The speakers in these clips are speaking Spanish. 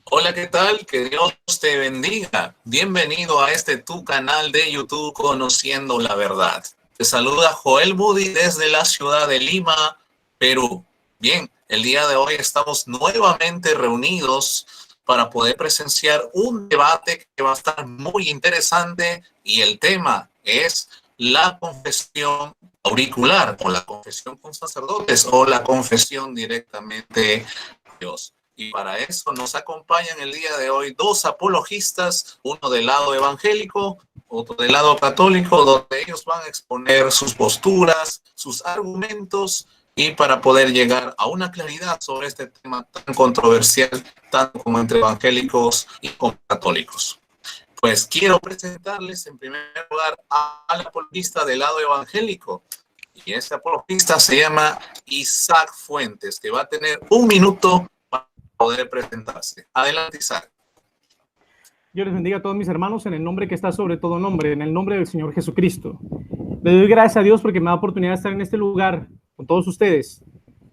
Hola, ¿qué tal? Que Dios te bendiga. Bienvenido a este tu canal de YouTube Conociendo la Verdad. Te saluda Joel Moody desde la ciudad de Lima, Perú. Bien, el día de hoy estamos nuevamente reunidos para poder presenciar un debate que va a estar muy interesante y el tema es la confesión auricular o la confesión con sacerdotes o la confesión directamente a Dios. Y para eso nos acompañan el día de hoy dos apologistas, uno del lado evangélico, otro del lado católico, donde ellos van a exponer sus posturas, sus argumentos, y para poder llegar a una claridad sobre este tema tan controversial, tanto como entre evangélicos y como católicos. Pues quiero presentarles en primer lugar al apologista del lado evangélico. Y ese apologista se llama Isaac Fuentes, que va a tener 1 minuto para poder presentarse. Adelante, Isaac. Yo les bendiga a todos mis hermanos en el nombre que está sobre todo nombre, en el nombre del Señor Jesucristo. Le doy gracias a Dios porque me da oportunidad de estar en este lugar con todos ustedes.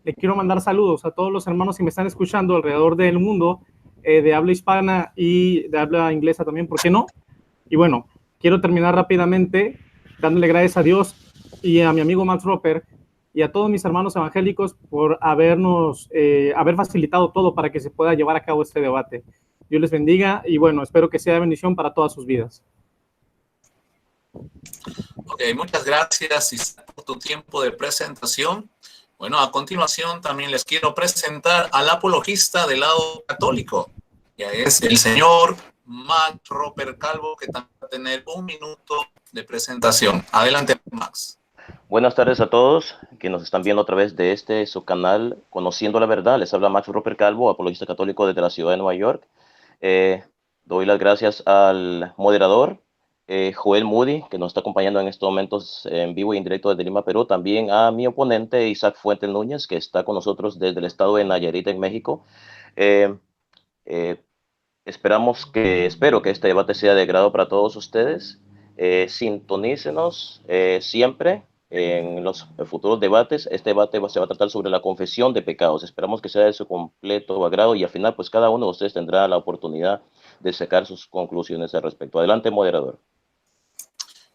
Le quiero mandar saludos a todos los hermanos que me están escuchando alrededor del mundo, de habla hispana y de habla inglesa también, ¿por qué no? Y bueno, quiero terminar rápidamente dándole gracias a Dios y a mi amigo Max Roper y a todos mis hermanos evangélicos por haber facilitado todo para que se pueda llevar a cabo este debate. Dios les bendiga y bueno, espero que sea de bendición para todas sus vidas. Ok, muchas gracias, Isaac, por tu tiempo de presentación. Bueno, a continuación también les quiero presentar al apologista del lado católico, que es el señor Max Roper Calvo, que también va a tener 1 minuto de presentación. Adelante, Max. Buenas tardes a todos que nos están viendo a través de su canal Conociendo la Verdad. Les habla Max Roper Calvo, apologista católico desde la ciudad de Nueva York. Doy las gracias al moderador Joel Moody, que nos está acompañando en estos momentos en vivo y en directo desde Lima, Perú. También a mi oponente Isaac Fuentes Núñez, que está con nosotros desde el estado de Nayarit, en México. Espero que este debate sea de agrado para todos ustedes. Sintonícenos siempre en los futuros debates. Este debate se va a tratar sobre la confesión de pecados. Esperamos que sea de su completo agrado y al final pues cada uno de ustedes tendrá la oportunidad de sacar sus conclusiones al respecto. Adelante, moderador.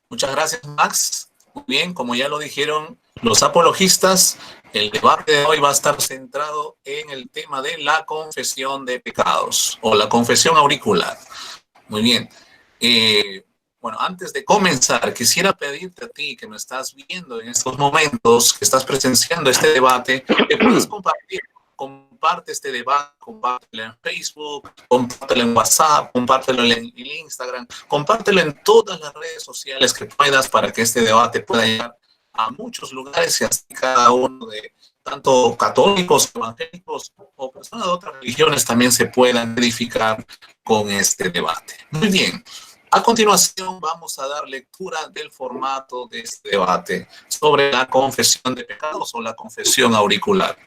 Muchas gracias, Max. Muy bien, como ya lo dijeron los apologistas, el debate de hoy va a estar centrado en el tema de la confesión de pecados o la confesión auricular. Muy bien. Bueno, antes de comenzar, quisiera pedirte a ti que me estás viendo en estos momentos, que estás presenciando este debate, que puedas compartir. Comparte este debate, compártelo en Facebook, compártelo en WhatsApp, compártelo en Instagram, compártelo en todas las redes sociales que puedas para que este debate pueda llegar a muchos lugares y así cada uno de tanto católicos, evangélicos o personas de otras religiones también se puedan edificar con este debate. Muy bien. A continuación vamos a dar lectura del formato de este debate sobre la confesión de pecados o la confesión auricular.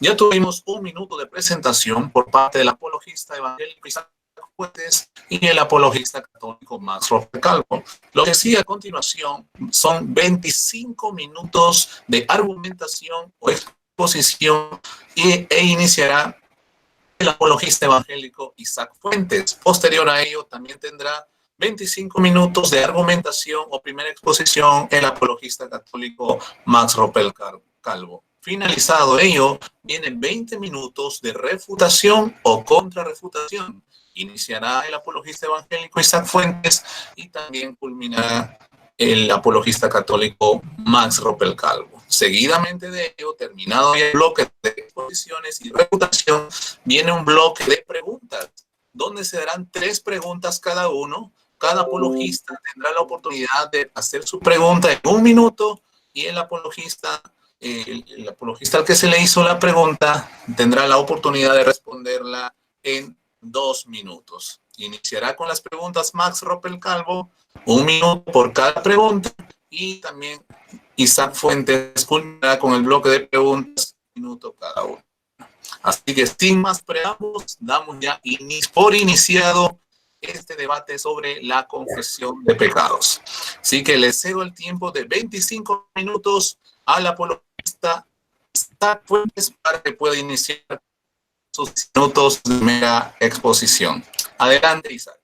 Ya tuvimos 1 minuto de presentación por parte del apologista evangélico Isaac Fuentes y el apologista católico Max Roper Calvo. Lo que sigue a continuación son 25 minutos de argumentación o exposición e iniciará el apologista evangélico Isaac Fuentes. Posterior a ello también tendrá 25 minutos de argumentación o primera exposición el apologista católico Max Roper Calvo. Finalizado ello, vienen 20 minutos de refutación o contrarrefutación. Iniciará el apologista evangélico Isaac Fuentes y también culminará el apologista católico Max Roper Calvo. Seguidamente de ello, terminado el bloque de exposiciones y refutación, viene un bloque de preguntas, donde se darán 3 preguntas cada uno. Cada apologista tendrá la oportunidad de hacer su pregunta en 1 minuto y el apologista al que se le hizo la pregunta tendrá la oportunidad de responderla en 2 minutos. Iniciará con las preguntas Max Roper Calvo, 1 minuto por cada pregunta, y también Isaac Fuentes culminará con el bloque de preguntas, 1 minuto cada uno. Así que sin más preámbulos, damos ya por iniciado este debate sobre la confesión de pecados. Así que le cedo el tiempo de 25 minutos al apologista Isaac Fuentes para que pueda iniciar sus minutos de mera exposición. Adelante, Isaac.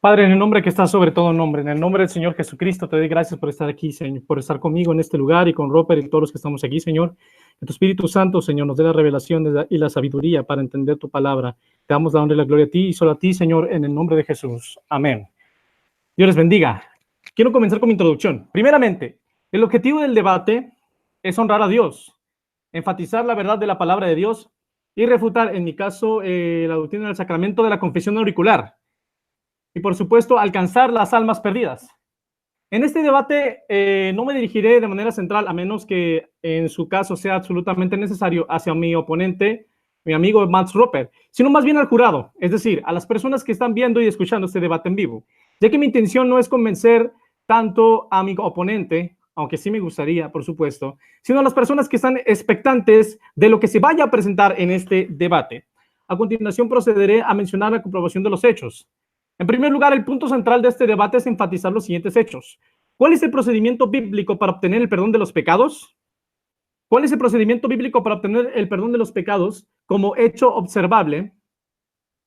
Padre, en el nombre que está sobre todo nombre, en el nombre del Señor Jesucristo, te doy gracias por estar aquí, Señor, por estar conmigo en este lugar y con Robert y todos los que estamos aquí, Señor. Que tu Espíritu Santo, Señor, nos dé la revelación y la sabiduría para entender tu palabra. Te damos la honra y la gloria a ti y solo a ti, Señor, en el nombre de Jesús. Amén. Dios les bendiga. Quiero comenzar con mi introducción. Primeramente, el objetivo del debate es honrar a Dios, enfatizar la verdad de la palabra de Dios y refutar, en mi caso, la doctrina del sacramento de la confesión auricular. Y, por supuesto, alcanzar las almas perdidas. En este debate no me dirigiré de manera central, a menos que en su caso sea absolutamente necesario, hacia mi oponente, mi amigo Max Roper, sino más bien al jurado, es decir, a las personas que están viendo y escuchando este debate en vivo, ya que mi intención no es convencer tanto a mi oponente, aunque sí me gustaría, por supuesto, sino a las personas que están expectantes de lo que se vaya a presentar en este debate. A continuación procederé a mencionar la comprobación de los hechos. En primer lugar, el punto central de este debate es enfatizar los siguientes hechos. ¿Cuál es el procedimiento bíblico para obtener el perdón de los pecados? ¿Cuál es el procedimiento bíblico para obtener el perdón de los pecados como hecho observable,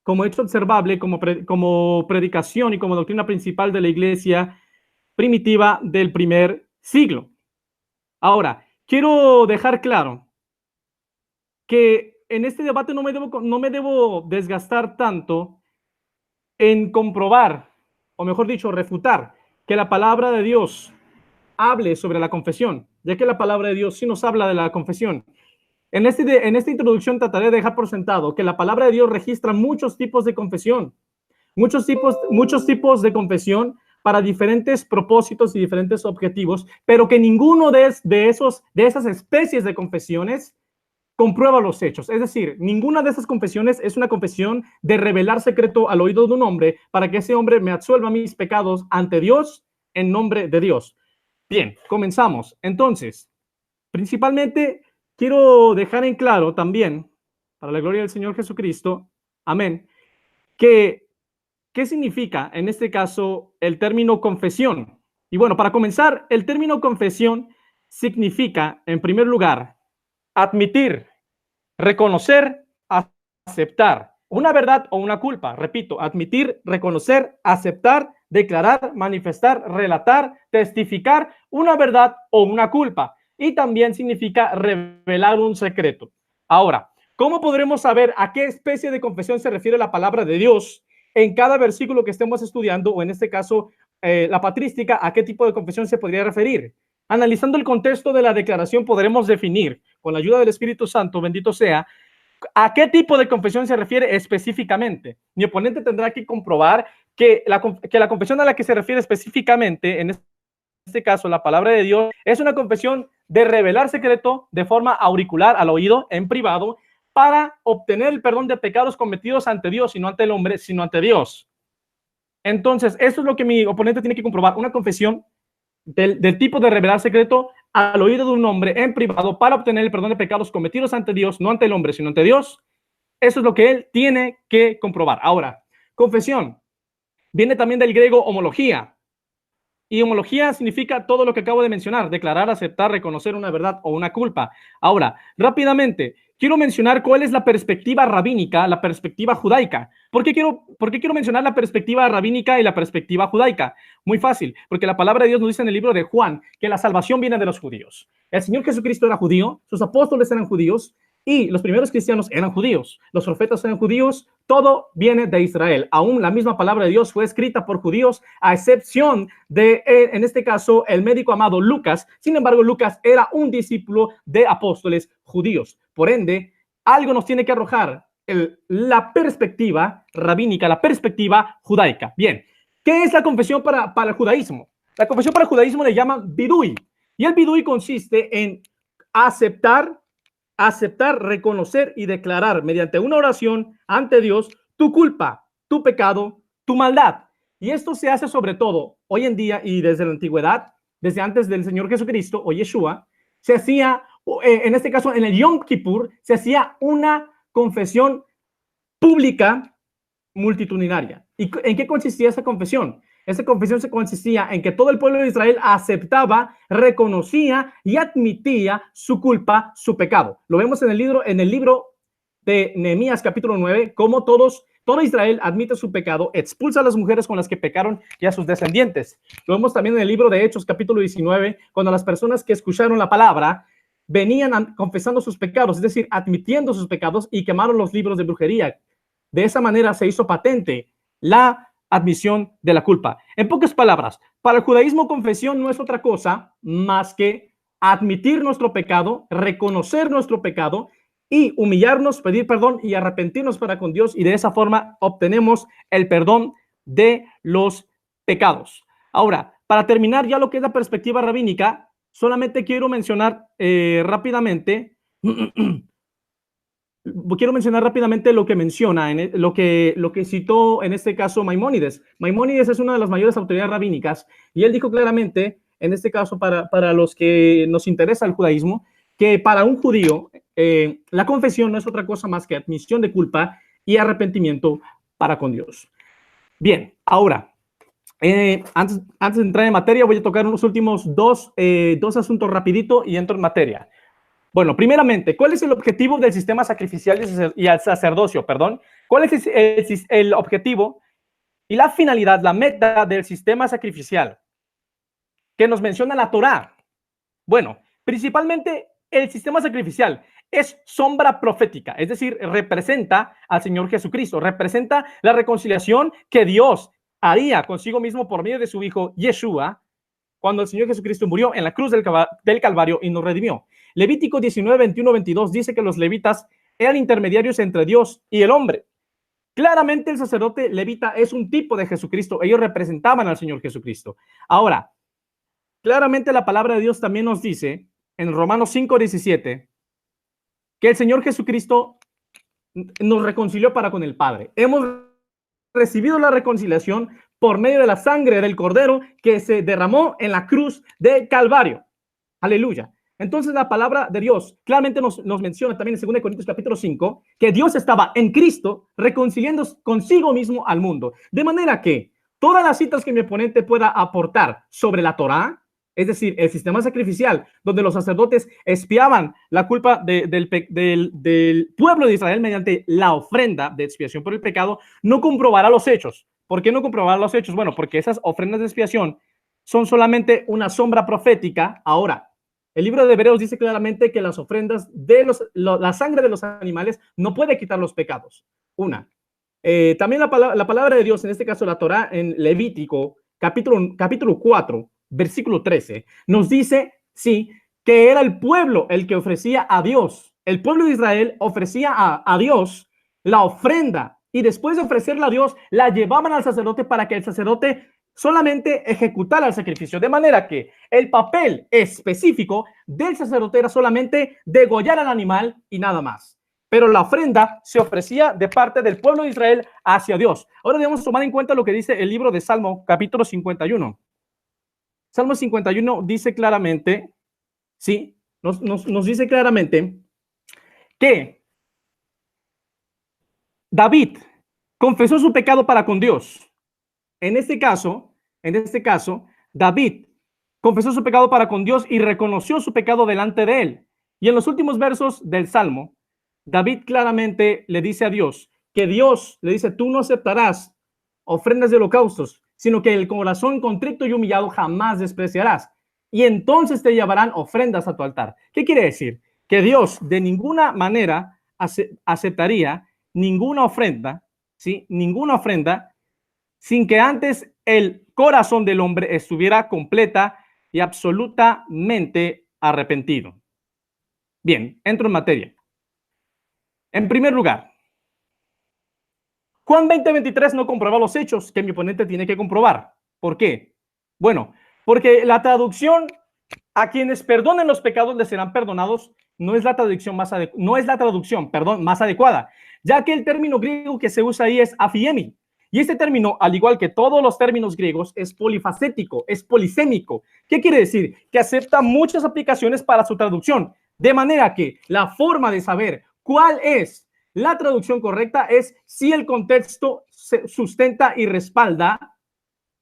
como predicación y como doctrina principal de la iglesia primitiva del primer siglo? Ahora, quiero dejar claro que en este debate no me debo desgastar tanto en comprobar, o mejor dicho, refutar, que la palabra de Dios hable sobre la confesión, ya que la palabra de Dios sí nos habla de la confesión. En esta introducción trataré de dejar por sentado que la palabra de Dios registra muchos tipos de confesión, muchos tipos de confesión para diferentes propósitos y diferentes objetivos, pero que ninguno de esas especies de confesiones comprueba los hechos. Es decir, ninguna de esas confesiones es una confesión de revelar secreto al oído de un hombre para que ese hombre me absuelva mis pecados ante Dios en nombre de Dios. Bien, comenzamos. Entonces, principalmente quiero dejar en claro también, para la gloria del Señor Jesucristo, amén, que ¿qué significa en este caso el término confesión? Y bueno, para comenzar, el término confesión significa, en primer lugar, admitir, reconocer, aceptar una verdad o una culpa. Repito, admitir, reconocer, aceptar, declarar, manifestar, relatar, testificar una verdad o una culpa. Y también significa revelar un secreto. Ahora, ¿cómo podremos saber a qué especie de confesión se refiere la palabra de Dios en cada versículo que estemos estudiando, o en este caso, la patrística, a qué tipo de confesión se podría referir? Analizando el contexto de la declaración, podremos definir, con la ayuda del Espíritu Santo, bendito sea, a qué tipo de confesión se refiere específicamente. Mi oponente tendrá que comprobar que la confesión a la que se refiere específicamente, en este caso, la palabra de Dios, es una confesión de revelar secreto de forma auricular al oído, en privado, para obtener el perdón de pecados cometidos ante Dios y no ante el hombre, sino ante Dios. Entonces, eso es lo que mi oponente tiene que comprobar, una confesión del tipo de revelar secreto al oído de un hombre en privado para obtener el perdón de pecados cometidos ante Dios, no ante el hombre, sino ante Dios. Eso es lo que él tiene que comprobar. Ahora, confesión viene también del griego homología. Y homología significa todo lo que acabo de mencionar: declarar, aceptar, reconocer una verdad o una culpa. Ahora, rápidamente, quiero mencionar cuál es la perspectiva rabínica, la perspectiva judaica. ¿Por qué quiero mencionar la perspectiva rabínica y la perspectiva judaica? Muy fácil, porque la palabra de Dios nos dice en el libro de Juan que la salvación viene de los judíos. El Señor Jesucristo era judío, sus apóstoles eran judíos, y los primeros cristianos eran judíos, los profetas eran judíos, todo viene de Israel. Aún la misma palabra de Dios fue escrita por judíos, a excepción de, en este caso, el médico amado Lucas. Sin embargo, Lucas era un discípulo de apóstoles judíos. Por ende, algo nos tiene que arrojar la perspectiva rabínica, la perspectiva judaica. Bien, ¿qué es la confesión para el judaísmo? La confesión para el judaísmo le llaman vidui, y el vidui consiste en aceptar, reconocer y declarar mediante una oración ante Dios tu culpa, tu pecado, tu maldad. Y esto se hace sobre todo hoy en día y desde la antigüedad, desde antes del Señor Jesucristo o Yeshua, se hacía, en este caso en el Yom Kippur, se hacía una confesión pública multitudinaria. ¿Y en qué consistía esa confesión? Esa confesión se consistía en que todo el pueblo de Israel aceptaba, reconocía y admitía su culpa, su pecado. Lo vemos en el libro de Nehemías capítulo 9, cómo todo Israel admite su pecado, expulsa a las mujeres con las que pecaron y a sus descendientes. Lo vemos también en el libro de Hechos capítulo 19, cuando las personas que escucharon la palabra venían confesando sus pecados, es decir, admitiendo sus pecados, y quemaron los libros de brujería. De esa manera se hizo patente la admisión de la culpa. En pocas palabras, para el judaísmo, confesión no es otra cosa más que admitir nuestro pecado, reconocer nuestro pecado y humillarnos, pedir perdón y arrepentirnos para con Dios, y de esa forma obtenemos el perdón de los pecados. Ahora, para terminar ya lo que es la perspectiva rabínica, solamente quiero mencionar rápidamente lo que menciona, lo que citó en este caso Maimónides. Maimónides es una de las mayores autoridades rabínicas, y él dijo claramente, en este caso para los que nos interesa el judaísmo, que para un judío la confesión no es otra cosa más que admisión de culpa y arrepentimiento para con Dios. Bien, ahora, antes de entrar en materia, voy a tocar unos últimos dos asuntos rapidito y entro en materia. Bueno, primeramente, ¿cuál es el objetivo del sistema sacrificial y el sacerdocio? ¿Cuál es el objetivo y la finalidad, la meta del sistema sacrificial que nos menciona la Torá? Bueno, principalmente el sistema sacrificial es sombra profética, es decir, representa al Señor Jesucristo, representa la reconciliación que Dios haría consigo mismo por medio de su Hijo Yeshua, cuando el Señor Jesucristo murió en la cruz del Calvario y nos redimió. Levítico 19, 21, 22 dice que los levitas eran intermediarios entre Dios y el hombre. Claramente el sacerdote levita es un tipo de Jesucristo. Ellos representaban al Señor Jesucristo. Ahora, claramente la palabra de Dios también nos dice en Romanos 5, 17 que el Señor Jesucristo nos reconcilió para con el Padre. Hemos recibido la reconciliación por medio de la sangre del Cordero que se derramó en la cruz del Calvario. Aleluya. Entonces la palabra de Dios claramente nos menciona también en 2 Corintios capítulo 5 que Dios estaba en Cristo reconciliando consigo mismo al mundo. De manera que todas las citas que mi oponente pueda aportar sobre la Torá, es decir, el sistema sacrificial, donde los sacerdotes expiaban la culpa del pueblo de Israel mediante la ofrenda de expiación por el pecado, no comprobará los hechos. ¿Por qué no comprobará los hechos? Bueno, porque esas ofrendas de expiación son solamente una sombra profética. Ahora, el libro de Hebreos dice claramente que las ofrendas de la sangre de los animales no puede quitar los pecados. También la palabra de Dios, en este caso la Torá, en Levítico, capítulo 4, versículo 13, nos dice, sí, que era el pueblo el que ofrecía a Dios. El pueblo de Israel ofrecía a Dios la ofrenda, y después de ofrecerla a Dios, la llevaban al sacerdote para que el sacerdote solamente ejecutara el sacrificio. De manera que el papel específico del sacerdote era solamente degollar al animal y nada más. Pero la ofrenda se ofrecía de parte del pueblo de Israel hacia Dios. Ahora debemos tomar en cuenta lo que dice el libro de Salmo, capítulo 51. Salmo 51 dice claramente, sí, nos dice claramente que David confesó su pecado para con Dios. En este caso, David confesó su pecado para con Dios y reconoció su pecado delante de él. Y en los últimos versos del Salmo, David claramente le dice a Dios que Dios le dice, tú no aceptarás ofrendas de holocaustos, sino que el corazón contrito y humillado jamás despreciarás. Y entonces te llevarán ofrendas a tu altar. ¿Qué quiere decir? Que Dios de ninguna manera aceptaría ninguna ofrenda, ¿sí? Ninguna ofrenda sin que antes el corazón del hombre estuviera completa y absolutamente arrepentido. Bien, entro en materia. En primer lugar, Juan 20:23 no comprueba los hechos que mi oponente tiene que comprobar. ¿Por qué? Bueno, porque la traducción a quienes perdonen los pecados les serán perdonados no es la traducción más adecuada, ya que el término griego que se usa ahí es afiemi. Y este término, al igual que todos los términos griegos, es polifacético, es polisémico. ¿Qué quiere decir? Que acepta muchas aplicaciones para su traducción. De manera que la forma de saber cuál es la traducción correcta es si el contexto se sustenta y respalda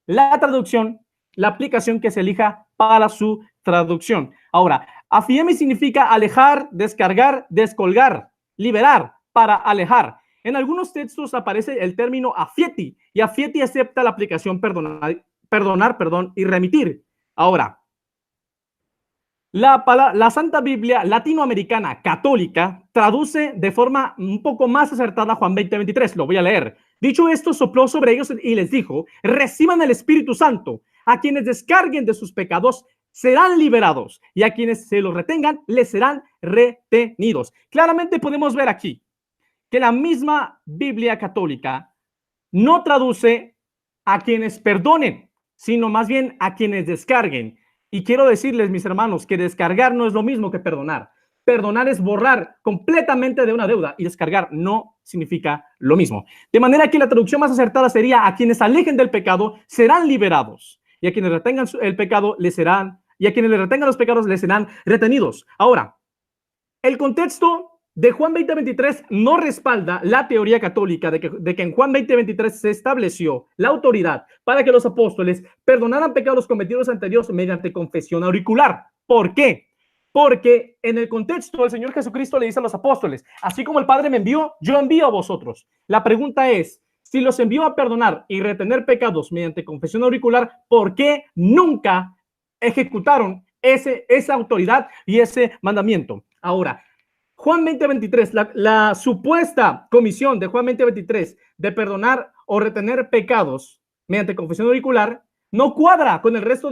la traducción, la aplicación que se elija para su traducción. Ahora, afiemi significa alejar, descargar, descolgar, liberar, para alejar. En algunos textos aparece el término afieti, y afieti acepta la aplicación perdonar, y remitir. Ahora, la Santa Biblia latinoamericana católica traduce de forma un poco más acertada Juan 20:23. Lo voy a leer. Dicho esto, sopló sobre ellos y les dijo: reciban el Espíritu Santo. A quienes descarguen de sus pecados serán liberados, y a quienes se los retengan les serán retenidos. Claramente podemos ver aquí que la misma Biblia católica no traduce a quienes perdonen, sino más bien a quienes descarguen. Y quiero decirles, mis hermanos, que descargar no es lo mismo que perdonar. Perdonar es borrar completamente de una deuda, y descargar no significa lo mismo. De manera que la traducción más acertada sería: a quienes alejen del pecado serán liberados, y a quienes retengan el pecado les serán, y a quienes le retengan los pecados les serán retenidos. Ahora, el contexto de Juan 20:23 no respalda la teoría católica de que en Juan 20:23 se estableció la autoridad para que los apóstoles perdonaran pecados cometidos ante Dios mediante confesión auricular. ¿Por qué? Porque en el contexto el Señor Jesucristo le dice a los apóstoles: así como el Padre me envió, yo envío a vosotros. La pregunta es: si los envió a perdonar y retener pecados mediante confesión auricular, ¿por qué nunca ejecutaron esa autoridad y ese mandamiento? Ahora, Juan 20:23, la supuesta comisión de Juan 20:23 de perdonar o retener pecados mediante confesión auricular no cuadra con el resto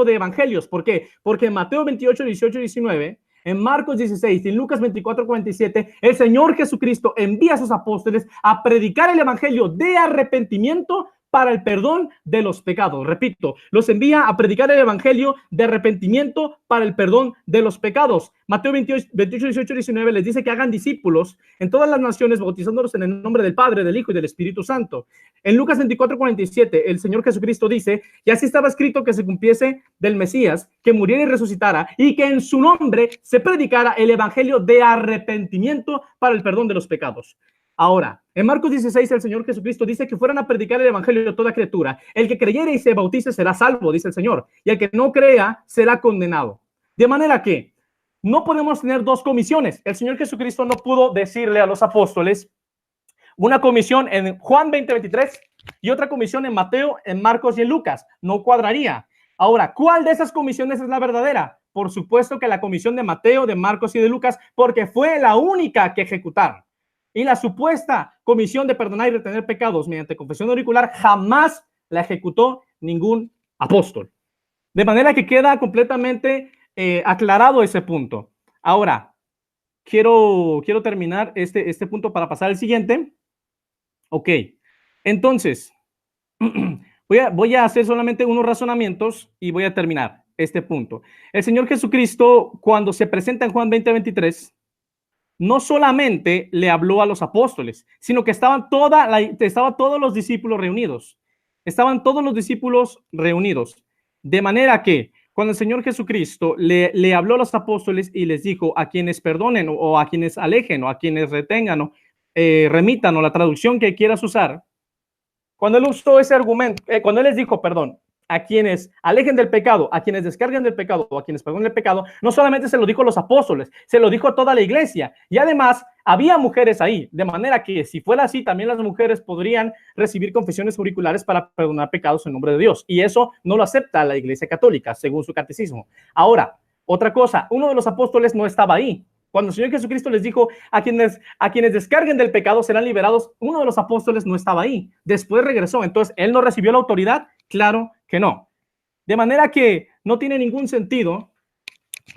de evangelios. ¿Por qué? Porque en Mateo 28, 18 y 19, en Marcos 16 y en Lucas 24, 47, el Señor Jesucristo envía a sus apóstoles a predicar el evangelio de arrepentimiento para el perdón de los pecados. Repito, los envía a predicar el evangelio de arrepentimiento para el perdón de los pecados. Mateo 28, 18, 19 les dice que hagan discípulos en todas las naciones, bautizándolos en el nombre del Padre, del Hijo y del Espíritu Santo. En Lucas 24, 47, el Señor Jesucristo dice: y así estaba escrito que se cumpliese del Mesías, que muriera y resucitara, y que en su nombre se predicara el evangelio de arrepentimiento para el perdón de los pecados. Ahora, en Marcos 16, el Señor Jesucristo dice que fueran a predicar el evangelio a toda criatura. El que creyere y se bautice será salvo, dice el Señor, y el que no crea será condenado. De manera que no podemos tener dos comisiones. El Señor Jesucristo no pudo decirle a los apóstoles una comisión en Juan 20:23 y otra comisión en Mateo, en Marcos y en Lucas. No cuadraría. Ahora, ¿cuál de esas comisiones es la verdadera? Por supuesto que la comisión de Mateo, de Marcos y de Lucas, porque fue la única que ejecutaron. Y la supuesta comisión de perdonar y retener pecados mediante confesión auricular jamás la ejecutó ningún apóstol. De manera que queda completamente aclarado ese punto. Ahora, quiero terminar este punto para pasar al siguiente. Ok, entonces, voy a hacer solamente unos razonamientos y voy a terminar este punto. El Señor Jesucristo, cuando se presenta en Juan 20:23, no solamente le habló a los apóstoles, sino que estaban todos los discípulos reunidos. Estaban todos los discípulos reunidos. De manera que cuando el Señor Jesucristo le habló a los apóstoles y les dijo: a quienes perdonen o a quienes alejen o a quienes retengan o remitan, o la traducción que quieras usar, cuando él usó ese argumento, cuando él les dijo, perdón, a quienes alejen del pecado, a quienes descarguen del pecado o a quienes perdonen el pecado, no solamente se lo dijo a los apóstoles, se lo dijo a toda la iglesia. Y además había mujeres ahí, de manera que si fuera así, también las mujeres podrían recibir confesiones auriculares para perdonar pecados en nombre de Dios. Y eso no lo acepta la Iglesia Católica, según su catecismo. Ahora, otra cosa, uno de los apóstoles no estaba ahí. Cuando el Señor Jesucristo les dijo: a quienes descarguen del pecado serán liberados, uno de los apóstoles no estaba ahí. Después regresó. Entonces, ¿él no recibió la autoridad? Claro que no. De manera que no tiene ningún sentido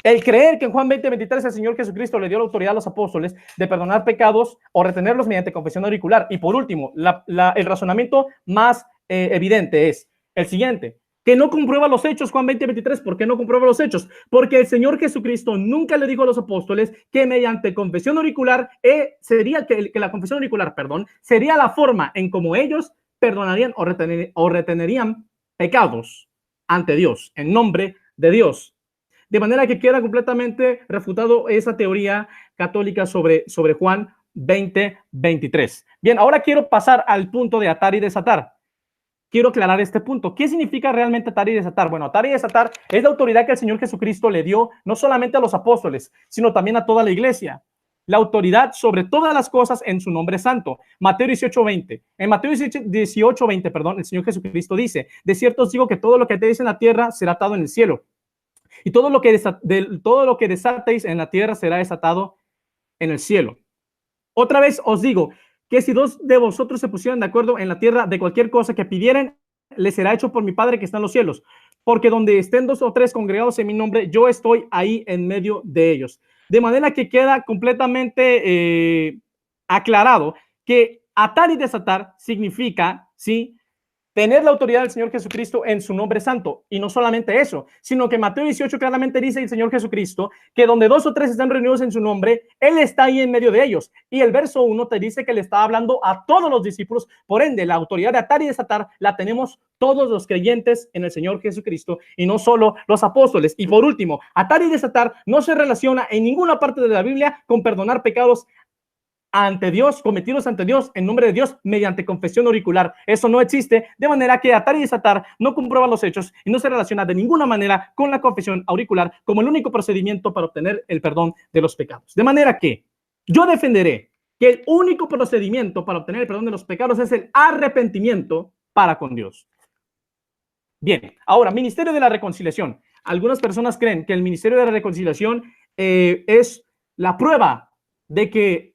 el creer que en Juan 20:23 el Señor Jesucristo le dio la autoridad a los apóstoles de perdonar pecados o retenerlos mediante confesión auricular. Y por último, el razonamiento más evidente es el siguiente: que no comprueba los hechos. Juan 20:23, ¿por qué no comprueba los hechos? Porque el Señor Jesucristo nunca le dijo a los apóstoles que mediante confesión auricular sería que la confesión auricular, sería la forma en cómo ellos perdonarían o retenerían pecados ante Dios, en nombre de Dios. De manera que queda completamente refutado esa teoría católica sobre Juan 20:23. Bien, ahora quiero pasar al punto de atar y desatar. Quiero aclarar este punto. ¿Qué significa realmente atar y desatar? Bueno, atar y desatar es la autoridad que el Señor Jesucristo le dio no solamente a los apóstoles, sino también a toda la iglesia. la autoridad sobre todas las cosas en su nombre santo. Mateo 18:20. En Mateo 18:20, perdón, el Señor Jesucristo dice: de cierto os digo que todo lo que atéis en la tierra será atado en el cielo, y todo lo que desatéis en la tierra será desatado en el cielo. Otra vez os digo que si dos de vosotros se pusieran de acuerdo en la tierra de cualquier cosa que pidieren, les será hecho por mi Padre que está en los cielos. Porque donde estén 2 o 3 congregados en mi nombre, yo estoy ahí en medio de ellos. De manera que queda completamente aclarado que atar y desatar significa, ¿sí?, tener la autoridad del Señor Jesucristo en su nombre santo. Y no solamente eso, sino que Mateo 18 claramente dice el Señor Jesucristo que donde 2 o 3 están reunidos en su nombre, Él está ahí en medio de ellos. Y el verso 1 te dice que le está hablando a todos los discípulos. Por ende, la autoridad de atar y desatar la tenemos todos los creyentes en el Señor Jesucristo y no solo los apóstoles. Y por último, atar y desatar no se relaciona en ninguna parte de la Biblia con perdonar pecados ante Dios, cometidos ante Dios, en nombre de Dios, mediante confesión auricular. Eso no existe, de manera que atar y desatar no comprueba los hechos y no se relaciona de ninguna manera con la confesión auricular como el único procedimiento para obtener el perdón de los pecados. De manera que yo defenderé que el único procedimiento para obtener el perdón de los pecados es el arrepentimiento para con Dios. Bien, ahora, ministerio de la reconciliación. Algunas personas creen que el ministerio de la reconciliación es la prueba de que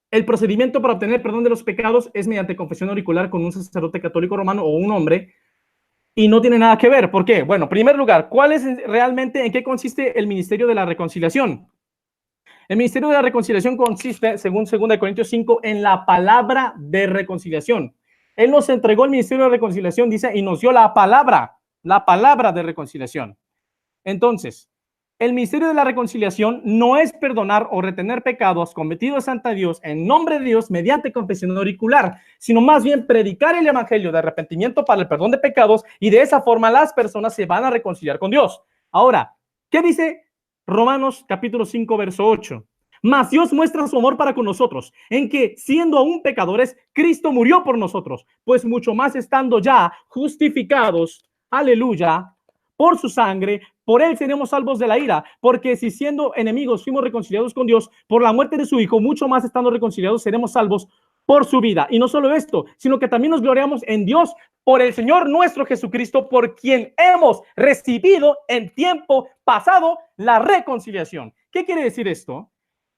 el procedimiento para obtener el perdón de los pecados es mediante confesión auricular con un sacerdote católico romano o un hombre, y no tiene nada que ver. ¿Por qué? Bueno, en primer lugar, ¿cuál es realmente, en qué consiste el ministerio de la reconciliación? El ministerio de la reconciliación consiste, según 2 Corintios 5, en la palabra de reconciliación. Él nos entregó el ministerio de reconciliación, dice, y nos dio la palabra de reconciliación. Entonces, el ministerio de la reconciliación no es perdonar o retener pecados cometidos ante Dios en nombre de Dios mediante confesión auricular, sino más bien predicar el evangelio de arrepentimiento para el perdón de pecados, y de esa forma las personas se van a reconciliar con Dios. Ahora, ¿qué dice Romanos capítulo 5, verso 8? Mas Dios muestra su amor para con nosotros, en que, siendo aún pecadores, Cristo murió por nosotros, pues mucho más estando ya justificados, aleluya, por su sangre, por él seremos salvos de la ira, porque si siendo enemigos fuimos reconciliados con Dios por la muerte de su Hijo, mucho más estando reconciliados seremos salvos por su vida. Y no solo esto, sino que también nos gloriamos en Dios por el Señor nuestro Jesucristo, por quien hemos recibido en tiempo pasado la reconciliación. ¿Qué quiere decir esto?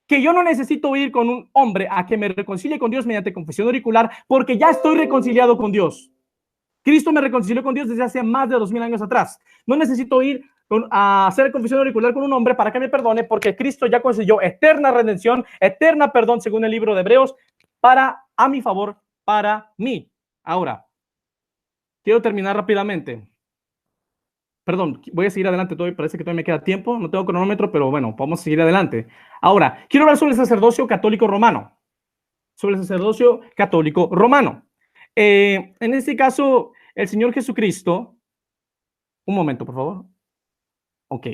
Que yo no necesito ir con un hombre a que me reconcilie con Dios mediante confesión auricular, porque ya estoy reconciliado con Dios. Cristo me reconcilió con Dios desde hace más de 2000 años atrás. No necesito ir a hacer confesión auricular con un hombre para que me perdone, porque Cristo ya consiguió eterna redención, eterna perdón, según el libro de Hebreos, a mi favor, para mí. Ahora, quiero terminar rápidamente. Perdón, voy a seguir adelante, parece que todavía me queda tiempo, no tengo cronómetro, pero bueno, vamos a seguir adelante. Ahora, quiero hablar sobre el sacerdocio católico romano. En este caso, el Señor Jesucristo, un momento, por favor. Ok.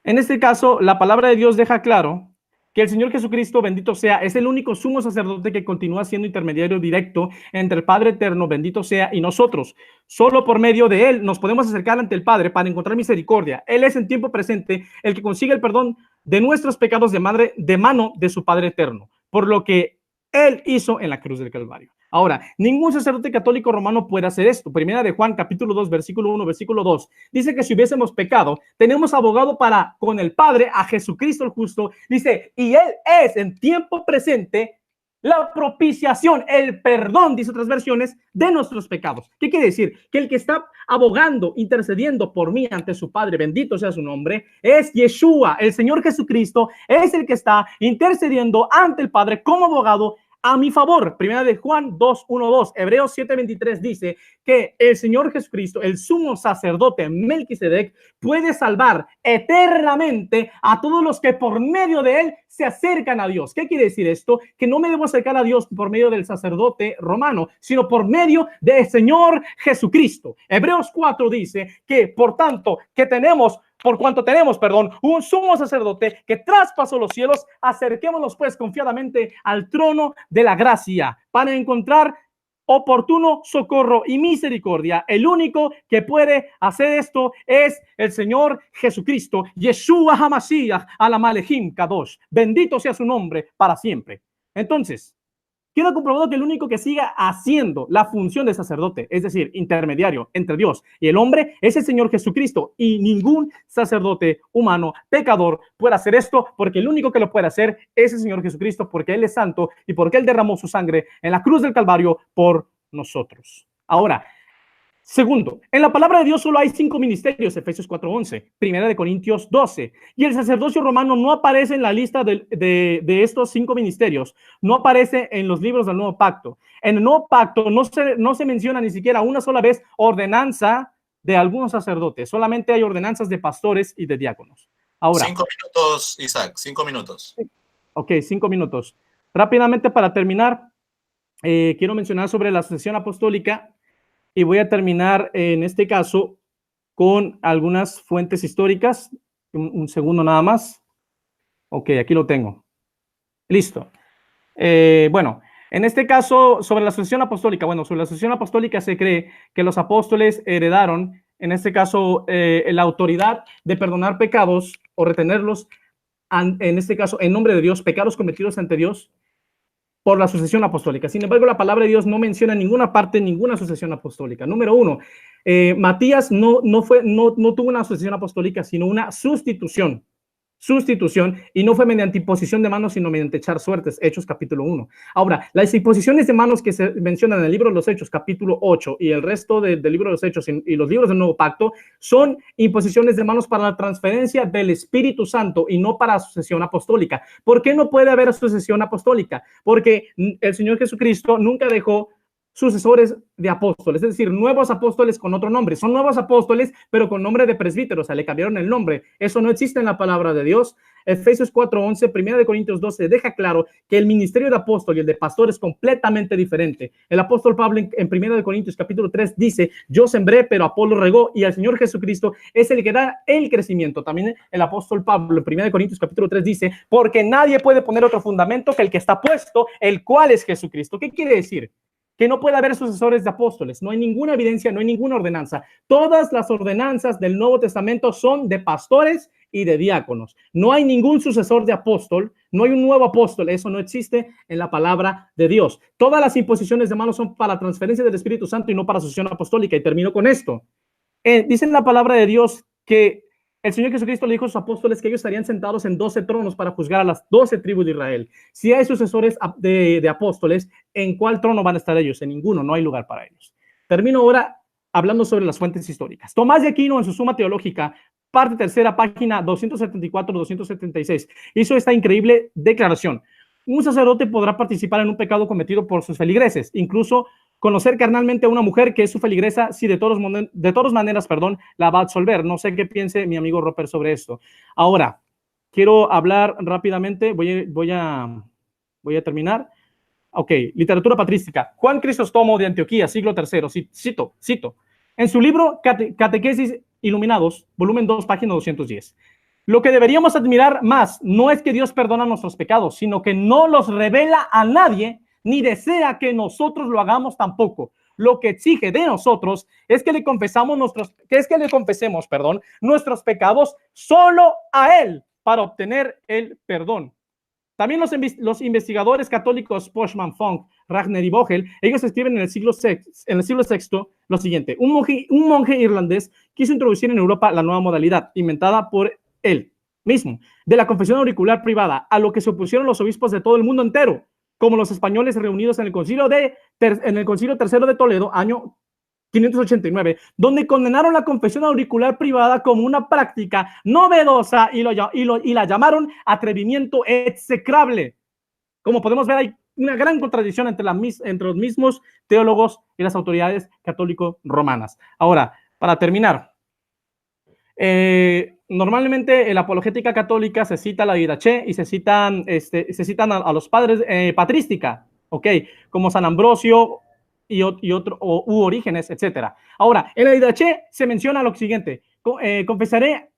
En este caso, la palabra de Dios deja claro que el Señor Jesucristo, bendito sea, es el único sumo sacerdote que continúa siendo intermediario directo entre el Padre eterno, bendito sea, y nosotros. Solo por medio de él nos podemos acercar ante el Padre para encontrar misericordia. Él es en tiempo presente el que consigue el perdón de nuestros pecados de mano de su Padre eterno, por lo que él hizo en la cruz del Calvario. Ahora, ningún sacerdote católico romano puede hacer esto. Primera de Juan, capítulo 2, versículo 1, versículo 2, dice que si hubiésemos pecado, tenemos abogado con el Padre, a Jesucristo el justo. Dice, y él es en tiempo presente la propiciación, el perdón, dice otras versiones, de nuestros pecados. ¿Qué quiere decir? Que el que está abogando, intercediendo por mí ante su Padre, bendito sea su nombre, es Yeshua, el Señor Jesucristo, es el que está intercediendo ante el Padre como abogado a mi favor. Primera de Juan 2:1-2, Hebreos 7:23 dice que el Señor Jesucristo, el sumo sacerdote Melquisedec, puede salvar eternamente a todos los que por medio de él se acercan a Dios. ¿Qué quiere decir esto? Que no me debo acercar a Dios por medio del sacerdote romano, sino por medio del Señor Jesucristo. Hebreos 4 dice que por tanto por cuanto tenemos, un sumo sacerdote que traspasó los cielos, acerquémonos pues confiadamente al trono de la gracia para encontrar oportuno socorro y misericordia. El único que puede hacer esto es el Señor Jesucristo, Yeshua HaMashiach, Alamalehim Kadosh. Bendito sea su nombre para siempre. Entonces, quiero comprobar que el único que siga haciendo la función de sacerdote, es decir, intermediario entre Dios y el hombre, es el Señor Jesucristo, y ningún sacerdote humano pecador puede hacer esto, porque el único que lo puede hacer es el Señor Jesucristo, porque Él es santo y porque Él derramó su sangre en la cruz del Calvario por nosotros. Ahora, segundo, en la palabra de Dios solo hay 5 ministerios, Efesios 4:11, Primera de Corintios 12, y el sacerdocio romano no aparece en la lista de estos 5 ministerios, no aparece en los libros del Nuevo Pacto. En el Nuevo Pacto no se menciona ni siquiera una sola vez ordenanza de algunos sacerdotes, solamente hay ordenanzas de pastores y de diáconos. Ahora, 5 minutos, Isaac, 5 minutos. Ok, 5 minutos. Rápidamente para terminar, quiero mencionar sobre la sucesión apostólica. Y voy a terminar en este caso con algunas fuentes históricas. Un segundo nada más. Ok, aquí lo tengo. Listo. Bueno, en este caso, sobre la sucesión apostólica. Bueno, sobre la sucesión apostólica se cree que los apóstoles heredaron, en este caso, la autoridad de perdonar pecados o retenerlos, en este caso, en nombre de Dios, pecados cometidos ante Dios, por la sucesión apostólica. Sin embargo, la palabra de Dios no menciona en ninguna parte ninguna sucesión apostólica. Número 1, Matías no tuvo una sucesión apostólica, sino una sustitución, y no fue mediante imposición de manos, sino mediante echar suertes. Hechos capítulo 1. Ahora, las imposiciones de manos que se mencionan en el libro de los Hechos capítulo 8 y el resto del libro de los Hechos y los libros del Nuevo Pacto son imposiciones de manos para la transferencia del Espíritu Santo y no para sucesión apostólica. ¿Por qué no puede haber sucesión apostólica? Porque el Señor Jesucristo nunca dejó sucesores de apóstoles, es decir, nuevos apóstoles con otro nombre. Son nuevos apóstoles, pero con nombre de presbítero, o sea, le cambiaron el nombre. Eso no existe en la palabra de Dios. Efesios 4:11, Primera de Corintios 12, deja claro que el ministerio de apóstol y el de pastor es completamente diferente. El apóstol Pablo en Primera de Corintios capítulo 3 dice, yo sembré, pero Apolo regó, y el Señor Jesucristo es el que da el crecimiento. También el apóstol Pablo en Primera de Corintios capítulo 3 dice, porque nadie puede poner otro fundamento que el que está puesto, el cual es Jesucristo. ¿Qué quiere decir? Que no puede haber sucesores de apóstoles. No hay ninguna evidencia, no hay ninguna ordenanza. Todas las ordenanzas del Nuevo Testamento son de pastores y de diáconos. No hay ningún sucesor de apóstol, no hay un nuevo apóstol. Eso no existe en la palabra de Dios. Todas las imposiciones de manos son para la transferencia del Espíritu Santo y no para sucesión apostólica. Y termino con esto. Dice en la palabra de Dios que el Señor Jesucristo le dijo a sus apóstoles que ellos estarían sentados en 12 tronos para juzgar a las 12 tribus de Israel. Si hay sucesores de apóstoles, ¿en cuál trono van a estar ellos? En ninguno, no hay lugar para ellos. Termino ahora hablando sobre las fuentes históricas. Tomás de Aquino, en su Suma Teológica, parte tercera, página 274-276, hizo esta increíble declaración. Un sacerdote podrá participar en un pecado cometido por sus feligreses, incluso conocer carnalmente a una mujer que es su feligresa, si de todas maneras, la va a absolver. No sé qué piense mi amigo Roper sobre esto. Ahora, quiero hablar rápidamente, voy a terminar. Ok, literatura patrística. Juan Crisóstomo de Antioquía, siglo III, cito. En su libro Catequesis Iluminados, volumen 2, página 210. Lo que deberíamos admirar más no es que Dios perdona nuestros pecados, sino que no los revela a nadie, ni desea que nosotros lo hagamos tampoco. Lo que exige de nosotros es que le confesemos nuestros pecados solo a Él para obtener el perdón. También los investigadores católicos Postman, Funk, Ragner y Vogel, ellos escriben en el siglo VI lo siguiente. Un monje irlandés quiso introducir en Europa la nueva modalidad, inventada por él mismo, de la confesión auricular privada, a lo que se opusieron los obispos de todo el mundo entero, como los españoles reunidos en el Concilio Tercero de Toledo, año 589, donde condenaron la confesión auricular privada como una práctica novedosa y la llamaron atrevimiento execrable. Como podemos ver, hay una gran contradicción entre los mismos teólogos y las autoridades católico-romanas. Ahora, para terminar, normalmente en la apologética católica se cita la Didache y se citan a los padres patrística, ¿ok? Como San Ambrosio u Orígenes, etcétera. Ahora, en la Didache se menciona lo siguiente: confesaré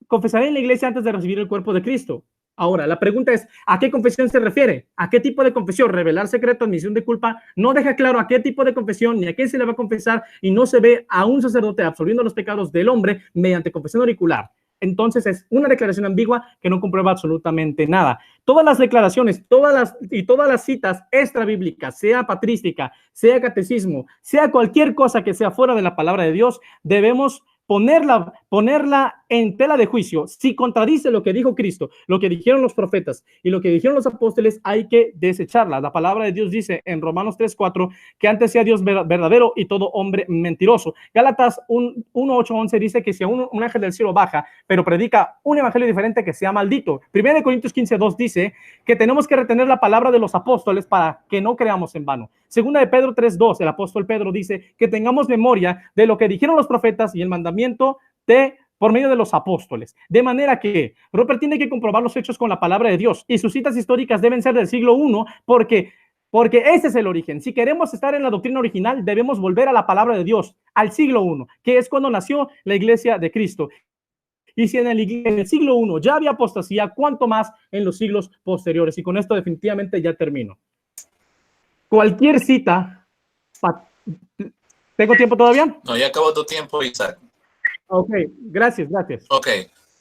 en la iglesia antes de recibir el cuerpo de Cristo. Ahora, la pregunta es, ¿a qué confesión se refiere? ¿A qué tipo de confesión? Revelar secreto, admisión de culpa, no deja claro a qué tipo de confesión ni a qué se le va a confesar y no se ve a un sacerdote absolviendo los pecados del hombre mediante confesión auricular. Entonces es una declaración ambigua que no comprueba absolutamente nada. Todas las declaraciones, todas las citas extrabíblicas, sea patrística, sea catecismo, sea cualquier cosa que sea fuera de la palabra de Dios, debemos ponerla en tela de juicio. Si contradice lo que dijo Cristo, lo que dijeron los profetas y lo que dijeron los apóstoles, hay que desecharla. La palabra de Dios dice en Romanos 3:4 que antes sea Dios verdadero y todo hombre mentiroso. Gálatas 1:8-11 dice que si un ángel del cielo baja, pero predica un evangelio diferente, que sea maldito. 1 Corintios 15:2 dice que tenemos que retener la palabra de los apóstoles para que no creamos en vano. Segunda de Pedro 3:2, el apóstol Pedro dice que tengamos memoria de lo que dijeron los profetas y el mandamiento por medio de los apóstoles. De manera que Robert tiene que comprobar los hechos con la palabra de Dios y sus citas históricas deben ser del siglo I porque ese es el origen. Si queremos estar en la doctrina original, debemos volver a la palabra de Dios, al siglo I, que es cuando nació la iglesia de Cristo. Y si en el siglo I ya había apostasía, ¿cuánto más en los siglos posteriores? Y con esto definitivamente ya termino. Cualquier cita... ¿Tengo tiempo todavía? No, ya acabó tu tiempo, Isaac. Ok, gracias. Ok,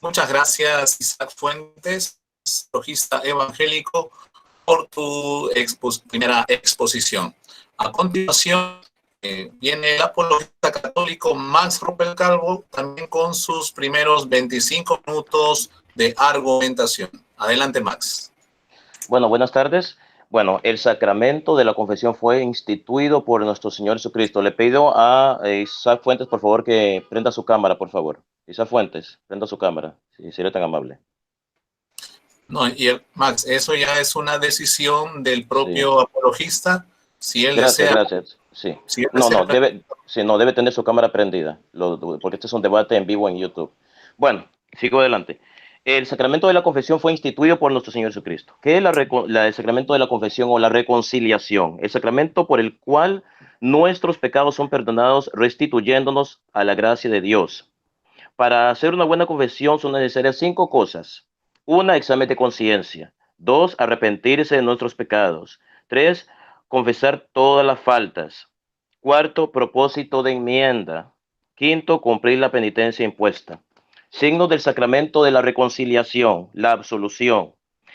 muchas gracias, Isaac Fuentes, apologista evangélico, por tu primera exposición. A continuación, viene el apologista católico Max Rupercalvo, también con sus primeros 25 minutos de argumentación. Adelante, Max. Bueno, buenas tardes. Bueno, el sacramento de la confesión fue instituido por nuestro Señor Jesucristo. Le pido a Isaac Fuentes, por favor, que prenda su cámara, por favor. Isaac Fuentes, prenda su cámara, si sería tan amable. No, Max, eso ya es una decisión del propio apologista. Si él desea... Gracias. Sí. Si él desea... debe tener su cámara prendida, porque este es un debate en vivo en YouTube. Bueno, sigo adelante. El sacramento de la confesión fue instituido por nuestro Señor Jesucristo. ¿Qué es el sacramento de la confesión o la reconciliación? El sacramento por el cual nuestros pecados son perdonados, restituyéndonos a la gracia de Dios. Para hacer una buena confesión son necesarias 5 cosas. 1, examen de conciencia. 2, arrepentirse de nuestros pecados. 3, confesar todas las faltas. 4, propósito de enmienda. 5, cumplir la penitencia impuesta. Signos del sacramento de la reconciliación, la absolución.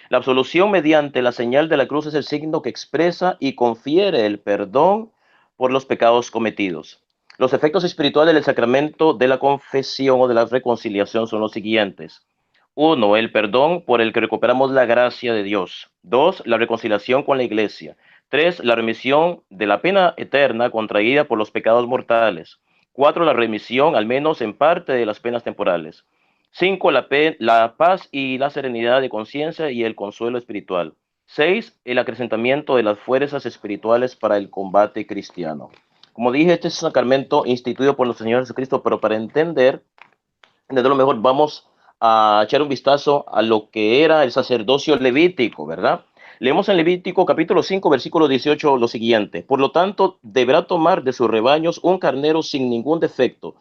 La absolución mediante la señal de la cruz es el signo que expresa y confiere el perdón por los pecados cometidos. Los efectos espirituales del sacramento de la confesión o de la reconciliación son los siguientes. 1, el perdón por el que recuperamos la gracia de Dios. 2, la reconciliación con la iglesia. 3, la remisión de la pena eterna contraída por los pecados mortales. 4, la remisión, al menos en parte, de las penas temporales. 5, la paz y la serenidad de conciencia y el consuelo espiritual. 6, el acrecentamiento de las fuerzas espirituales para el combate cristiano. Como dije, este es un sacramento instituido por nuestro Señor Jesucristo, pero para entender, desde lo mejor, vamos a echar un vistazo a lo que era el sacerdocio levítico, ¿verdad? Leemos en Levítico capítulo 5, versículo 18 lo siguiente. Por lo tanto, deberá tomar de sus rebaños un carnero sin ningún defecto,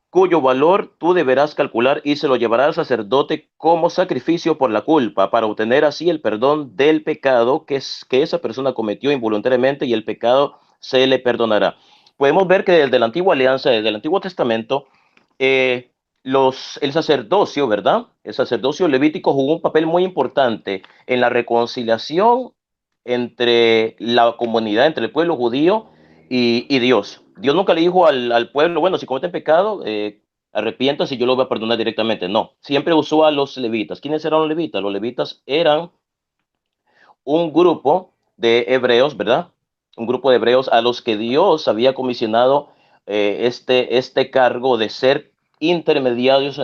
cuyo valor tú deberás calcular y se lo llevará al sacerdote como sacrificio por la culpa, para obtener así el perdón del pecado que esa persona cometió involuntariamente y el pecado se le perdonará. Podemos ver que desde la antigua alianza, desde el Antiguo Testamento, el sacerdocio, ¿verdad? El sacerdocio levítico jugó un papel muy importante en la reconciliación entre la comunidad, entre el pueblo judío y Dios. Dios nunca le dijo al pueblo, bueno, si cometen pecado, arrepiéntanse y yo lo voy a perdonar directamente. No, siempre usó a los levitas. ¿Quiénes eran los levitas? Los levitas eran un grupo de hebreos, ¿verdad? Un grupo de hebreos a los que Dios había comisionado este cargo de ser intermediarios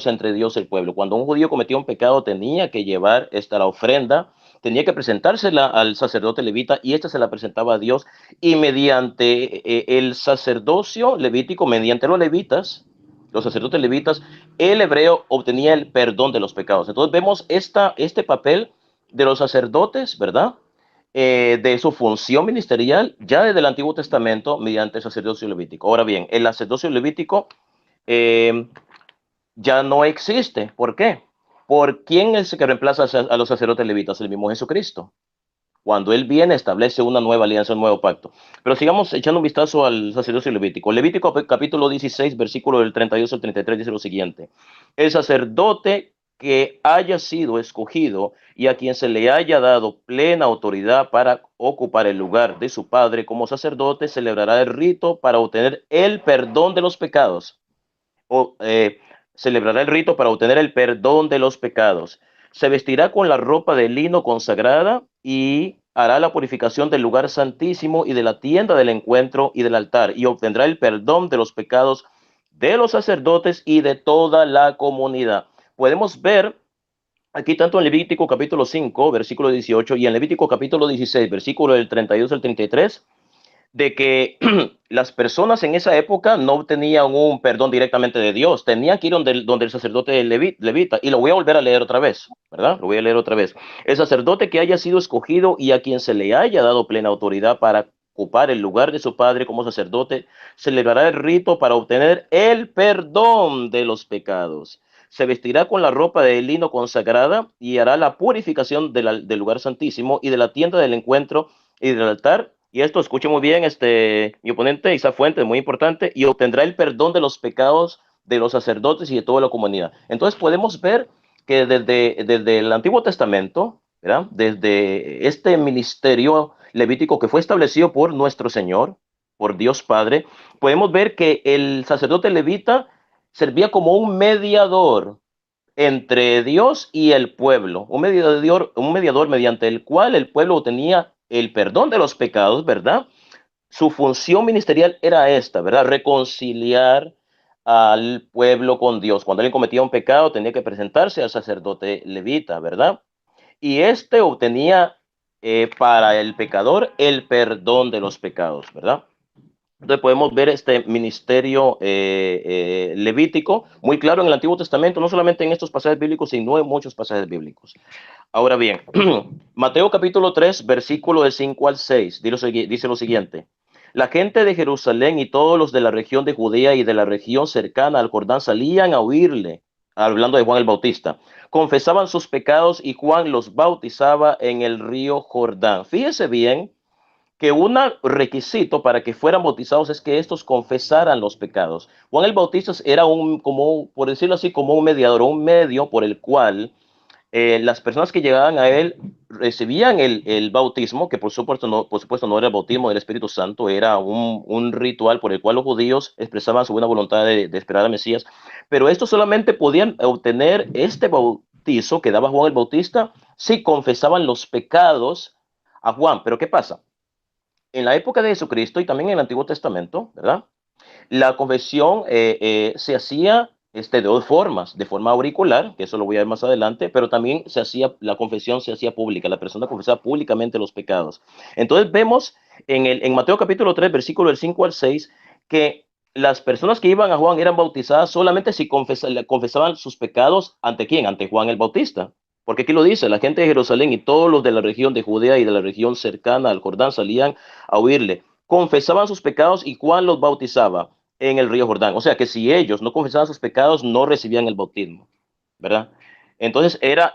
entre Dios y el pueblo. Cuando un judío cometía un pecado, tenía que llevar la ofrenda, tenía que presentársela al sacerdote levita y se la presentaba a Dios, y mediante el sacerdocio levítico, mediante los levitas, los sacerdotes levitas, el hebreo obtenía el perdón de los pecados. Entonces vemos este papel de los sacerdotes, ¿verdad? De su función ministerial ya desde el Antiguo Testamento mediante el sacerdocio levítico. Ahora bien, el sacerdocio levítico ya no existe. ¿Por qué? ¿Por quién es el que reemplaza a los sacerdotes levitas? El mismo Jesucristo. Cuando Él viene, establece una nueva alianza, un nuevo pacto. Pero sigamos echando un vistazo al sacerdocio levítico. Levítico capítulo 16, versículo del 32 al 33 dice lo siguiente. El sacerdote que haya sido escogido y a quien se le haya dado plena autoridad para ocupar el lugar de su padre como sacerdote, celebrará el rito para obtener el perdón de los pecados. O, celebrará el rito para obtener el perdón de los pecados. Se vestirá con la ropa de lino consagrada y hará la purificación del lugar santísimo y de la tienda del encuentro y del altar, y obtendrá el perdón de los pecados de los sacerdotes y de toda la comunidad. Podemos ver aquí tanto en Levítico capítulo 5, versículo 18, y en Levítico capítulo 16, versículo del 32 al 33, de que las personas en esa época no obtenían un perdón directamente de Dios, tenían que ir donde el sacerdote levita, y lo voy a volver a leer otra vez, ¿verdad? Lo voy a leer otra vez. El sacerdote que haya sido escogido y a quien se le haya dado plena autoridad para ocupar el lugar de su padre como sacerdote, celebrará el rito para obtener el perdón de los pecados. Se vestirá con la ropa de lino consagrada y hará la purificación del lugar santísimo y de la tienda del encuentro y del altar. Y esto, escuche muy bien, mi oponente, Isa Fuente, muy importante, y obtendrá el perdón de los pecados de los sacerdotes y de toda la comunidad. Entonces podemos ver que desde el Antiguo Testamento, ¿verdad? Desde este ministerio levítico que fue establecido por nuestro Señor, por Dios Padre, podemos ver que el sacerdote levita servía como un mediador entre Dios y el pueblo, un mediador mediante el cual el pueblo tenía el perdón de los pecados, ¿verdad? Su función ministerial era esta, ¿verdad? Reconciliar al pueblo con Dios. Cuando alguien cometía un pecado, tenía que presentarse al sacerdote levita, ¿verdad? Y este obtenía para el pecador el perdón de los pecados, ¿verdad? Entonces podemos ver este ministerio levítico muy claro en el Antiguo Testamento, no solamente en estos pasajes bíblicos, sino en muchos pasajes bíblicos. Ahora bien, Mateo capítulo 3, versículo de 5 al 6, dice lo siguiente. La gente de Jerusalén y todos los de la región de Judea y de la región cercana al Jordán salían a oírle, hablando de Juan el Bautista. Confesaban sus pecados y Juan los bautizaba en el río Jordán. Fíjese bien que un requisito para que fueran bautizados es que estos confesaran los pecados. Juan el Bautista era como, por decirlo así, como un mediador, un medio por el cual las personas que llegaban a él recibían el bautismo, que por supuesto no era el bautismo del Espíritu Santo, era un ritual por el cual los judíos expresaban su buena voluntad de esperar al Mesías, pero estos solamente podían obtener este bautizo que daba Juan el Bautista si confesaban los pecados a Juan. Pero ¿qué pasa? En la época de Jesucristo y también en el Antiguo Testamento, ¿verdad? La confesión se hacía de dos formas, de forma auricular, que eso lo voy a ver más adelante, pero también la confesión se hacía pública, la persona confesaba públicamente los pecados. Entonces vemos en Mateo capítulo 3, versículo del 5 al 6, que las personas que iban a Juan eran bautizadas solamente si confesaban sus pecados. ¿Ante quién? Ante Juan el Bautista. Porque aquí lo dice, la gente de Jerusalén y todos los de la región de Judea y de la región cercana al Jordán salían a oírle. Confesaban sus pecados y Juan los bautizaba en el río Jordán. O sea que si ellos no confesaban sus pecados, no recibían el bautismo, ¿verdad? Entonces era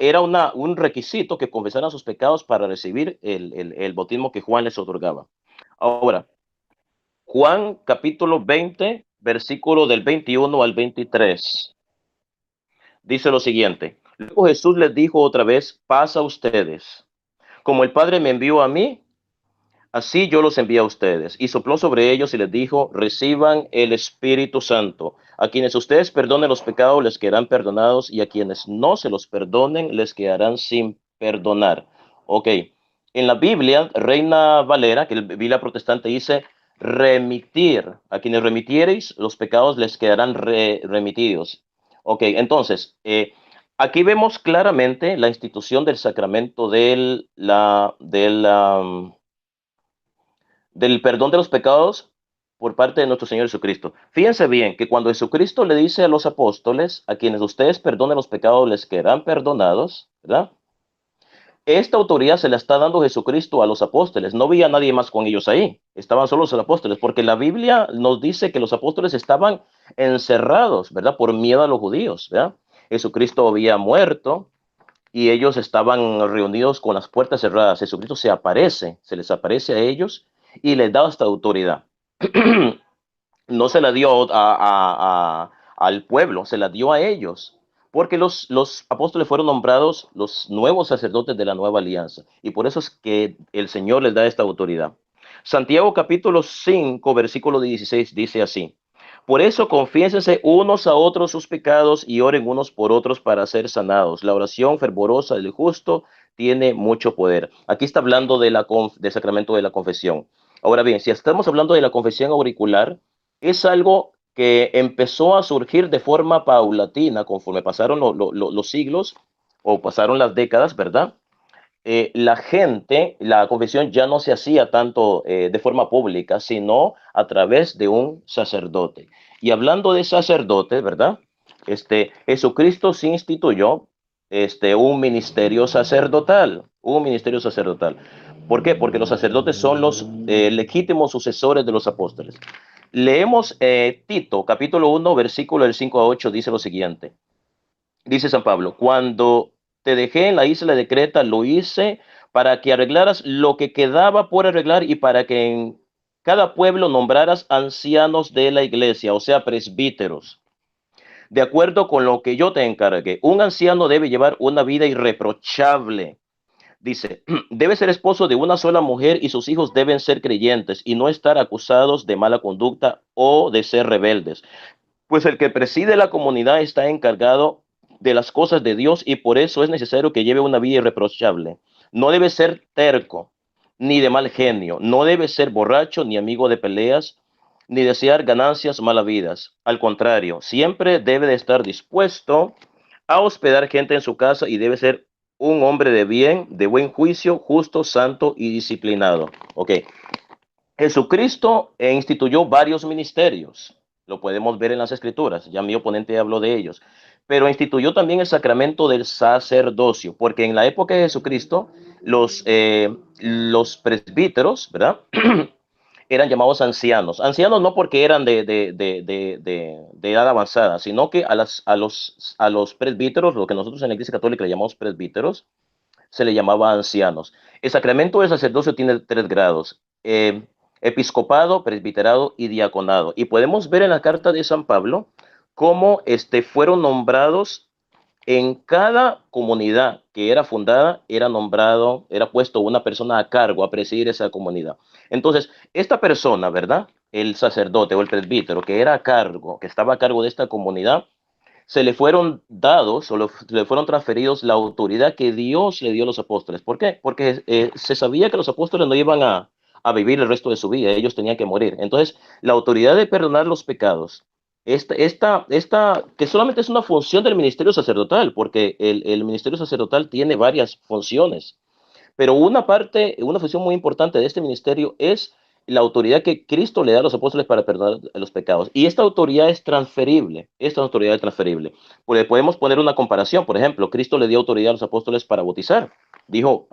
un requisito que confesaran sus pecados para recibir el bautismo que Juan les otorgaba. Ahora, Juan capítulo 20, versículo del 21 al 23, dice lo siguiente. Luego Jesús les dijo otra vez, paz a ustedes. Como el Padre me envió a mí, así yo los envié a ustedes. Y sopló sobre ellos y les dijo, reciban el Espíritu Santo. A quienes ustedes perdonen los pecados les quedarán perdonados, y a quienes no se los perdonen les quedarán sin perdonar. Ok, en la Biblia, Reina Valera, que la Biblia protestante dice, remitir. A quienes remitiereis los pecados les quedarán remitidos. Ok, entonces, aquí vemos claramente la institución del sacramento del perdón de los pecados por parte de nuestro Señor Jesucristo. Fíjense bien que cuando Jesucristo le dice a los apóstoles, a quienes ustedes perdonen los pecados les quedarán perdonados, ¿verdad? Esta autoridad se la está dando Jesucristo a los apóstoles. No había nadie más con ellos ahí. Estaban solo los apóstoles, porque la Biblia nos dice que los apóstoles estaban encerrados, ¿verdad? Por miedo a los judíos, ¿verdad? Jesucristo había muerto y ellos estaban reunidos con las puertas cerradas. Jesucristo se les aparece a ellos y les da esta autoridad. No se la dio al pueblo, se la dio a ellos, porque los apóstoles fueron nombrados los nuevos sacerdotes de la nueva alianza, y por eso es que el Señor les da esta autoridad. Santiago capítulo 5, versículo 16 dice así: por eso confiésense unos a otros sus pecados y oren unos por otros para ser sanados. La oración fervorosa del justo tiene mucho poder. Aquí está hablando del sacramento de la confesión. Ahora bien, si estamos hablando de la confesión auricular, es algo que empezó a surgir de forma paulatina conforme pasaron los siglos o pasaron las décadas, ¿verdad? La confesión ya no se hacía tanto de forma pública, sino a través de un sacerdote. Y hablando de sacerdotes, ¿verdad? Jesucristo sí instituyó un ministerio sacerdotal, un ministerio sacerdotal. ¿Por qué? Porque los sacerdotes son los legítimos sucesores de los apóstoles. Leemos Tito, capítulo 1, versículo del 5 a 8, dice lo siguiente. Dice San Pablo: cuando te dejé en la isla de Creta, lo hice para que arreglaras lo que quedaba por arreglar y para que en cada pueblo nombraras ancianos de la iglesia, o sea, presbíteros, de acuerdo con lo que yo te encargué. Un anciano debe llevar una vida irreprochable. Dice, debe ser esposo de una sola mujer y sus hijos deben ser creyentes y no estar acusados de mala conducta o de ser rebeldes. Pues el que preside la comunidad está encargado de las cosas de Dios y por eso es necesario que lleve una vida irreprochable. No debe ser terco, ni de mal genio, no debe ser borracho, ni amigo de peleas, ni desear ganancias malavidas. Al contrario, siempre debe de estar dispuesto a hospedar gente en su casa y debe ser un hombre de bien, de buen juicio, justo, santo y disciplinado. Ok. Jesucristo instituyó varios ministerios, lo podemos ver en las escrituras, ya mi oponente habló de ellos, pero instituyó también el sacramento del sacerdocio, porque en la época de Jesucristo los presbíteros, ¿verdad? Eran llamados ancianos. Ancianos no porque eran de edad avanzada, sino que a los presbíteros, lo que nosotros en la Iglesia Católica le llamamos presbíteros, se le llamaba ancianos. El sacramento del sacerdocio tiene 3 grados: episcopado, presbiterado y diaconado. Y podemos ver en la carta de San Pablo cómo fueron nombrados en cada comunidad que era fundada, era puesto una persona a cargo a presidir esa comunidad. Entonces, esta persona, ¿verdad? El sacerdote o el presbítero que era a cargo, que estaba a cargo de esta comunidad, se le fueron dados le fueron transferidos la autoridad que Dios le dio a los apóstoles. ¿Por qué? Porque se sabía que los apóstoles no iban a vivir el resto de su vida, ellos tenían que morir. Entonces, la autoridad de perdonar los pecados, que solamente es una función del ministerio sacerdotal, porque el ministerio sacerdotal tiene varias funciones, pero una función muy importante de este ministerio es la autoridad que Cristo le da a los apóstoles para perdonar los pecados. Y esta autoridad es transferible. Porque podemos poner una comparación. Por ejemplo, Cristo le dio autoridad a los apóstoles para bautizar. Dijo,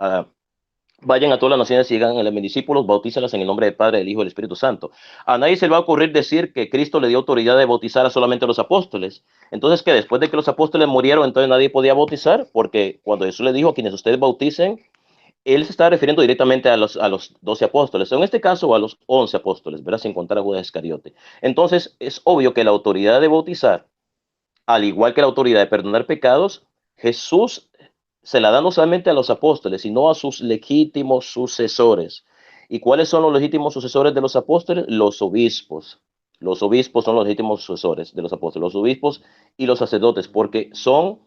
vayan a todas las naciones y sigan a mis discípulos, bautízalas en el nombre del Padre, del Hijo y del Espíritu Santo. A nadie se le va a ocurrir decir que Cristo le dio autoridad de bautizar a solamente a los apóstoles. Entonces, que después de que los apóstoles murieron, entonces nadie podía bautizar, porque cuando Jesús le dijo a quienes ustedes bauticen, él se está refiriendo directamente a los 12 apóstoles, o en este caso a los 11 apóstoles, ¿verdad? Sin contar a Judas Iscariote. Entonces, es obvio que la autoridad de bautizar, al igual que la autoridad de perdonar pecados, Jesús se la da no solamente a los apóstoles, sino a sus legítimos sucesores. ¿Y cuáles son los legítimos sucesores de los apóstoles? Los obispos. Los obispos son los legítimos sucesores de los apóstoles, los obispos y los sacerdotes, porque son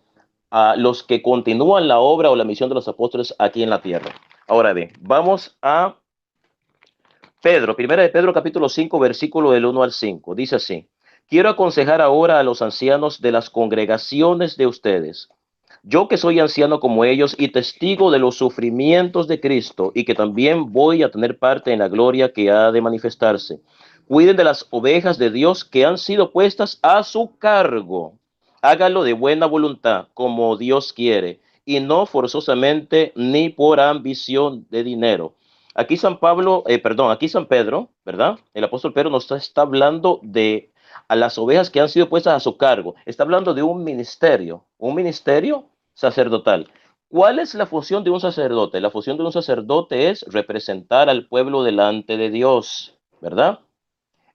a los que continúan la obra o la misión de los apóstoles aquí en la tierra. Ahora bien, vamos a Pedro, primera de Pedro capítulo 5, versículo del 1 al 5. Dice así: quiero aconsejar ahora a los ancianos de las congregaciones de ustedes, yo que soy anciano como ellos y testigo de los sufrimientos de Cristo y que también voy a tener parte en la gloria que ha de manifestarse. Cuiden de las ovejas de Dios que han sido puestas a su cargo. Hágalo de buena voluntad, como Dios quiere, y no forzosamente ni por ambición de dinero. Aquí San Pedro, ¿verdad? El apóstol Pedro nos está hablando de a las ovejas que han sido puestas a su cargo. Está hablando de un ministerio sacerdotal. ¿Cuál es la función de un sacerdote? La función de un sacerdote es representar al pueblo delante de Dios, ¿verdad?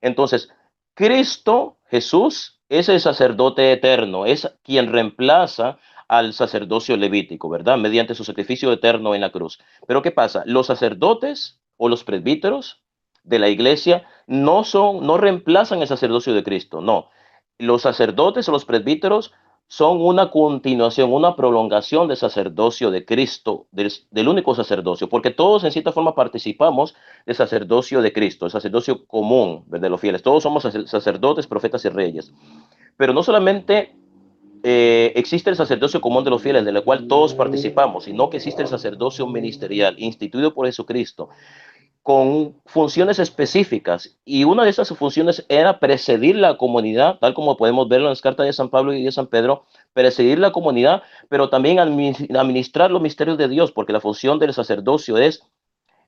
Entonces, Cristo, Jesús, es el sacerdote eterno, es quien reemplaza al sacerdocio levítico, ¿verdad? Mediante su sacrificio eterno en la cruz. Pero ¿qué pasa? Los sacerdotes o los presbíteros de la iglesia no reemplazan el sacerdocio de Cristo, no. Los sacerdotes o los presbíteros son una continuación, una prolongación del sacerdocio de Cristo, del único sacerdocio, porque todos en cierta forma participamos del sacerdocio de Cristo, el sacerdocio común de los fieles. Todos somos sacerdotes, profetas y reyes. Pero no solamente existe el sacerdocio común de los fieles, del cual todos participamos, sino que existe el sacerdocio ministerial instituido por Jesucristo, con funciones específicas, y una de esas funciones era presidir la comunidad, tal como podemos verlo en las cartas de San Pablo y de San Pedro, presidir la comunidad, pero también administrar los misterios de Dios, porque la función del sacerdocio es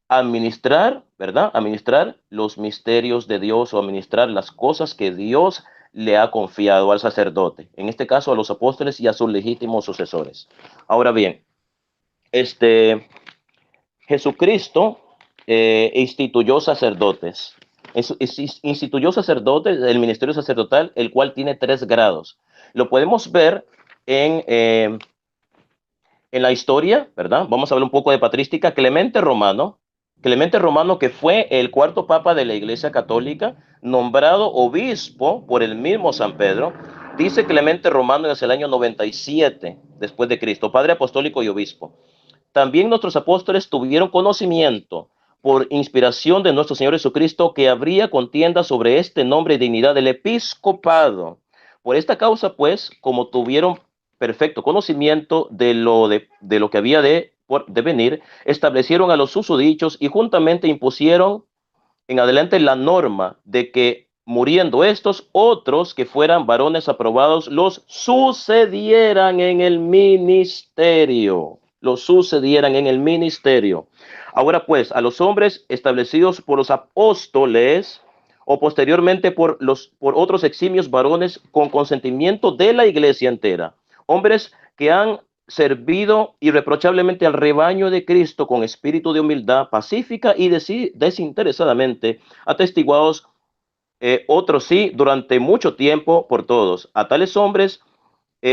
administrar, ¿verdad? Administrar los misterios de Dios o administrar las cosas que Dios le ha confiado al sacerdote, en este caso a los apóstoles y a sus legítimos sucesores. Ahora bien, Jesucristo instituyó sacerdotes. Instituyó sacerdotes, el ministerio sacerdotal, el cual tiene 3 grados. Lo podemos ver en la historia, ¿verdad? Vamos a hablar un poco de patrística. Clemente Romano, que fue el 4º papa de la Iglesia Católica, nombrado obispo por el mismo San Pedro, dice Clemente Romano desde el año 97 después de Cristo, padre apostólico y obispo. También nuestros apóstoles tuvieron conocimiento por inspiración de nuestro Señor Jesucristo que habría contienda sobre este nombre y dignidad del episcopado. Por esta causa, pues, como tuvieron perfecto conocimiento de lo que había de venir, establecieron a los susodichos y juntamente impusieron en adelante la norma de que muriendo estos, otros que fueran varones aprobados los sucedieran en el ministerio. Ahora pues, a los hombres establecidos por los apóstoles o posteriormente por otros eximios varones con consentimiento de la iglesia entera, hombres que han servido irreprochablemente al rebaño de Cristo con espíritu de humildad pacífica y desinteresadamente, atestiguados otros sí durante mucho tiempo por todos. A tales hombres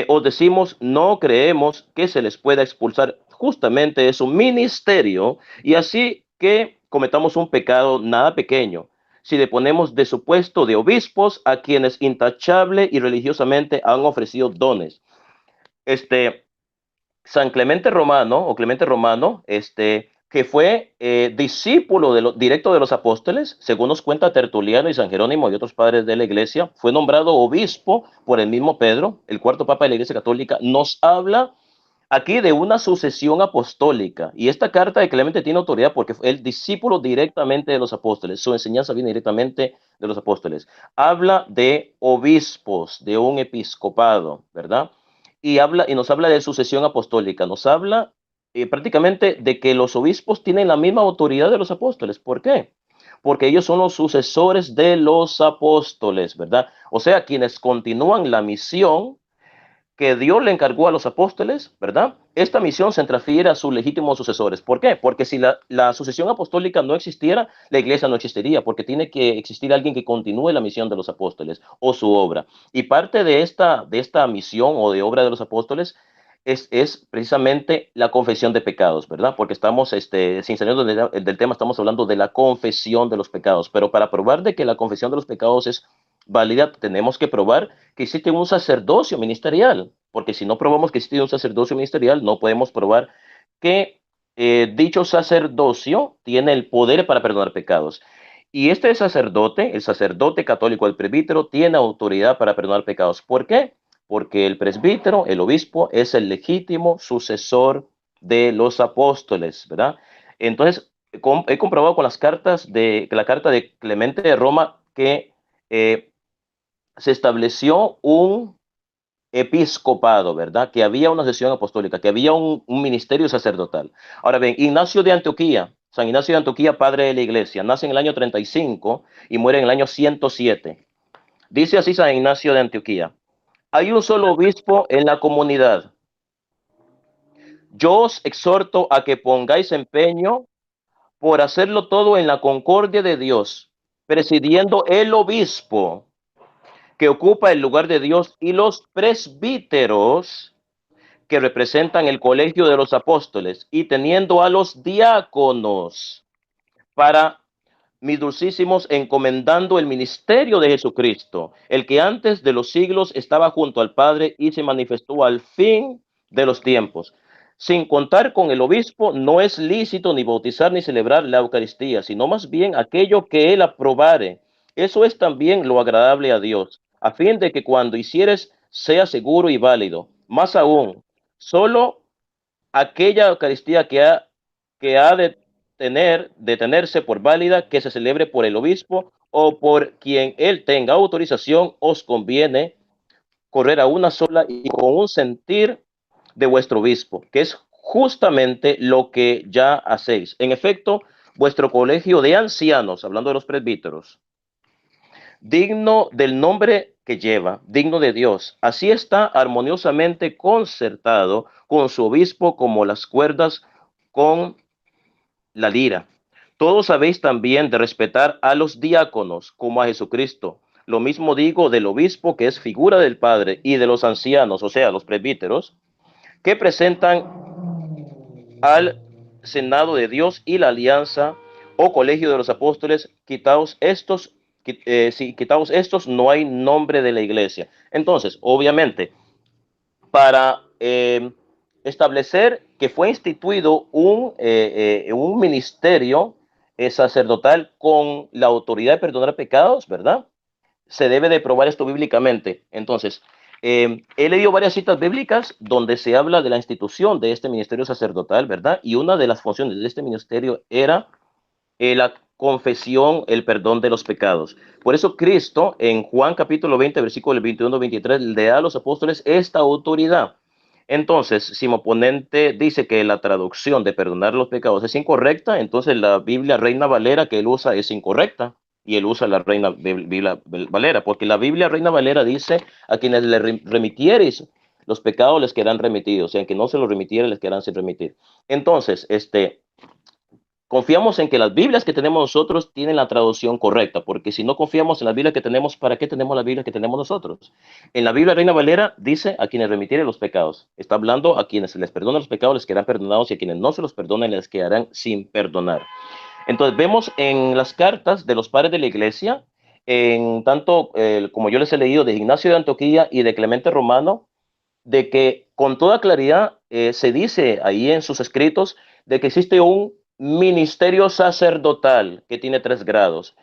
os decimos, no creemos que se les pueda expulsar justamente de su ministerio, y así que cometamos un pecado nada pequeño, si deponemos de su puesto de obispos a quienes intachable y religiosamente han ofrecido dones. San Clemente Romano, o Clemente Romano, que fue discípulo directo de los apóstoles, según nos cuenta Tertuliano y San Jerónimo y otros padres de la iglesia, fue nombrado obispo por el mismo Pedro, el 4º papa de la Iglesia Católica. Nos habla aquí de una sucesión apostólica, y esta carta de Clemente tiene autoridad porque fue el discípulo directamente de los apóstoles, su enseñanza viene directamente de los apóstoles. Habla de obispos, de un episcopado, ¿verdad? Y nos habla de sucesión apostólica, nos habla prácticamente de que los obispos tienen la misma autoridad de los apóstoles. ¿Por qué? Porque ellos son los sucesores de los apóstoles, ¿verdad? O sea, quienes continúan la misión que Dios le encargó a los apóstoles, ¿verdad? Esta misión se transfiere a sus legítimos sucesores. ¿Por qué? Porque si la sucesión apostólica no existiera, la iglesia no existiría, porque tiene que existir alguien que continúe la misión de los apóstoles o su obra. Y parte de esta misión o de obra de los apóstoles es precisamente la confesión de pecados, ¿verdad? Porque estamos, sin salir del tema, estamos hablando de la confesión de los pecados. Pero para probar de que la confesión de los pecados es válida, tenemos que probar que existe un sacerdocio ministerial, porque si no probamos que existe un sacerdocio ministerial, no podemos probar que dicho sacerdocio tiene el poder para perdonar pecados. Y este sacerdote, el sacerdote católico, el presbítero, tiene autoridad para perdonar pecados. ¿Por qué? Porque el presbítero, el obispo, es el legítimo sucesor de los apóstoles, ¿verdad? Entonces, he comprobado con la carta de Clemente de Roma que se estableció un episcopado, ¿verdad? Que había una sesión apostólica, que había un ministerio sacerdotal. Ahora bien, San Ignacio de Antioquía, padre de la iglesia, nace en el año 35 y muere en el año 107. Dice así San Ignacio de Antioquía: hay un solo obispo en la comunidad. Yo os exhorto a que pongáis empeño por hacerlo todo en la concordia de Dios, presidiendo el obispo que ocupa el lugar de Dios y los presbíteros que representan el colegio de los apóstoles, y teniendo a los diáconos para mis dulcísimos, encomendando el ministerio de Jesucristo, el que antes de los siglos estaba junto al Padre y se manifestó al fin de los tiempos. Sin contar con el obispo, no es lícito ni bautizar ni celebrar la Eucaristía, sino más bien aquello que él aprobare. Eso es también lo agradable a Dios, a fin de que cuando hicieres sea seguro y válido. Más aún, solo aquella Eucaristía que ha de tenerse por válida, que se celebre por el obispo o por quien él tenga autorización, os conviene correr a una sola y con un sentir de vuestro obispo, que es justamente lo que ya hacéis. En efecto, vuestro colegio de ancianos, hablando de los presbíteros, digno del nombre que lleva, digno de Dios, así está armoniosamente concertado con su obispo como las cuerdas con la lira. Todos sabéis también de respetar a los diáconos como a Jesucristo. Lo mismo digo del obispo, que es figura del Padre, y de los ancianos, o sea, los presbíteros, que presentan al Senado de Dios y la alianza o colegio de los apóstoles. Quitaos estos, no hay nombre de la iglesia. Entonces, obviamente, para establecer que fue instituido un ministerio sacerdotal con la autoridad de perdonar pecados, ¿verdad? Se debe de probar esto bíblicamente. Entonces, he leído varias citas bíblicas donde se habla de la institución de este ministerio sacerdotal, ¿verdad? Y una de las funciones de este ministerio era la confesión, el perdón de los pecados. Por eso Cristo, en Juan capítulo 20, versículo 21-23, le da a los apóstoles esta autoridad. Entonces, si mi oponente dice que la traducción de perdonar los pecados es incorrecta, entonces la Biblia Reina Valera que él usa es incorrecta, y él usa la Biblia Valera, porque la Biblia Reina Valera dice: a quienes le remitiereis los pecados les quedarán remitidos, y a quien no se los remitiere les quedarán sin remitir. Entonces, confiamos en que las Biblias que tenemos nosotros tienen la traducción correcta, porque si no confiamos en la Biblia que tenemos, ¿para qué tenemos la Biblia que tenemos nosotros? En la Biblia Reina Valera dice: a quienes remitieren los pecados. Está hablando a quienes se les perdonen los pecados les quedarán perdonados, y a quienes no se los perdonen les quedarán sin perdonar. Entonces vemos en las cartas de los padres de la iglesia, en tanto como yo les he leído de Ignacio de Antioquía y de Clemente Romano, de que con toda claridad se dice ahí en sus escritos de que existe un ministerio sacerdotal que tiene 3 grados: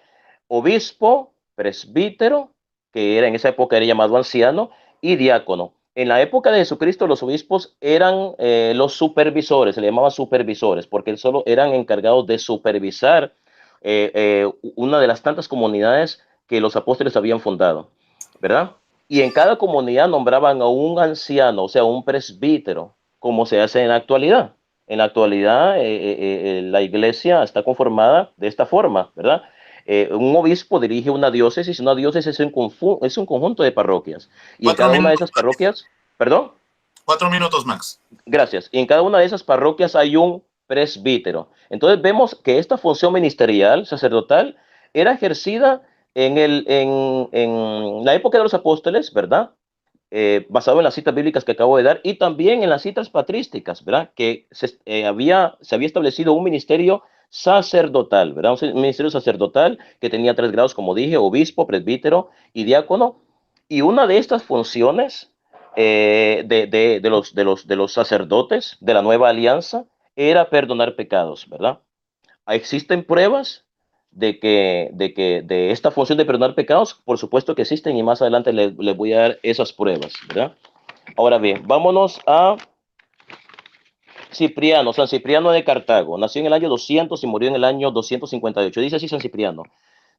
obispo, presbítero, que era en esa época era llamado anciano, y diácono. En la época de Jesucristo los obispos eran los supervisores, se le llamaban supervisores, porque solo eran encargados de supervisar una de las tantas comunidades que los apóstoles habían fundado, ¿verdad? Y en cada comunidad nombraban a un anciano, o sea, un presbítero, como se hace en la actualidad. En la actualidad, la iglesia está conformada de esta forma, ¿verdad? Un obispo dirige una diócesis es un conjunto de parroquias. Y en cada una de esas parroquias, perdón. 4 minutos, Max. Gracias. Y en cada una de esas parroquias hay un presbítero. Entonces vemos que esta función ministerial, sacerdotal, era ejercida en la época de los apóstoles, ¿verdad? Basado en las citas bíblicas que acabo de dar, y también en las citas patrísticas, ¿verdad? Que se había establecido un ministerio sacerdotal, ¿verdad? Un ministerio sacerdotal que tenía 3 grados, como dije: obispo, presbítero y diácono. Y una de estas funciones de los sacerdotes de la nueva alianza era perdonar pecados, ¿verdad? ¿Existen pruebas de esta función de perdonar pecados? Por supuesto que existen, y más adelante les voy a dar esas pruebas, ¿verdad? Ahora bien, vámonos a Cipriano, San Cipriano de Cartago. Nació en el año 200 y murió en el año 258. Dice así San Cipriano: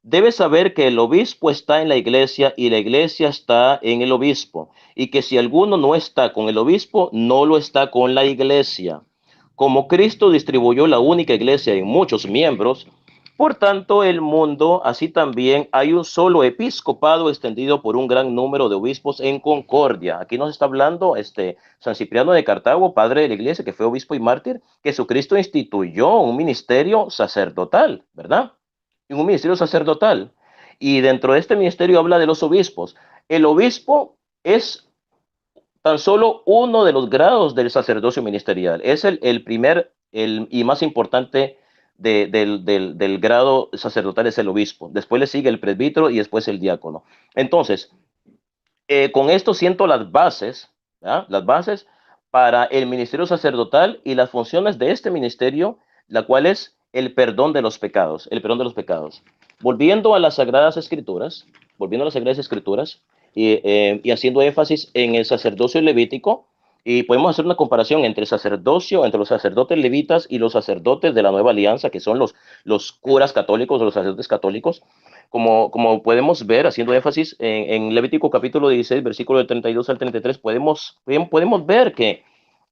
debes saber que el obispo está en la iglesia y la iglesia está en el obispo, y que si alguno no está con el obispo, no lo está con la iglesia. Como Cristo distribuyó la única iglesia en muchos miembros, Por tanto, el mundo, así también, hay un solo episcopado extendido por un gran número de obispos en concordia. Aquí nos está hablando San Cipriano de Cartago, padre de la iglesia, que fue obispo y mártir. Jesucristo instituyó un ministerio sacerdotal, ¿verdad? Un ministerio sacerdotal. Y dentro de este ministerio habla de los obispos. El obispo es tan solo uno de los grados del sacerdocio ministerial. Es el primer y más importante del grado sacerdotal, es el obispo. Después le sigue el presbítero y después el diácono. Entonces, con esto siento las bases, ¿verdad? Las bases para el ministerio sacerdotal y las funciones de este ministerio, la cual es el perdón de los pecados, el perdón de los pecados. Volviendo a las Sagradas Escrituras, y haciendo énfasis en el sacerdocio levítico, y podemos hacer una comparación entre el sacerdocio, entre los sacerdotes levitas y los sacerdotes de la Nueva Alianza, que son los curas católicos o los sacerdotes católicos. Como podemos ver, haciendo énfasis en Levítico capítulo 16, versículo del 32 al 33, podemos ver que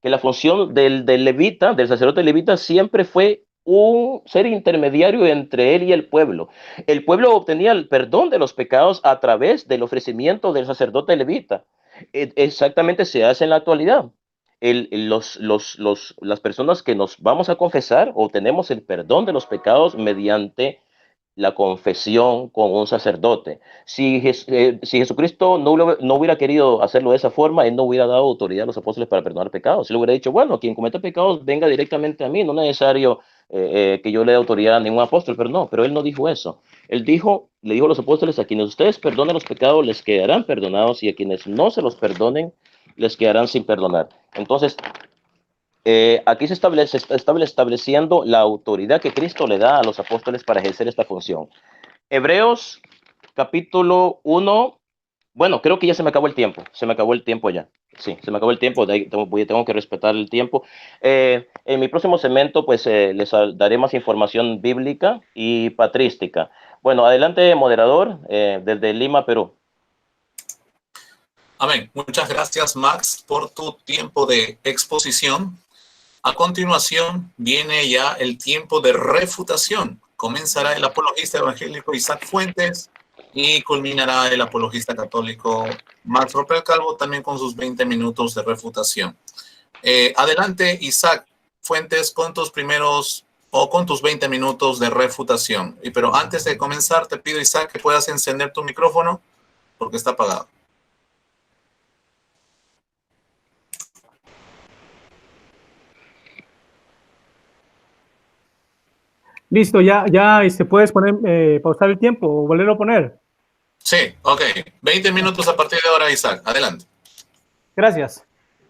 la función del levita, del sacerdote levita, siempre fue un ser intermediario entre él y el pueblo. El pueblo obtenía el perdón de los pecados a través del ofrecimiento del sacerdote levita. Exactamente se hace en la actualidad. Las personas que nos vamos a confesar obtenemos el perdón de los pecados mediante la confesión con un sacerdote. Si Jesucristo no hubiera querido hacerlo de esa forma, él no hubiera dado autoridad a los apóstoles para perdonar pecados. Él hubiera dicho, bueno, quien cometa pecados venga directamente a mí, no es necesario que yo le dé autoridad a ningún apóstol, pero él no dijo eso. Le dijo a los apóstoles, a quienes ustedes perdonen los pecados les quedarán perdonados, y a quienes no se los perdonen les quedarán sin perdonar. Entonces, aquí se está estableciendo la autoridad que Cristo le da a los apóstoles para ejercer esta función. Hebreos capítulo 1. Bueno, creo que ya se me acabó el tiempo. Se me acabó el tiempo ya. Sí, se me acabó el tiempo. Tengo que respetar el tiempo. En mi próximo segmento, pues les daré más información bíblica y patrística. Bueno, adelante, moderador, desde Lima, Perú. Amén. Muchas gracias, Max, por tu tiempo de exposición. A continuación viene ya el tiempo de refutación. Comenzará el apologista evangélico Isaac Fuentes y culminará el apologista católico Max Roper Calvo, también con sus 20 minutos de refutación. Adelante, Isaac Fuentes, con tus 20 minutos de refutación. Pero antes de comenzar, te pido, Isaac, que puedas encender tu micrófono porque está apagado. Listo, ya puedes pausar el tiempo o volverlo a poner. Sí, ok. 20 minutos a partir de ahora, Isaac. Adelante. Gracias.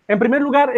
En primer lugar,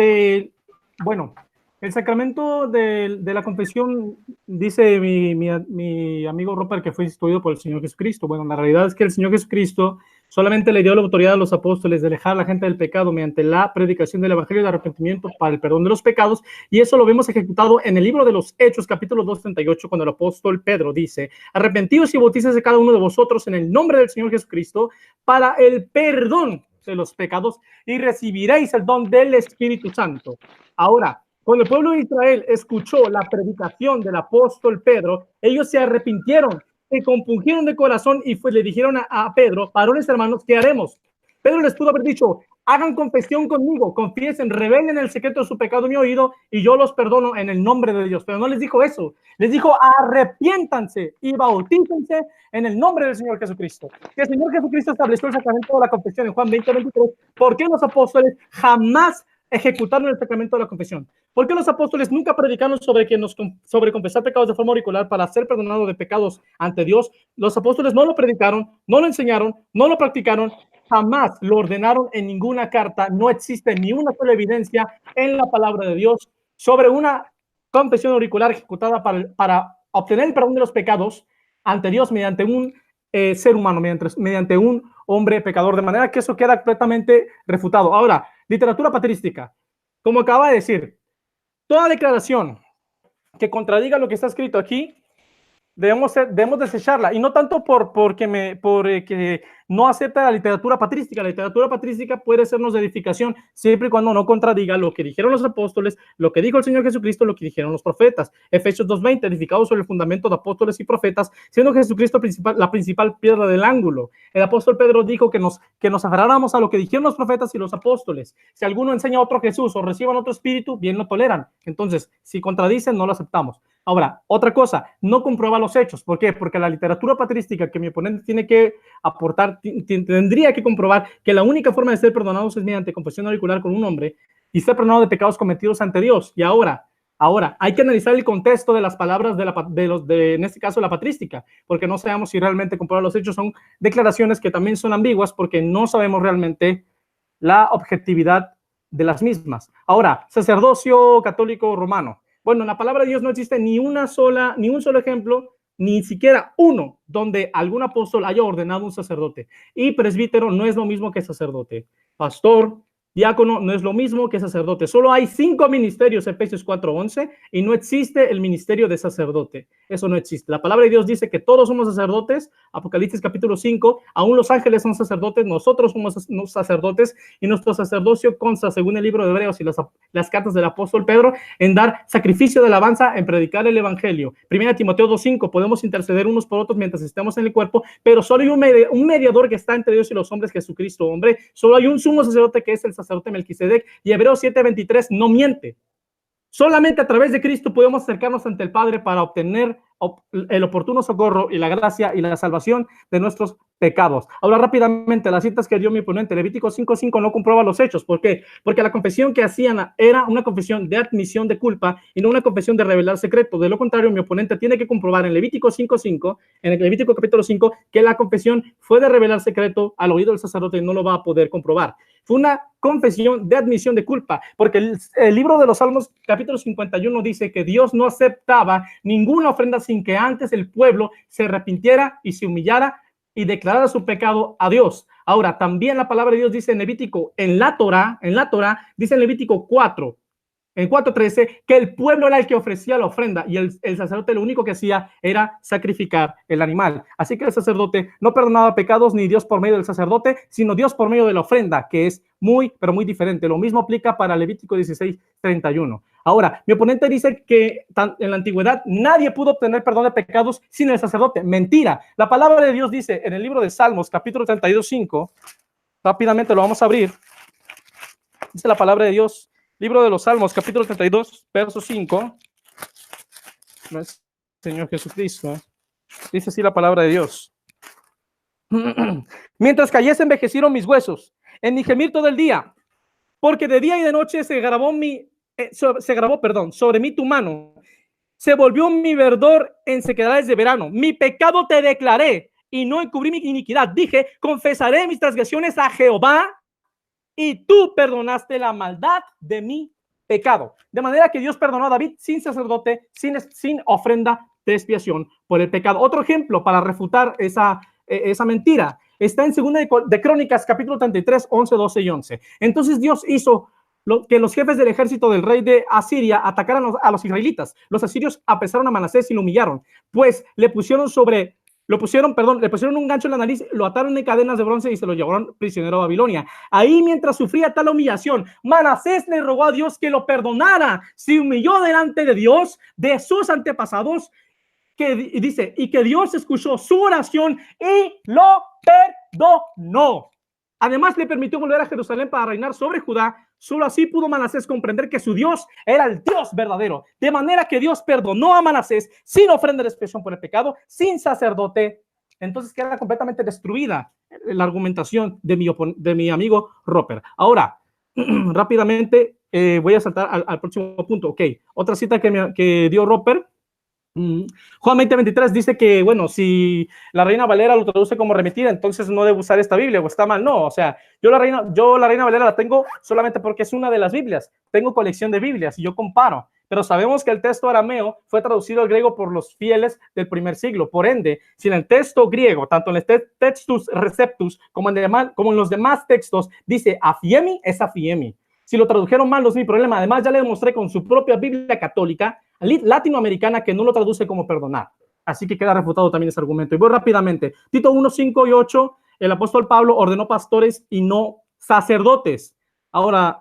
bueno, el sacramento de la confesión, dice mi amigo Roper, que fue instituido por el Señor Jesucristo. Bueno, la realidad es que el Señor Jesucristo solamente le dio la autoridad a los apóstoles de alejar a la gente del pecado mediante la predicación del evangelio de arrepentimiento para el perdón de los pecados, y eso lo vemos ejecutado en el libro de los Hechos, capítulo 2:38, cuando el apóstol Pedro dice: arrepentíos y bautícese cada uno de vosotros en el nombre del Señor Jesucristo para el perdón de los pecados y recibiréis el don del Espíritu Santo. Ahora, cuando el pueblo de Israel escuchó la predicación del apóstol Pedro, ellos se arrepintieron, se compungieron de corazón y le dijeron a Pedro: varones hermanos, ¿qué haremos? Pedro les pudo haber dicho: hagan confesión conmigo, confiesen, revelen el secreto de su pecado en mi oído y yo los perdono en el nombre de Dios. Pero no les dijo eso, les dijo: arrepiéntanse y bautícense en el nombre del Señor Jesucristo. Que el Señor Jesucristo estableció el sacramento de la confesión en Juan 20:23. ¿Por qué los apóstoles jamás ejecutaron el sacramento de la confesión? ¿Por qué los apóstoles nunca predicaron sobre confesar pecados de forma auricular para ser perdonado de pecados ante Dios? Los apóstoles no lo predicaron, no lo enseñaron, no lo practicaron, jamás lo ordenaron en ninguna carta. No existe ni una sola evidencia en la palabra de Dios sobre una confesión auricular ejecutada para obtener el perdón de los pecados ante Dios mediante un ser humano, mediante un hombre pecador, de manera que eso queda completamente refutado. Ahora, literatura patrística. Como acaba de decir, toda declaración que contradiga lo que está escrito aquí debemos desecharla, y no tanto porque no acepta la literatura patrística. La literatura patrística puede sernos de edificación siempre y cuando no contradiga lo que dijeron los apóstoles, lo que dijo el Señor Jesucristo, lo que dijeron los profetas. Efesios 2:20, edificados sobre el fundamento de apóstoles y profetas, siendo Jesucristo la principal piedra del ángulo. El apóstol Pedro dijo que nos aferráramos a lo que dijeron los profetas y los apóstoles. Si alguno enseña a otro Jesús o reciban otro espíritu, bien lo toleran. Entonces, si contradicen, no lo aceptamos. Ahora, otra cosa, no comprueba los hechos. ¿Por qué? Porque la literatura patrística que mi oponente tiene que aportar, tendría que comprobar que la única forma de ser perdonados es mediante confesión auricular con un hombre y ser perdonado de pecados cometidos ante Dios. Y ahora, hay que analizar el contexto de las palabras en este caso, la patrística, porque no sabemos si realmente comprobar los hechos. Son declaraciones que también son ambiguas porque no sabemos realmente la objetividad de las mismas. Ahora, sacerdocio católico romano. Bueno, en la palabra de Dios no existe ni un solo ejemplo, ni siquiera uno, donde algún apóstol haya ordenado un sacerdote. Y presbítero no es lo mismo que sacerdote. Pastor, diácono no es lo mismo que sacerdote. Solo hay 5 ministerios, Efesios 4:11, y no existe el ministerio de sacerdote. Eso no existe. La palabra de Dios dice que todos somos sacerdotes. Apocalipsis capítulo 5, aún los ángeles son sacerdotes, nosotros somos sacerdotes, y nuestro sacerdocio consta, según el libro de Hebreos y las cartas del apóstol Pedro, en dar sacrificio de alabanza, en predicar el evangelio. 1 Timoteo 2:5, podemos interceder unos por otros mientras estemos en el cuerpo, pero solo hay un mediador que está entre Dios y los hombres, Jesucristo, hombre. Solo hay un sumo sacerdote que es el sacerdote Melquisedec, y Hebreos 7:23 no miente. Solamente a través de Cristo podemos acercarnos ante el Padre para obtener el oportuno socorro y la gracia y la salvación de nuestros pecados. Ahora rápidamente, las citas que dio mi oponente. Levítico 5:5 no comprueba los hechos. ¿Por qué? Porque la confesión que hacían era una confesión de admisión de culpa y no una confesión de revelar secreto. De lo contrario, mi oponente tiene que comprobar en Levítico 5:5, en el Levítico capítulo 5, que la confesión fue de revelar secreto al oído del sacerdote, y no lo va a poder comprobar. Fue una confesión de admisión de culpa, porque el libro de los Salmos capítulo 51 dice que Dios no aceptaba ninguna ofrenda sin que antes el pueblo se arrepintiera y se humillara y declarara su pecado a Dios. Ahora, también la palabra de Dios dice en Levítico, en la Torá, dice en Levítico 4, en 4:13, que el pueblo era el que ofrecía la ofrenda y el sacerdote lo único que hacía era sacrificar el animal. Así que el sacerdote no perdonaba pecados ni Dios por medio del sacerdote, sino Dios por medio de la ofrenda, que es muy, pero muy diferente. Lo mismo aplica para Levítico 16:31. Ahora, mi oponente dice que en la antigüedad nadie pudo obtener perdón de pecados sin el sacerdote. Mentira. La palabra de Dios dice en el libro de Salmos, capítulo 32:5, rápidamente lo vamos a abrir. Dice la palabra de Dios, libro de los Salmos, capítulo 32, verso 5. No es Señor Jesucristo. Dice así la palabra de Dios. Mientras cayese envejecieron mis huesos, en mi gemir todo el día, porque de día y de noche se grabó sobre mí tu mano. Se volvió mi verdor en sequedades de verano. Mi pecado te declaré y no encubrí mi iniquidad. Dije, confesaré mis transgresiones a Jehová, y tú perdonaste la maldad de mi pecado. De manera que Dios perdonó a David sin sacerdote, sin ofrenda de expiación por el pecado. Otro ejemplo para refutar esa mentira está en 2 de Crónicas, capítulo 33, 11, 12 y 11. Entonces Dios hizo que los jefes del ejército del rey de Asiria atacaran a los israelitas. Los asirios apresaron a Manasés y lo humillaron, pues le pusieron un gancho en la nariz, lo ataron en cadenas de bronce y se lo llevaron prisionero a Babilonia. Ahí, mientras sufría tal humillación, Manasés le rogó a Dios que lo perdonara. Se humilló delante de Dios, de sus antepasados, y que Dios escuchó su oración y lo perdonó. Además, le permitió volver a Jerusalén para reinar sobre Judá. Solo así pudo Manasés comprender que su Dios era el Dios verdadero. De manera que Dios perdonó a Manasés sin ofrenda de expiación por el pecado, sin sacerdote. Entonces queda completamente destruida la argumentación de mi amigo Roper. Ahora, rápidamente voy a saltar al próximo punto. Ok, otra cita que dio Roper. Juan 20:23 dice que, bueno, si la Reina Valera lo traduce como remitida, entonces no debo usar esta Biblia, o está mal. No, o sea, yo la Reina Valera la tengo solamente porque es una de las Biblias. Tengo colección de Biblias y yo comparo, pero sabemos que el texto arameo fue traducido al griego por los fieles del primer siglo. Por ende, si en el texto griego, tanto en el Textus Receptus como en los demás textos, dice afiemi, es afiemi. Si lo tradujeron mal, no es mi problema. Además, ya le demostré con su propia Biblia católica latinoamericana que no lo traduce como perdonar. Así que queda refutado también ese argumento. Y voy rápidamente. Tito 1, 5 y 8, el apóstol Pablo ordenó pastores y no sacerdotes. Ahora,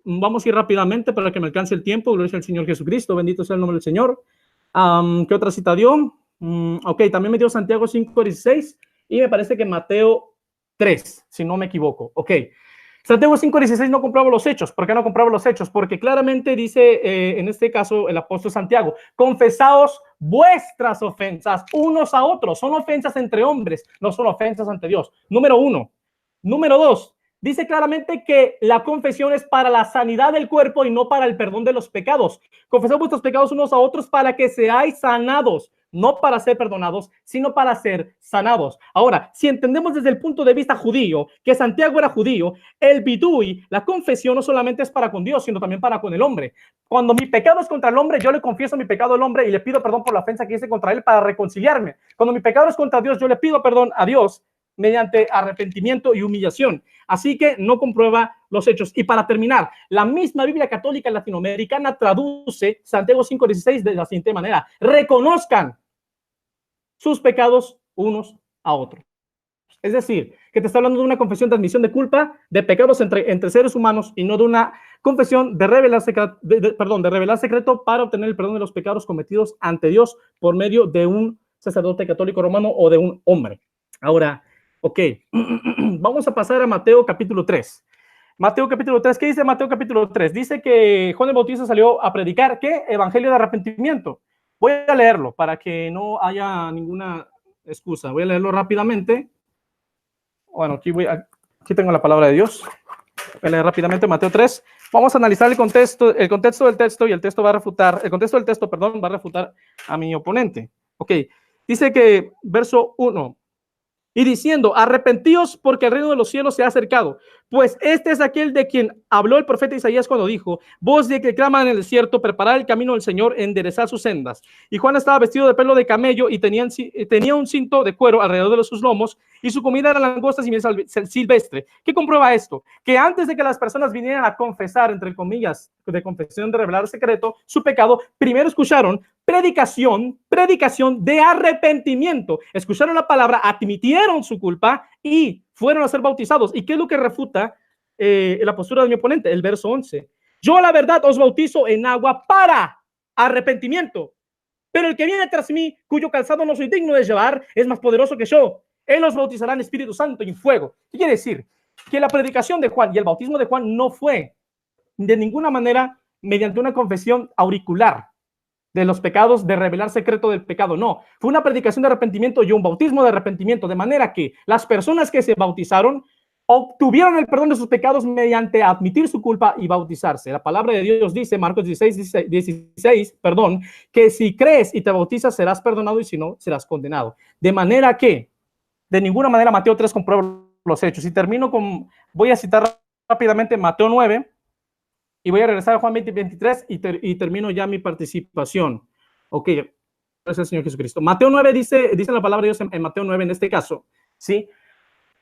vamos a ir rápidamente para que me alcance el tiempo. Gloria al Señor Jesucristo. Bendito sea el nombre del Señor. ¿Qué otra cita dio? Ok, también me dio Santiago 5:16 y me parece que Mateo 3, si no me equivoco. Ok. Santiago 5:16 no comprueba los hechos. ¿Por qué no comprueba los hechos? Porque claramente dice, en este caso, el apóstol Santiago, confesaos vuestras ofensas unos a otros. Son ofensas entre hombres, no son ofensas ante Dios. Número 1. Número 2. Dice claramente que la confesión es para la sanidad del cuerpo y no para el perdón de los pecados. Confesad vuestros pecados unos a otros para que seáis sanados. No para ser perdonados, sino para ser sanados. Ahora, si entendemos desde el punto de vista judío, que Santiago era judío, el bidui, la confesión no solamente es para con Dios, sino también para con el hombre. Cuando mi pecado es contra el hombre, yo le confieso mi pecado al hombre y le pido perdón por la ofensa que hice contra él para reconciliarme. Cuando mi pecado es contra Dios, yo le pido perdón a Dios mediante arrepentimiento y humillación. Así que no comprueba los hechos. Y para terminar, la misma Biblia católica latinoamericana traduce Santiago 5:16 de la siguiente manera: reconozcan sus pecados unos a otros. Es decir, que te está hablando de una confesión de admisión de culpa de pecados entre seres humanos y no de una confesión de revelar secreto para obtener el perdón de los pecados cometidos ante Dios por medio de un sacerdote católico romano o de un hombre. Ahora, ok, vamos a pasar a Mateo capítulo 3. Mateo capítulo 3, ¿qué dice Mateo capítulo 3? Dice que Juan el Bautista salió a predicar, ¿qué? Evangelio de arrepentimiento. Voy a leerlo para que no haya ninguna excusa. Voy a leerlo rápidamente. Bueno, aquí tengo la palabra de Dios. Voy a leer rápidamente Mateo 3. Vamos a analizar el contexto del texto y el contexto del texto, va a refutar a mi oponente. Ok, dice que verso 1. Y diciendo, arrepentíos porque el reino de los cielos se ha acercado. Pues este es aquel de quien habló el profeta Isaías cuando dijo, voz de que clama en el desierto, preparad el camino del Señor, enderezad sus sendas. Y Juan estaba vestido de pelo de camello y tenía un cinto de cuero alrededor de sus lomos, y su comida era langostas y miel silvestre. ¿Qué comprueba esto? Que antes de que las personas vinieran a confesar, entre comillas, de confesión de revelar secreto, su pecado, primero escucharon predicación de arrepentimiento. Escucharon la palabra, admitieron su culpa y fueron a ser bautizados. ¿Y qué es lo que refuta la postura de mi oponente? El verso 11. Yo la verdad os bautizo en agua para arrepentimiento, pero el que viene tras mí, cuyo calzado no soy digno de llevar, es más poderoso que yo. Él os bautizará en Espíritu Santo y en fuego. ¿Qué quiere decir? Que la predicación de Juan y el bautismo de Juan no fue de ninguna manera mediante una confesión auricular de los pecados, de revelar secreto del pecado. No, fue una predicación de arrepentimiento y un bautismo de arrepentimiento, de manera que las personas que se bautizaron obtuvieron el perdón de sus pecados mediante admitir su culpa y bautizarse. La palabra de Dios dice, Marcos 16, que si crees y te bautizas serás perdonado y si no, serás condenado. De manera que, de ninguna manera, Mateo 3 comprueba los hechos. Y termino voy a citar rápidamente Mateo 9, y voy a regresar a Juan 20:23 y termino ya mi participación. Ok, gracias al Señor Jesucristo. Mateo 9 dice la palabra de Dios en Mateo 9 en este caso, ¿sí?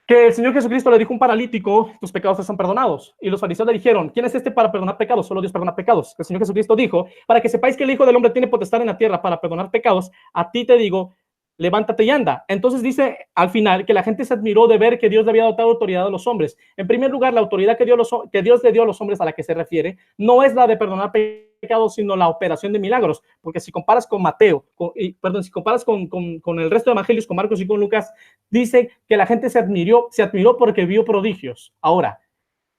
Que el Señor Jesucristo le dijo a un paralítico, tus pecados te son perdonados. Y los fariseos le dijeron, ¿quién es este para perdonar pecados? Solo Dios perdona pecados. El Señor Jesucristo dijo, para que sepáis que el Hijo del Hombre tiene potestad en la tierra para perdonar pecados, a ti te digo, levántate y anda. Entonces dice al final que la gente se admiró de ver que Dios le había dado autoridad a los hombres. En primer lugar, la autoridad que Dios le dio a los hombres a la que se refiere no es la de perdonar pecados, sino la operación de milagros. Porque si comparas con si comparas con el resto de evangelios, con Marcos y con Lucas, dice que la gente se admiró porque vio prodigios. Ahora,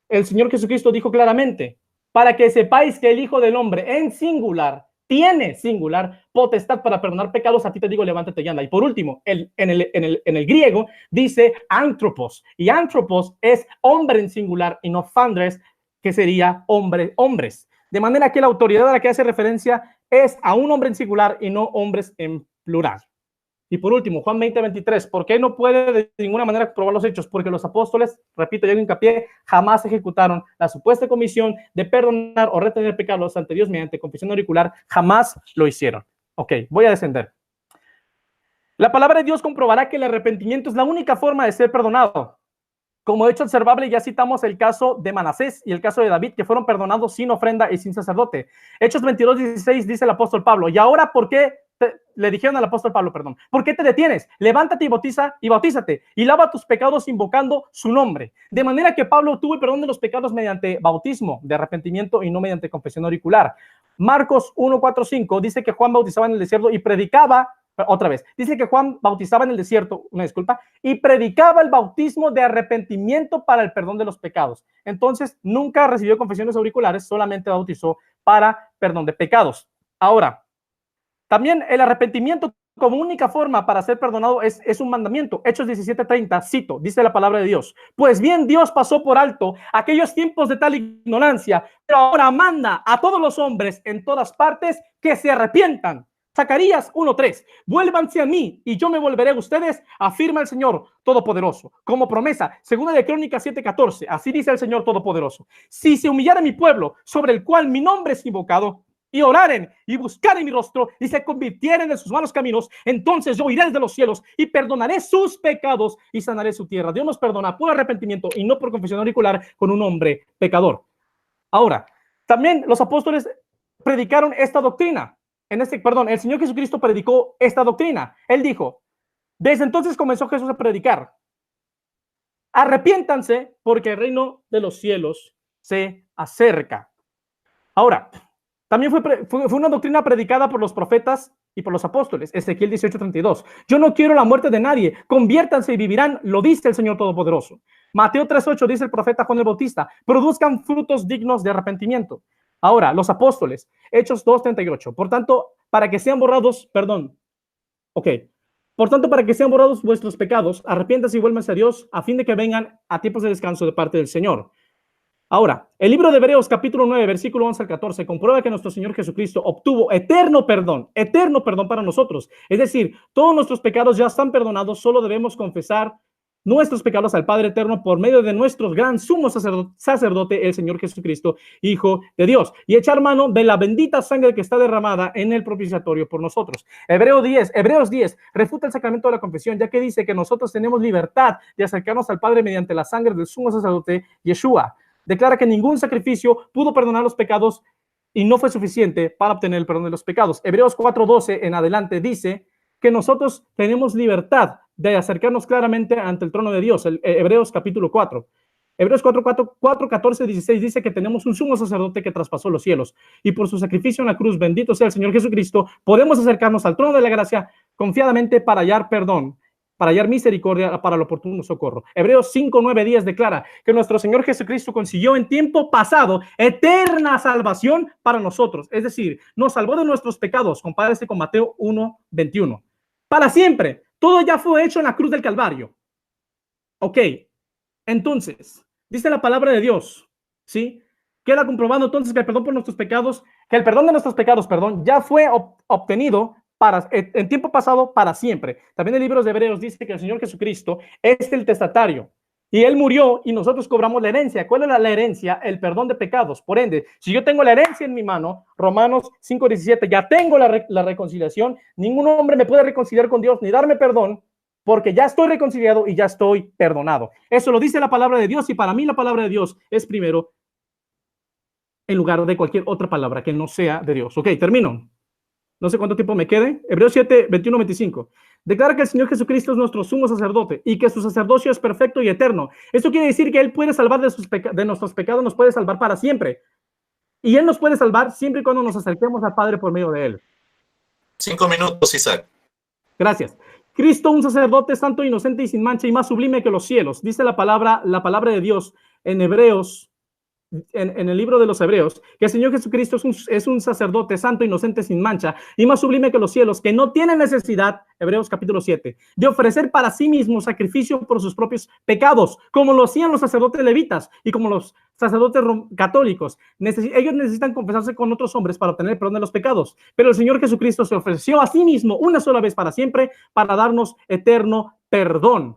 el Señor Jesucristo dijo claramente, para que sepáis que el Hijo del Hombre en singular tiene potestad para perdonar pecados, a ti te digo, levántate y anda. Y por último, en el griego dice antropos, y antropos es hombre en singular y no fandres, que sería hombres. De manera que la autoridad a la que hace referencia es a un hombre en singular y no hombres en plural. Y por último, Juan 20:23, ¿por qué no puede de ninguna manera probar los hechos? Porque los apóstoles, repito, yo hago hincapié, jamás ejecutaron la supuesta comisión de perdonar o retener pecados ante Dios mediante confesión auricular, jamás lo hicieron. Ok, voy a descender. La palabra de Dios comprobará que el arrepentimiento es la única forma de ser perdonado. Como hecho observable, ya citamos el caso de Manasés y el caso de David, que fueron perdonados sin ofrenda y sin sacerdote. Hechos 22:16 dice el apóstol Pablo, y ahora, ¿por qué le dijeron al apóstol Pablo, perdón, ¿por qué te detienes? Levántate y bautízate y lava tus pecados invocando su nombre. De manera que Pablo tuvo el perdón de los pecados mediante bautismo de arrepentimiento y no mediante confesión auricular. Marcos 1, 4, 5 dice que Juan bautizaba en el desierto y predicaba, otra vez, dice que Juan bautizaba en el desierto, una disculpa, y predicaba el bautismo de arrepentimiento para el perdón de los pecados. Entonces, nunca recibió confesiones auriculares, solamente bautizó para perdón de pecados. Ahora, también el arrepentimiento como única forma para ser perdonado es un mandamiento. Hechos 17:30, cito, dice la palabra de Dios. Pues bien, Dios pasó por alto aquellos tiempos de tal ignorancia, pero ahora manda a todos los hombres en todas partes que se arrepientan. Zacarías 1:3, vuélvanse a mí y yo me volveré a ustedes, afirma el Señor Todopoderoso. Como promesa, segunda de Crónicas 7:14, así dice el Señor Todopoderoso. Si se humillara mi pueblo, sobre el cual mi nombre es invocado, y oraren y buscaren mi rostro y se convirtieren de sus malos caminos, entonces yo iré desde los cielos y perdonaré sus pecados y sanaré su tierra. Dios nos perdona por arrepentimiento y no por confesión auricular con un hombre pecador. Ahora, también los apóstoles predicaron esta doctrina. El Señor Jesucristo predicó esta doctrina. Él dijo, desde entonces comenzó Jesús a predicar: arrepiéntanse porque el reino de los cielos se acerca. Ahora, también fue una doctrina predicada por los profetas y por los apóstoles. Ezequiel 18:32. Yo no quiero la muerte de nadie. Conviértanse y vivirán, lo dice el Señor Todopoderoso. Mateo 3:8 dice el profeta Juan el Bautista. Produzcan frutos dignos de arrepentimiento. Ahora, los apóstoles. Hechos 2:38. Por tanto, para que sean borrados vuestros pecados, arrepiéntanse y vuélvanse a Dios, a fin de que vengan a tiempos de descanso de parte del Señor. Ahora, el libro de Hebreos capítulo 9, versículo 11 al 14, comprueba que nuestro Señor Jesucristo obtuvo eterno perdón para nosotros. Es decir, todos nuestros pecados ya están perdonados, solo debemos confesar nuestros pecados al Padre Eterno por medio de nuestro gran sumo sacerdote, el Señor Jesucristo, Hijo de Dios, y echar mano de la bendita sangre que está derramada en el propiciatorio por nosotros. Hebreos 10 refuta el sacramento de la confesión, ya que dice que nosotros tenemos libertad de acercarnos al Padre mediante la sangre del sumo sacerdote Yeshua. Declara que ningún sacrificio pudo perdonar los pecados y no fue suficiente para obtener el perdón de los pecados. Hebreos 4:12 en adelante dice que nosotros tenemos libertad de acercarnos claramente ante el trono de Dios. Hebreos capítulo 4. Hebreos 4:14-16 dice que tenemos un sumo sacerdote que traspasó los cielos y por su sacrificio en la cruz, bendito sea el Señor Jesucristo, podemos acercarnos al trono de la gracia confiadamente para hallar perdón, para hallar misericordia para el oportuno socorro. Hebreos 5:9-10 declara que nuestro Señor Jesucristo consiguió en tiempo pasado eterna salvación para nosotros. Es decir, nos salvó de nuestros pecados. Compárese con Mateo 1:21. Para siempre. Todo ya fue hecho en la cruz del Calvario. Ok. Entonces, dice la palabra de Dios, ¿sí? Queda comprobado entonces que el perdón de nuestros pecados, ya fue obtenido en tiempo pasado para siempre. También el libro de Hebreos dice que el Señor Jesucristo es el testatario y Él murió y nosotros cobramos la herencia. ¿Cuál era la herencia? El perdón de pecados. Por ende, si yo tengo la herencia en mi mano, Romanos 5:17, ya tengo la reconciliación, ningún hombre me puede reconciliar con Dios ni darme perdón porque ya estoy reconciliado y ya estoy perdonado. Eso lo dice la palabra de Dios y para mí la palabra de Dios es primero en lugar de cualquier otra palabra que no sea de Dios. Ok, termino. No sé cuánto tiempo me quede. Hebreos 7:21-25. Declara que el Señor Jesucristo es nuestro sumo sacerdote y que su sacerdocio es perfecto y eterno. Esto quiere decir que Él puede salvar de nuestros pecados, nos puede salvar para siempre. Y Él nos puede salvar siempre y cuando nos acerquemos al Padre por medio de Él. 5 minutos, Isaac. Gracias. Cristo, un sacerdote santo, inocente y sin mancha y más sublime que los cielos. Dice la palabra de Dios en Hebreos, en el libro de los Hebreos, que el Señor Jesucristo es un sacerdote santo, inocente, sin mancha y más sublime que los cielos, que no tiene necesidad, Hebreos capítulo 7, de ofrecer para sí mismo sacrificio por sus propios pecados, como lo hacían los sacerdotes levitas y como los sacerdotes católicos. Ellos necesitan confesarse con otros hombres para obtener el perdón de los pecados, pero el Señor Jesucristo se ofreció a sí mismo una sola vez para siempre para darnos eterno perdón.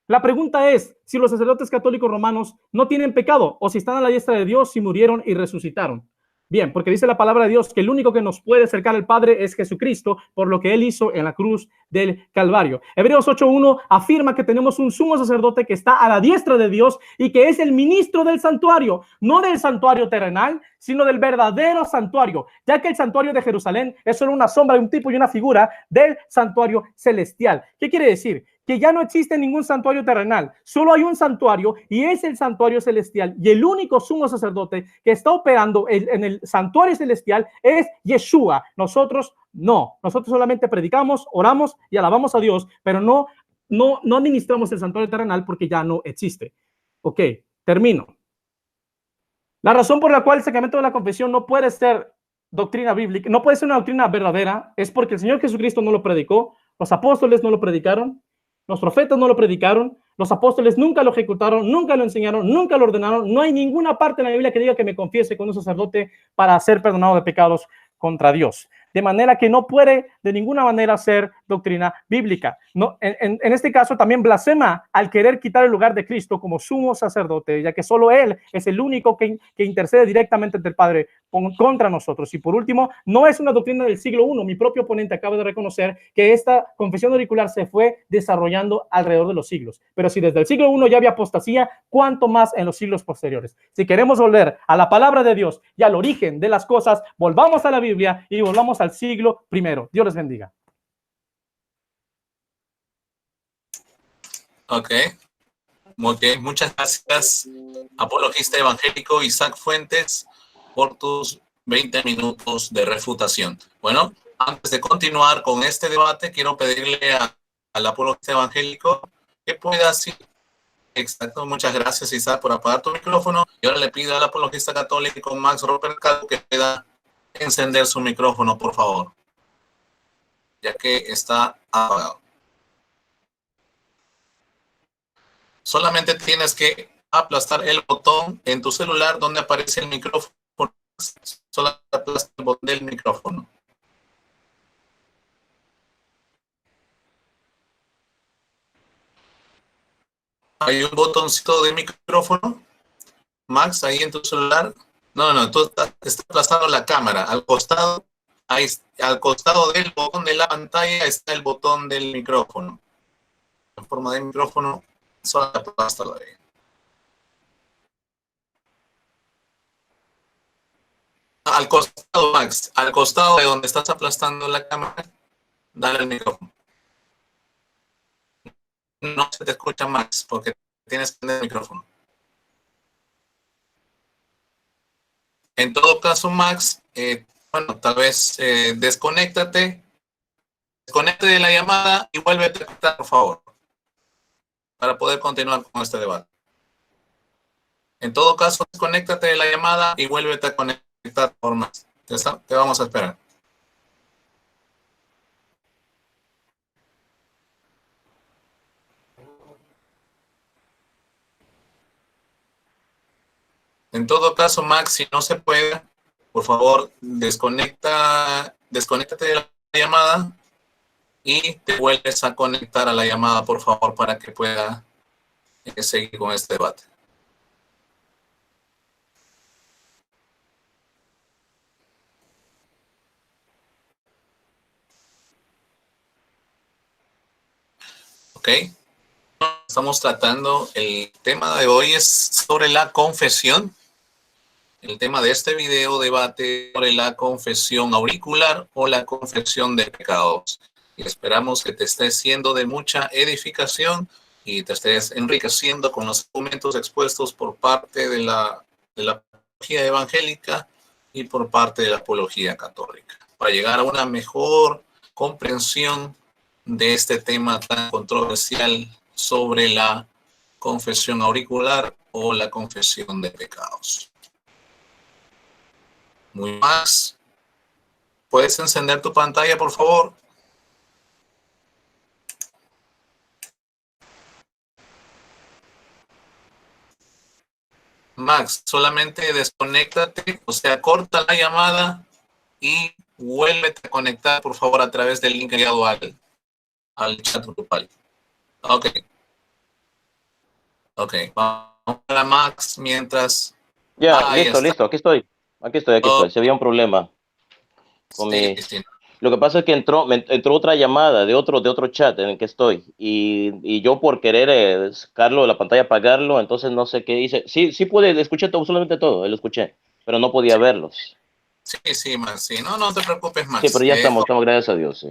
La pregunta es si los sacerdotes católicos romanos no tienen pecado o si están a la diestra de Dios, si murieron y resucitaron. Bien, porque dice la palabra de Dios que el único que nos puede acercar al Padre es Jesucristo por lo que Él hizo en la cruz del Calvario. Hebreos 8:1 afirma que tenemos un sumo sacerdote que está a la diestra de Dios y que es el ministro del santuario, no del santuario terrenal, sino del verdadero santuario, ya que el santuario de Jerusalén es solo una sombra, un tipo y una figura del santuario celestial. ¿Qué quiere decir? Que ya no existe ningún santuario terrenal, solo hay un santuario y es el santuario celestial, y el único sumo sacerdote que está operando en el santuario celestial es Yeshua. Nosotros no, nosotros solamente predicamos, oramos y alabamos a Dios, pero no administramos el santuario terrenal porque ya no existe. Ok, termino. La razón por la cual el sacramento de la confesión no puede ser doctrina bíblica, no puede ser una doctrina verdadera, es porque el Señor Jesucristo no lo predicó, los apóstoles no lo predicaron, los profetas no lo predicaron, los apóstoles nunca lo ejecutaron, nunca lo enseñaron, nunca lo ordenaron. No hay ninguna parte en la Biblia que diga que me confiese con un sacerdote para ser perdonado de pecados contra Dios. De manera que no puede de ninguna manera ser doctrina bíblica. No, en este caso también blasfema al querer quitar el lugar de Cristo como sumo sacerdote, ya que solo Él es el único que intercede directamente ante el Padre contra nosotros. Y por último, no es una doctrina del siglo I. Mi propio oponente acaba de reconocer que esta confesión auricular se fue desarrollando alrededor de los siglos. Pero si desde el siglo I ya había apostasía, ¿cuánto más en los siglos posteriores? Si queremos volver a la palabra de Dios y al origen de las cosas, volvamos a la Biblia y volvamos al siglo I. Dios les bendiga. Ok, muy bien. Muchas gracias, apologista evangélico Isaac Fuentes, por tus 20 minutos de refutación. Bueno, antes de continuar con este debate, quiero pedirle al apologista evangélico que pueda decir. Exacto, muchas gracias, Isaac, por apagar tu micrófono. Y ahora le pido al apologista católico Max Robert Calvo que pueda encender su micrófono, por favor, ya que está apagado. Solamente tienes que aplastar el botón en tu celular donde aparece el micrófono. Solo aplasta el botón del micrófono. Hay un botoncito de micrófono, Max, ahí en tu celular. No, tú estás aplastando la cámara. Al costado del botón de la pantalla está el botón del micrófono. En forma de micrófono, solo aplástalo ahí. Al costado, Max, al costado de donde estás aplastando la cámara, dale el micrófono. No se te escucha, Max, porque tienes que tener el micrófono. En todo caso, Max, bueno, tal vez desconéctate de la llamada y vuélvete a conectar, por favor, para poder continuar con este debate. En todo caso, desconéctate de la llamada y vuélvete a conectar, por más. Te vamos a esperar. En todo caso, Max, si no se puede, por favor, desconéctate de la llamada y te vuelves a conectar a la llamada, por favor, para que pueda seguir con este debate. Ok. Estamos tratando, el tema de hoy es sobre la confesión. El tema de este video debate sobre la confesión auricular o la confesión de pecados. Y esperamos que te esté siendo de mucha edificación y te estés enriqueciendo con los argumentos expuestos por parte de la apología evangélica y por parte de la apología católica, para llegar a una mejor comprensión de este tema tan controversial sobre la confesión auricular o la confesión de pecados. Muy más. ¿Puedes encender tu pantalla, por favor? Max, solamente desconéctate, o sea, corta la llamada y vuélvete a conectar, por favor, a través del link enviado al chat grupal. Ok. Ok, vamos a Max mientras... Ya, listo, aquí estoy. Se había un problema con Sí, mis sí. Lo que pasa es que entró otra llamada de otro chat en el que estoy y yo por querer sacarlo de la pantalla, apagarlo, entonces no sé qué hice. Sí, sí pude, escuché absolutamente todo, lo escuché, pero no podía verlos. Sí, sí, Max, sí. No, no te preocupes, Sí, pero Max. ya estamos gracias a Dios, sí.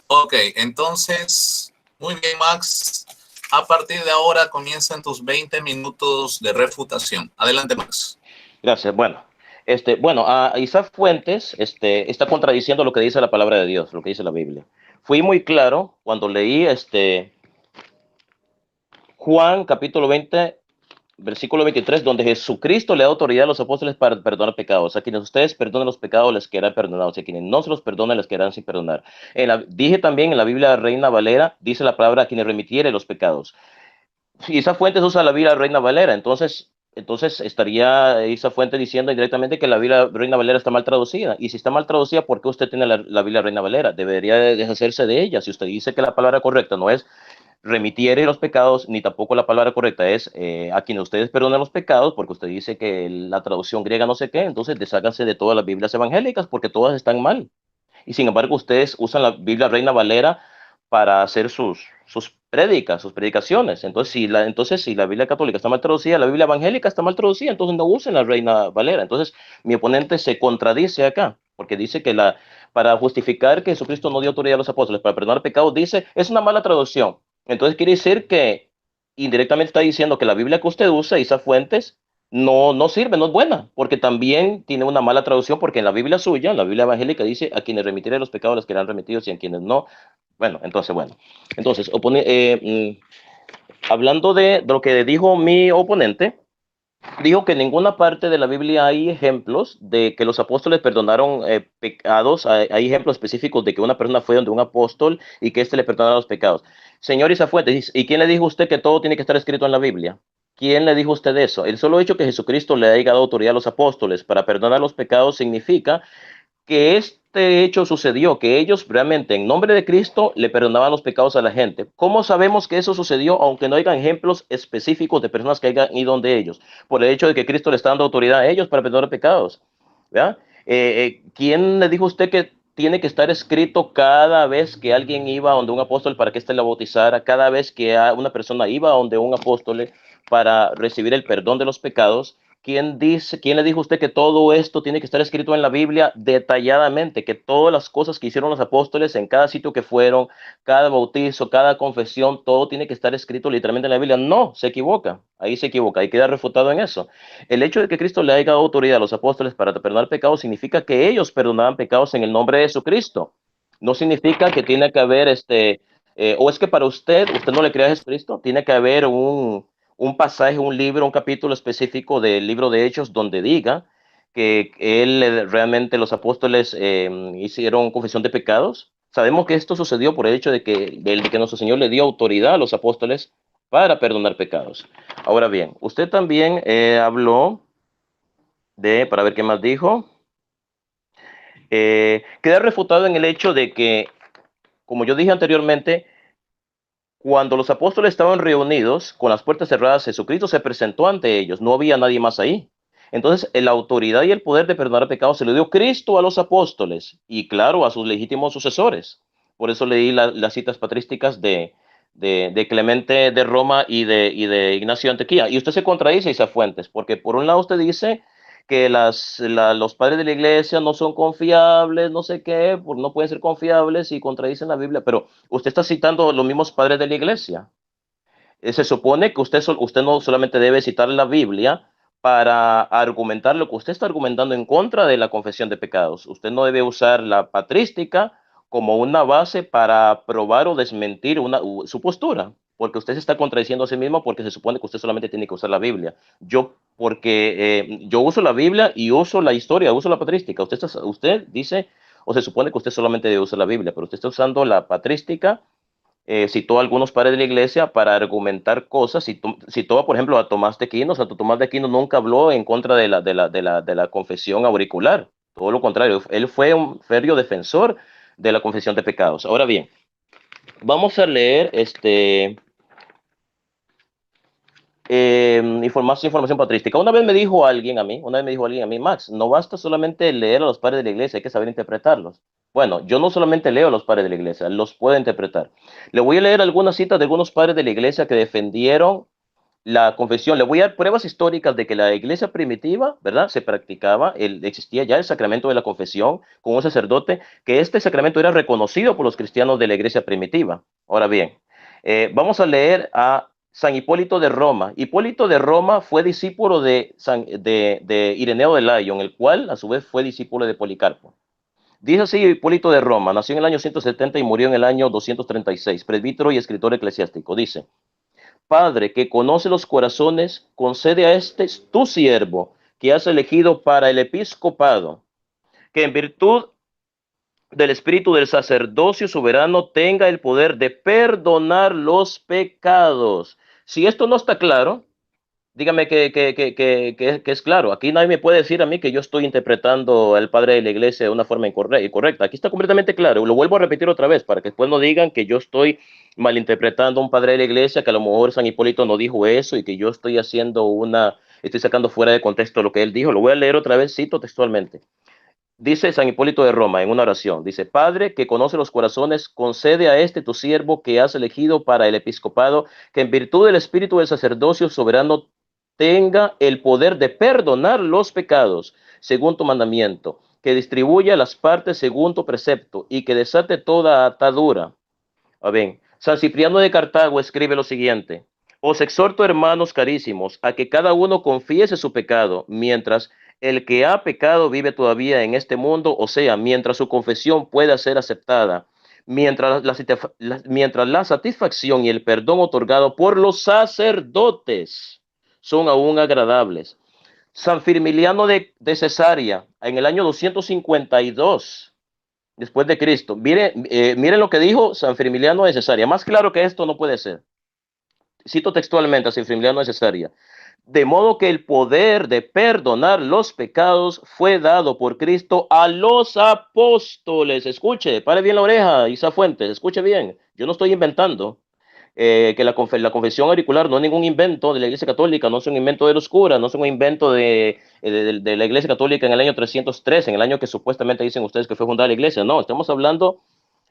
Ok, entonces, muy bien, Max. A partir de ahora comienzan tus 20 minutos de refutación. Adelante, Max. Gracias. Bueno, a Isaac Fuentes, está contradiciendo lo que dice la palabra de Dios, lo que dice la Biblia. Fui muy claro cuando leí, Juan capítulo 20, versículo 23, donde Jesucristo le da autoridad a los apóstoles para perdonar pecados. A quienes ustedes perdonen los pecados les quedarán perdonados, y a quienes no se los perdonen les quedarán sin perdonar. Dije también en la Biblia Reina Valera, dice la palabra a quienes remitiere los pecados. Isa Fuentes usa la Biblia Reina Valera, entonces estaría Isa Fuentes diciendo indirectamente que la Biblia Reina Valera está mal traducida. Y si está mal traducida, ¿por qué usted tiene la Biblia Reina Valera? Debería deshacerse de ella. Si usted dice que la palabra correcta no es remitiere los pecados, ni tampoco la palabra correcta es a quienes ustedes perdonan los pecados, porque usted dice que la traducción griega no sé qué, entonces desháganse de todas las Biblias evangélicas, porque todas están mal. Y sin embargo, ustedes usan la Biblia Reina Valera para hacer sus prédicas, sus predicaciones. Entonces, si la Biblia católica está mal traducida, la Biblia evangélica está mal traducida, entonces no usen la Reina Valera. Entonces, mi oponente se contradice acá, porque dice que para justificar que Jesucristo no dio autoridad a los apóstoles para perdonar pecados, dice, es una mala traducción. Entonces, quiere decir que indirectamente está diciendo que la Biblia que usted usa, Isa Fuentes, no sirve, no es buena, porque también tiene una mala traducción, porque en la Biblia suya, en la Biblia evangélica, dice a quienes remitiré los pecados les quedarán remitidos y a quienes no. Bueno. Entonces, hablando de lo que dijo mi oponente, dijo que en ninguna parte de la Biblia hay ejemplos de que los apóstoles perdonaron pecados. Hay ejemplos específicos de que una persona fue donde un apóstol y que éste le perdonara los pecados. Señor Isafuentes, ¿y quién le dijo a usted que todo tiene que estar escrito en la Biblia? ¿Quién le dijo a usted eso? El solo hecho que Jesucristo le haya dado autoridad a los apóstoles para perdonar los pecados significa que este hecho sucedió, que ellos realmente en nombre de Cristo le perdonaban los pecados a la gente. ¿Cómo sabemos que eso sucedió, aunque no haya ejemplos específicos de personas que hayan ido donde ellos? Por el hecho de que Cristo le está dando autoridad a ellos para perdonar pecados. ¿Verdad? ¿Quién le dijo a usted que tiene que estar escrito cada vez que alguien iba a donde un apóstol para que éste la bautizara, cada vez que una persona iba a donde un apóstol para recibir el perdón de los pecados? ¿Quién le dijo a usted que todo esto tiene que estar escrito en la Biblia detalladamente, que todas las cosas que hicieron los apóstoles en cada sitio que fueron, cada bautizo, cada confesión, todo tiene que estar escrito literalmente en la Biblia? No, se equivoca, ahí se equivoca, ahí queda refutado en eso. El hecho de que Cristo le haya dado autoridad a los apóstoles para perdonar pecados significa que ellos perdonaban pecados en el nombre de Jesucristo. No significa que tiene que haber o es que para usted no le crea a Jesucristo, tiene que haber un pasaje, un libro, un capítulo específico del libro de Hechos donde diga que realmente los apóstoles hicieron confesión de pecados. Sabemos que esto sucedió por el hecho de que nuestro Señor le dio autoridad a los apóstoles para perdonar pecados. Ahora bien, usted también habló para ver qué más dijo, queda refutado en el hecho de que, como yo dije anteriormente, cuando los apóstoles estaban reunidos con las puertas cerradas, Jesucristo se presentó ante ellos, no había nadie más ahí. Entonces, la autoridad y el poder de perdonar pecados se le dio Cristo a los apóstoles y, claro, a sus legítimos sucesores. Por eso leí las citas patrísticas de Clemente de Roma y de Ignacio de Antioquía. Y usted se contradice, Isa Fuentes, porque por un lado usted dice que los padres de la iglesia no son confiables, no sé qué, no pueden ser confiables y contradicen la Biblia, pero usted está citando los mismos padres de la iglesia. Se supone que usted no solamente debe citar la Biblia para argumentar lo que usted está argumentando en contra de la confesión de pecados. Usted no debe usar la patrística como una base para probar o desmentir su postura, porque usted se está contradiciendo a sí mismo, porque se supone que usted solamente tiene que usar la Biblia. Yo uso la Biblia y uso la historia, uso la patrística. Usted dice, o se supone que usted solamente debe usar la Biblia, pero usted está usando la patrística. Citó a algunos padres de la iglesia para argumentar cosas. Citó, por ejemplo, a Tomás de Aquino. Santo Tomás de Aquino nunca habló en contra de la confesión auricular. Todo lo contrario, él fue un férreo defensor de la confesión de pecados. Ahora bien, vamos a leer. Vamos a leer. información patrística. Una vez me dijo alguien a mí, Max, no basta solamente leer a los padres de la iglesia, hay que saber interpretarlos. Bueno, yo no solamente leo a los padres de la iglesia, los puedo interpretar. Le voy a leer algunas citas de algunos padres de la iglesia que defendieron la confesión. Le voy a dar pruebas históricas de que la iglesia primitiva, ¿verdad? Se practicaba, existía ya el sacramento de la confesión con un sacerdote, que este sacramento era reconocido por los cristianos de la iglesia primitiva. Ahora bien, vamos a leer a San Hipólito de Roma. Hipólito de Roma fue discípulo de Ireneo de Lyon, el cual a su vez fue discípulo de Policarpo. Dice así Hipólito de Roma, nació en el año 170 y murió en el año 236, presbítero y escritor eclesiástico. Dice: Padre, que conoce los corazones, concede a este tu siervo, que has elegido para el episcopado, que en virtud del espíritu del sacerdocio soberano tenga el poder de perdonar los pecados. Si esto no está claro, dígame que es claro. Aquí nadie me puede decir a mí que yo estoy interpretando al padre de la iglesia de una forma incorrecta. Aquí está completamente claro. Lo vuelvo a repetir otra vez para que después no digan que yo estoy malinterpretando a un padre de la iglesia, que a lo mejor San Hipólito no dijo eso y que yo estoy estoy sacando fuera de contexto lo que él dijo. Lo voy a leer otra vez, cito textualmente. Dice San Hipólito de Roma en una oración, dice: Padre, que conoce los corazones, concede a este tu siervo que has elegido para el episcopado, que en virtud del espíritu del sacerdocio soberano tenga el poder de perdonar los pecados según tu mandamiento, que distribuya las partes según tu precepto y que desate toda atadura. A ver, San Cipriano de Cartago escribe lo siguiente: Os exhorto, hermanos carísimos, a que cada uno confiese su pecado, mientras el que ha pecado vive todavía en este mundo, o sea, mientras su confesión pueda ser aceptada, mientras la satisfacción y el perdón otorgado por los sacerdotes son aún agradables. San Firmiliano de Cesarea, en el año 252 después de Cristo. Miren lo que dijo San Firmiliano de Cesarea. Más claro que esto no puede ser. Cito textualmente a San Firmiliano de Cesarea: de modo que el poder de perdonar los pecados fue dado por Cristo a los apóstoles. Escuche, pare bien la oreja, Isa Fuentes, escuche bien. Yo no estoy inventando. Que la confesión auricular no es ningún invento de la Iglesia Católica, no es un invento de los curas, no es un invento de la Iglesia Católica en el año 303, en el año que supuestamente dicen ustedes que fue fundada la Iglesia. No, estamos hablando,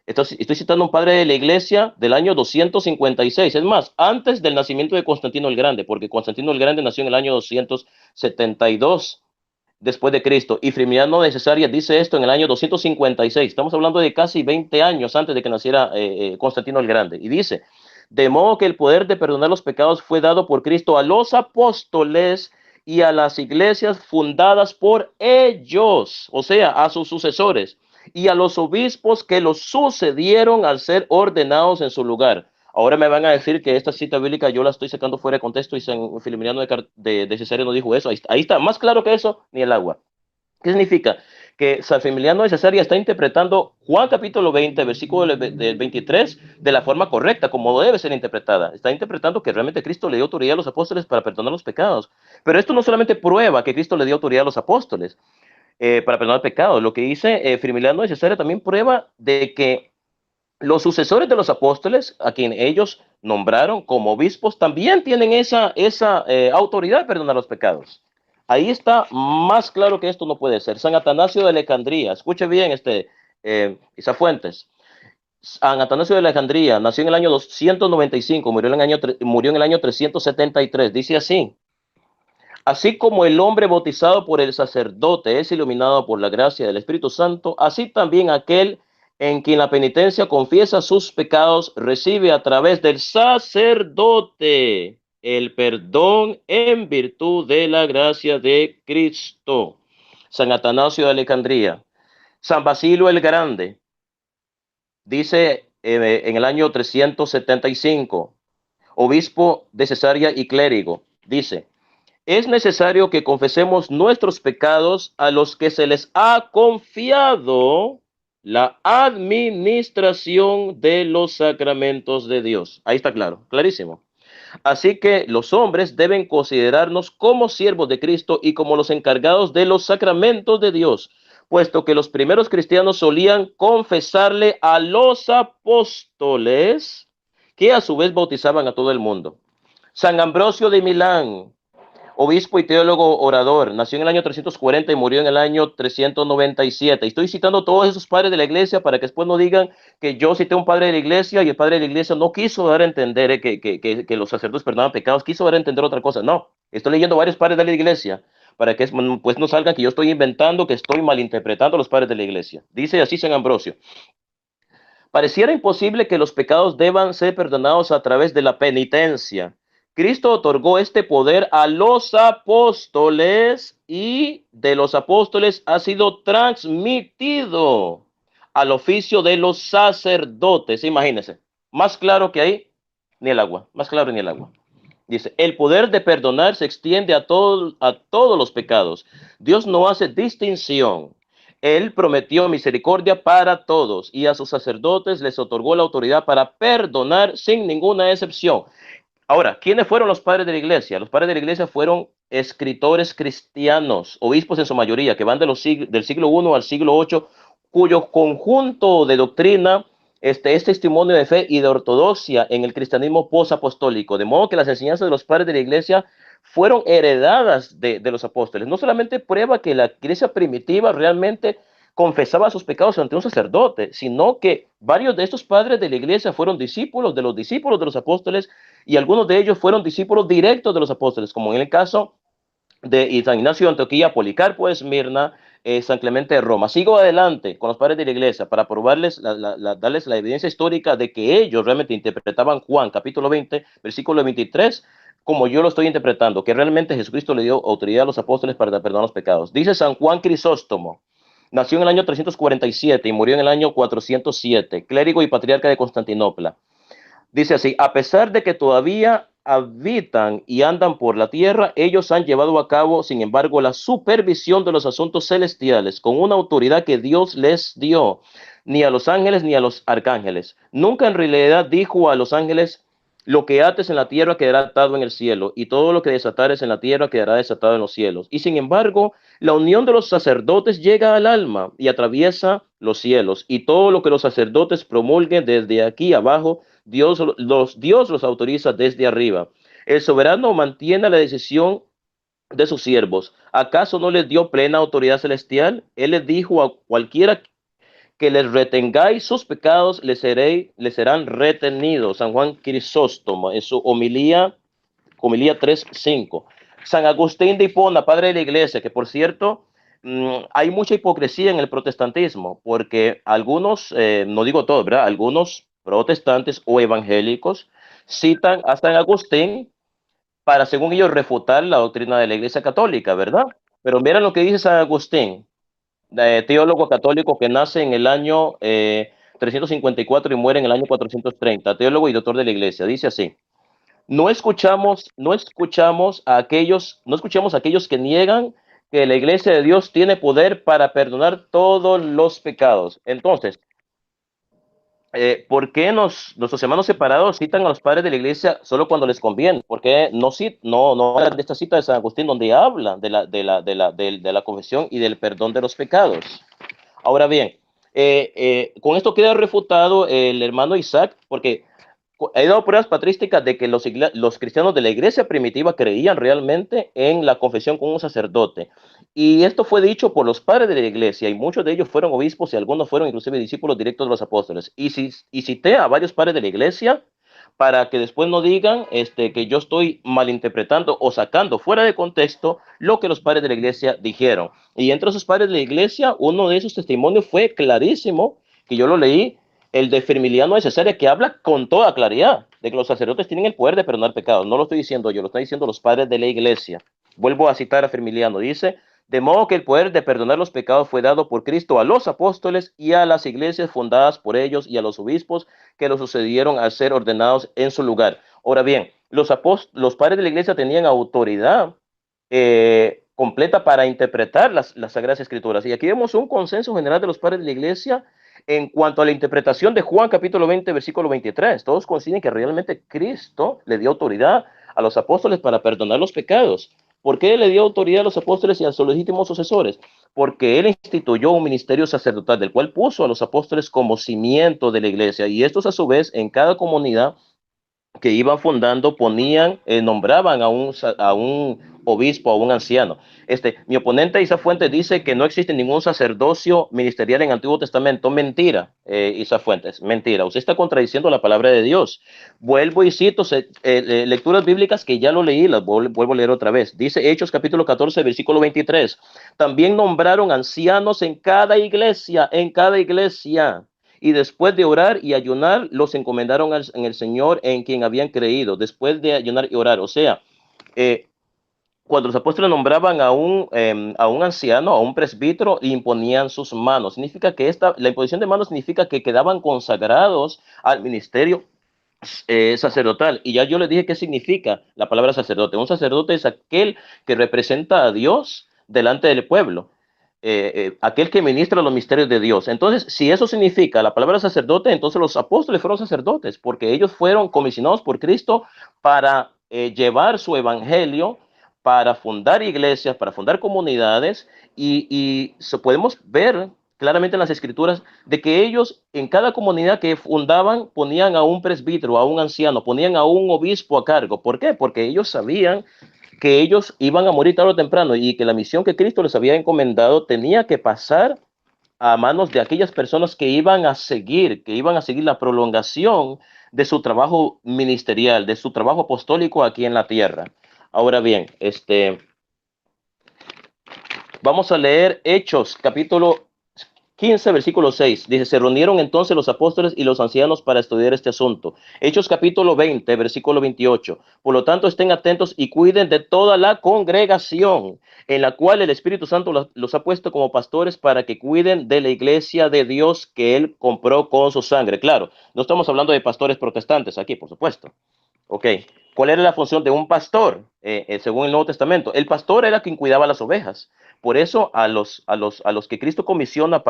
estoy citando a un padre de la Iglesia del año 256, es más, antes del nacimiento de Constantino el Grande, porque Constantino el Grande nació en el año 272 después de Cristo, y Firmiliano de Cesarea dice esto en el año 256. Estamos hablando de casi 20 años antes de que naciera Constantino el Grande, y dice: de modo que el poder de perdonar los pecados fue dado por Cristo a los apóstoles y a las iglesias fundadas por ellos, o sea, a sus sucesores, y a los obispos que los sucedieron al ser ordenados en su lugar. Ahora me van a decir que esta cita bíblica yo la estoy sacando fuera de contexto y San Firmiliano de Cesarea no dijo eso. Ahí está, más claro que eso, ni el agua. ¿Qué significa? Que San Firmiliano de Cesarea está interpretando Juan capítulo 20, versículo del 23, de la forma correcta, como debe ser interpretada. Está interpretando que realmente Cristo le dio autoridad a los apóstoles para perdonar los pecados. Pero esto no solamente prueba que Cristo le dio autoridad a los apóstoles para perdonar pecados. Lo que dice Firmiliano de Cesarea también prueba de que los sucesores de los apóstoles, a quien ellos nombraron como obispos, también tienen esa autoridad de perdonar los pecados. Ahí está, más claro que esto no puede ser. San Atanasio de Alejandría, escuche bien Isa Fuentes. San Atanasio de Alejandría nació en el año 295, murió en el año 373. Dice así: así como el hombre bautizado por el sacerdote es iluminado por la gracia del Espíritu Santo, así también aquel en quien la penitencia confiesa sus pecados recibe a través del sacerdote el perdón en virtud de la gracia de Cristo. San Atanasio de Alejandría. San Basilio el Grande dice en el año 375, obispo de Cesarea y clérigo, dice: es necesario que confesemos nuestros pecados a los que se les ha confiado la administración de los sacramentos de Dios. Ahí está claro, clarísimo. Así que los hombres deben considerarnos como siervos de Cristo y como los encargados de los sacramentos de Dios, puesto que los primeros cristianos solían confesarle a los apóstoles, que a su vez bautizaban a todo el mundo. San Ambrosio de Milán, obispo y teólogo orador, nació en el año 340 y murió en el año 397. Estoy citando todos esos padres de la iglesia para que después no digan que yo cité a un padre de la iglesia y el padre de la iglesia no quiso dar a entender que los sacerdotes perdonaban pecados, quiso dar a entender otra cosa. No, estoy leyendo varios padres de la iglesia para que pues no salgan que yo estoy inventando, que estoy malinterpretando a los padres de la iglesia. Dice así San Ambrosio: pareciera imposible que los pecados deban ser perdonados a través de la penitencia. Cristo otorgó este poder a los apóstoles y de los apóstoles ha sido transmitido al oficio de los sacerdotes. Imagínense, más claro que ahí, ni el agua, más claro ni el agua. Dice, el poder de perdonar se extiende a todos los pecados. Dios no hace distinción. Él prometió misericordia para todos y a sus sacerdotes les otorgó la autoridad para perdonar sin ninguna excepción. Ahora, ¿quiénes fueron los padres de la iglesia? Los padres de la iglesia fueron escritores cristianos, obispos en su mayoría, que van del siglo I al siglo VIII, cuyo conjunto de doctrina es testimonio de fe y de ortodoxia en el cristianismo posapostólico. De modo que las enseñanzas de los padres de la iglesia fueron heredadas de los apóstoles. No solamente prueba que la iglesia primitiva realmente confesaba sus pecados ante un sacerdote, sino que varios de estos padres de la iglesia fueron discípulos de los apóstoles y algunos de ellos fueron discípulos directos de los apóstoles, como en el caso de San Ignacio de Antioquía, Policarpo de Esmirna, San Clemente de Roma. Sigo adelante con los padres de la iglesia para probarles, darles la evidencia histórica de que ellos realmente interpretaban Juan capítulo 20, versículo 23, como yo lo estoy interpretando, que realmente Jesucristo le dio autoridad a los apóstoles para perdonar los pecados. Dice San Juan Crisóstomo, nació en el año 347 y murió en el año 407, clérigo y patriarca de Constantinopla. Dice así: a pesar de que todavía habitan y andan por la tierra, ellos han llevado a cabo, sin embargo, la supervisión de los asuntos celestiales con una autoridad que Dios les dio, ni a los ángeles ni a los arcángeles. Nunca en realidad dijo a los ángeles: lo que ates en la tierra quedará atado en el cielo, y todo lo que desatares en la tierra quedará desatado en los cielos. Y sin embargo, la unión de los sacerdotes llega al alma y atraviesa los cielos, y todo lo que los sacerdotes promulguen desde aquí abajo, Dios los autoriza desde arriba. El soberano mantiene la decisión de sus siervos. ¿Acaso no les dio plena autoridad celestial? Él les dijo a cualquiera que les retengáis sus pecados, les serán retenidos. San Juan Crisóstomo, en su homilía 3:5. San Agustín de Hipona, padre de la iglesia, que por cierto, hay mucha hipocresía en el protestantismo, porque algunos, no digo todos, ¿verdad? Algunos protestantes o evangélicos citan a San Agustín para, según ellos, refutar la doctrina de la iglesia católica, ¿verdad? Pero miren lo que dice San Agustín, teólogo católico que nace en el año 354 y muere en el año 430, teólogo y doctor de la iglesia. Dice así: no escuchamos a aquellos que niegan que la iglesia de Dios tiene poder para perdonar todos los pecados. Entonces, ¿por qué nuestros hermanos separados citan a los padres de la iglesia solo cuando les conviene? ¿Por qué no hablan de esta cita de San Agustín donde habla de la confesión y del perdón de los pecados? Ahora bien, con esto queda refutado el hermano Isaac, porque he dado pruebas patrísticas de que los cristianos de la iglesia primitiva creían realmente en la confesión con un sacerdote. Y esto fue dicho por los padres de la iglesia, y muchos de ellos fueron obispos y algunos fueron inclusive discípulos directos de los apóstoles. Y cité a varios padres de la iglesia para que después no digan que yo estoy malinterpretando o sacando fuera de contexto lo que los padres de la iglesia dijeron. Y entre esos padres de la iglesia, uno de esos testimonios fue clarísimo, que yo lo leí, el de Firmiliano de Cesarea, que habla con toda claridad de que los sacerdotes tienen el poder de perdonar pecados. No lo estoy diciendo yo, lo están diciendo los padres de la iglesia. Vuelvo a citar a Firmiliano, dice: de modo que el poder de perdonar los pecados fue dado por Cristo a los apóstoles y a las iglesias fundadas por ellos y a los obispos que los sucedieron al ser ordenados en su lugar. Ahora bien, los padres de la iglesia tenían autoridad completa para interpretar las Sagradas Escrituras. Y aquí vemos un consenso general de los padres de la iglesia en cuanto a la interpretación de Juan capítulo 20, versículo 23. Todos coinciden que realmente Cristo le dio autoridad a los apóstoles para perdonar los pecados. ¿Por qué le dio autoridad a los apóstoles y a sus legítimos sucesores? Porque él instituyó un ministerio sacerdotal, del cual puso a los apóstoles como cimiento de la iglesia. Y estos, a su vez, en cada comunidad que iban fundando ponían, nombraban a un obispo, a un anciano. Mi oponente Isa Fuentes dice que no existe ningún sacerdocio ministerial en el Antiguo Testamento. Mentira, Isa Fuentes, mentira. Usted está contradiciendo la palabra de Dios. Vuelvo y cito lecturas bíblicas que ya lo leí, las vuelvo a leer otra vez. Dice Hechos capítulo 14, versículo 23. También nombraron ancianos en cada iglesia, en cada iglesia. Y después de orar y ayunar, los encomendaron en el Señor en quien habían creído. Después de ayunar y orar. O sea, cuando los apóstoles nombraban a un anciano, a un presbítero, imponían sus manos. Significa que la imposición de manos significa que quedaban consagrados al ministerio sacerdotal. Y ya yo les dije qué significa la palabra sacerdote. Un sacerdote es aquel que representa a Dios delante del pueblo. Aquel que ministra los misterios de Dios. Entonces, si eso significa la palabra sacerdote, entonces los apóstoles fueron sacerdotes, porque ellos fueron comisionados por Cristo para llevar su evangelio, para fundar iglesias, para fundar comunidades, y podemos ver claramente en las escrituras de que ellos en cada comunidad que fundaban ponían a un presbítero, a un anciano, ponían a un obispo a cargo. ¿Por qué? Porque ellos sabían que ellos iban a morir tarde o temprano y que la misión que Cristo les había encomendado tenía que pasar a manos de aquellas personas que iban a seguir la prolongación de su trabajo ministerial, de su trabajo apostólico aquí en la tierra. Ahora bien, vamos a leer Hechos, capítulo 15, versículo 6. Dice, se reunieron entonces los apóstoles y los ancianos para estudiar este asunto. Hechos capítulo 20, versículo 28. Por lo tanto, estén atentos y cuiden de toda la congregación en la cual el Espíritu Santo los ha puesto como pastores para que cuiden de la iglesia de Dios que Él compró con su sangre. Claro, no estamos hablando de pastores protestantes aquí, por supuesto. Ok, ¿cuál era la función de un pastor? Según el Nuevo Testamento, el pastor era quien cuidaba las ovejas. Por eso a los que Cristo comisiona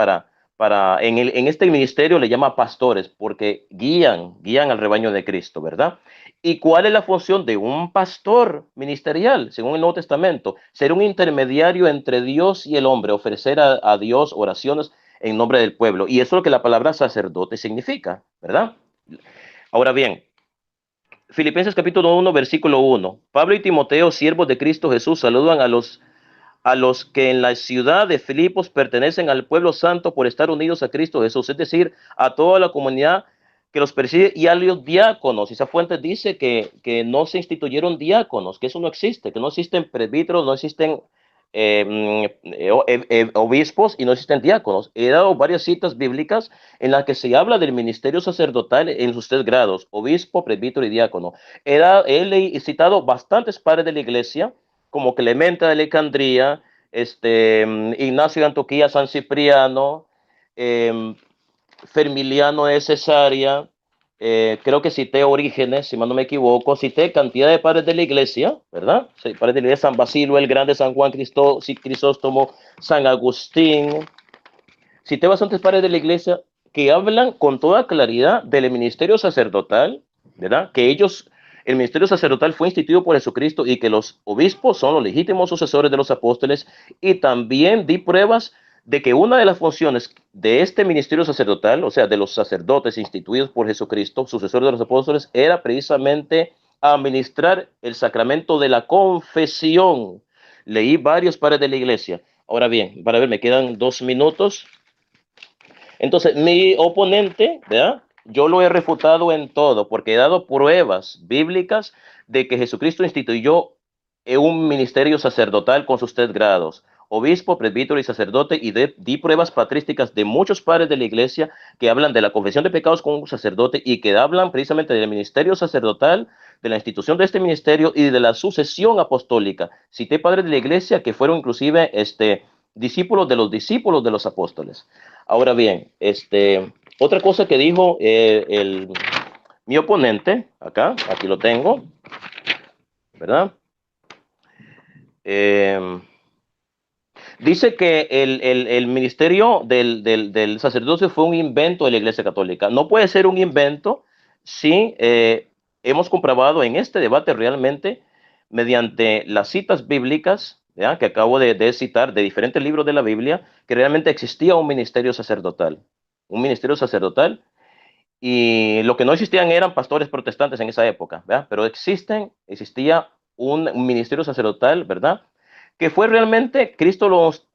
en este ministerio le llama pastores, porque guían al rebaño de Cristo, ¿verdad? ¿Y cuál es la función de un pastor ministerial? Según el Nuevo Testamento, ser un intermediario entre Dios y el hombre, ofrecer a Dios oraciones en nombre del pueblo. Y eso es lo que la palabra sacerdote significa, ¿verdad? Ahora bien, Filipenses capítulo 1, versículo 1. Pablo y Timoteo, siervos de Cristo Jesús, saludan a los que en la ciudad de Filipos pertenecen al pueblo santo por estar unidos a Cristo Jesús, es decir, a toda la comunidad que los preside y a los diáconos. Esa fuente dice que no se instituyeron diáconos, que eso no existe, que no existen presbíteros, no existen obispos y no existen diáconos. He dado varias citas bíblicas en las que se habla del ministerio sacerdotal en sus 3 grados, obispo, presbítero y diácono. He citado bastantes padres de la iglesia, como Clemente de Alejandría, Ignacio de Antioquía, San Cipriano, Fermiliano de Cesarea, creo que cité Orígenes, si mal no me equivoco, cité cantidad de padres de la iglesia, ¿verdad? Sí, padres de la iglesia, San Basilio el Grande, San Juan Crisóstomo, San Agustín. Cité bastantes padres de la iglesia que hablan con toda claridad del ministerio sacerdotal, ¿verdad? Que el ministerio sacerdotal fue instituido por Jesucristo y que los obispos son los legítimos sucesores de los apóstoles, y también di pruebas de que una de las funciones de este ministerio sacerdotal, o sea, de los sacerdotes instituidos por Jesucristo, sucesores de los apóstoles, era precisamente administrar el sacramento de la confesión. Leí varios padres de la iglesia. Ahora bien, para ver, me quedan 2 minutos. Entonces, mi oponente, ¿verdad? Yo lo he refutado en todo, porque he dado pruebas bíblicas de que Jesucristo instituyó un ministerio sacerdotal con sus 3 grados, obispo, presbítero y sacerdote, y di pruebas patrísticas de muchos padres de la iglesia que hablan de la confesión de pecados con un sacerdote y que hablan precisamente del ministerio sacerdotal, de la institución de este ministerio y de la sucesión apostólica. Cité padres de la iglesia que fueron inclusive discípulos de los apóstoles. Ahora bien, otra cosa que dijo mi oponente, aquí lo tengo, ¿verdad? Dice que el ministerio del sacerdocio fue un invento de la Iglesia Católica. No puede ser un invento si hemos comprobado en este debate realmente, mediante las citas bíblicas, ¿ya?, que acabo de citar de diferentes libros de la Biblia, que realmente existía un ministerio sacerdotal. Un ministerio sacerdotal. y lo que no existían eran pastores protestantes en esa época, ¿verdad? Pero existía un ministerio sacerdotal, ¿verdad? Que fue realmente, Cristo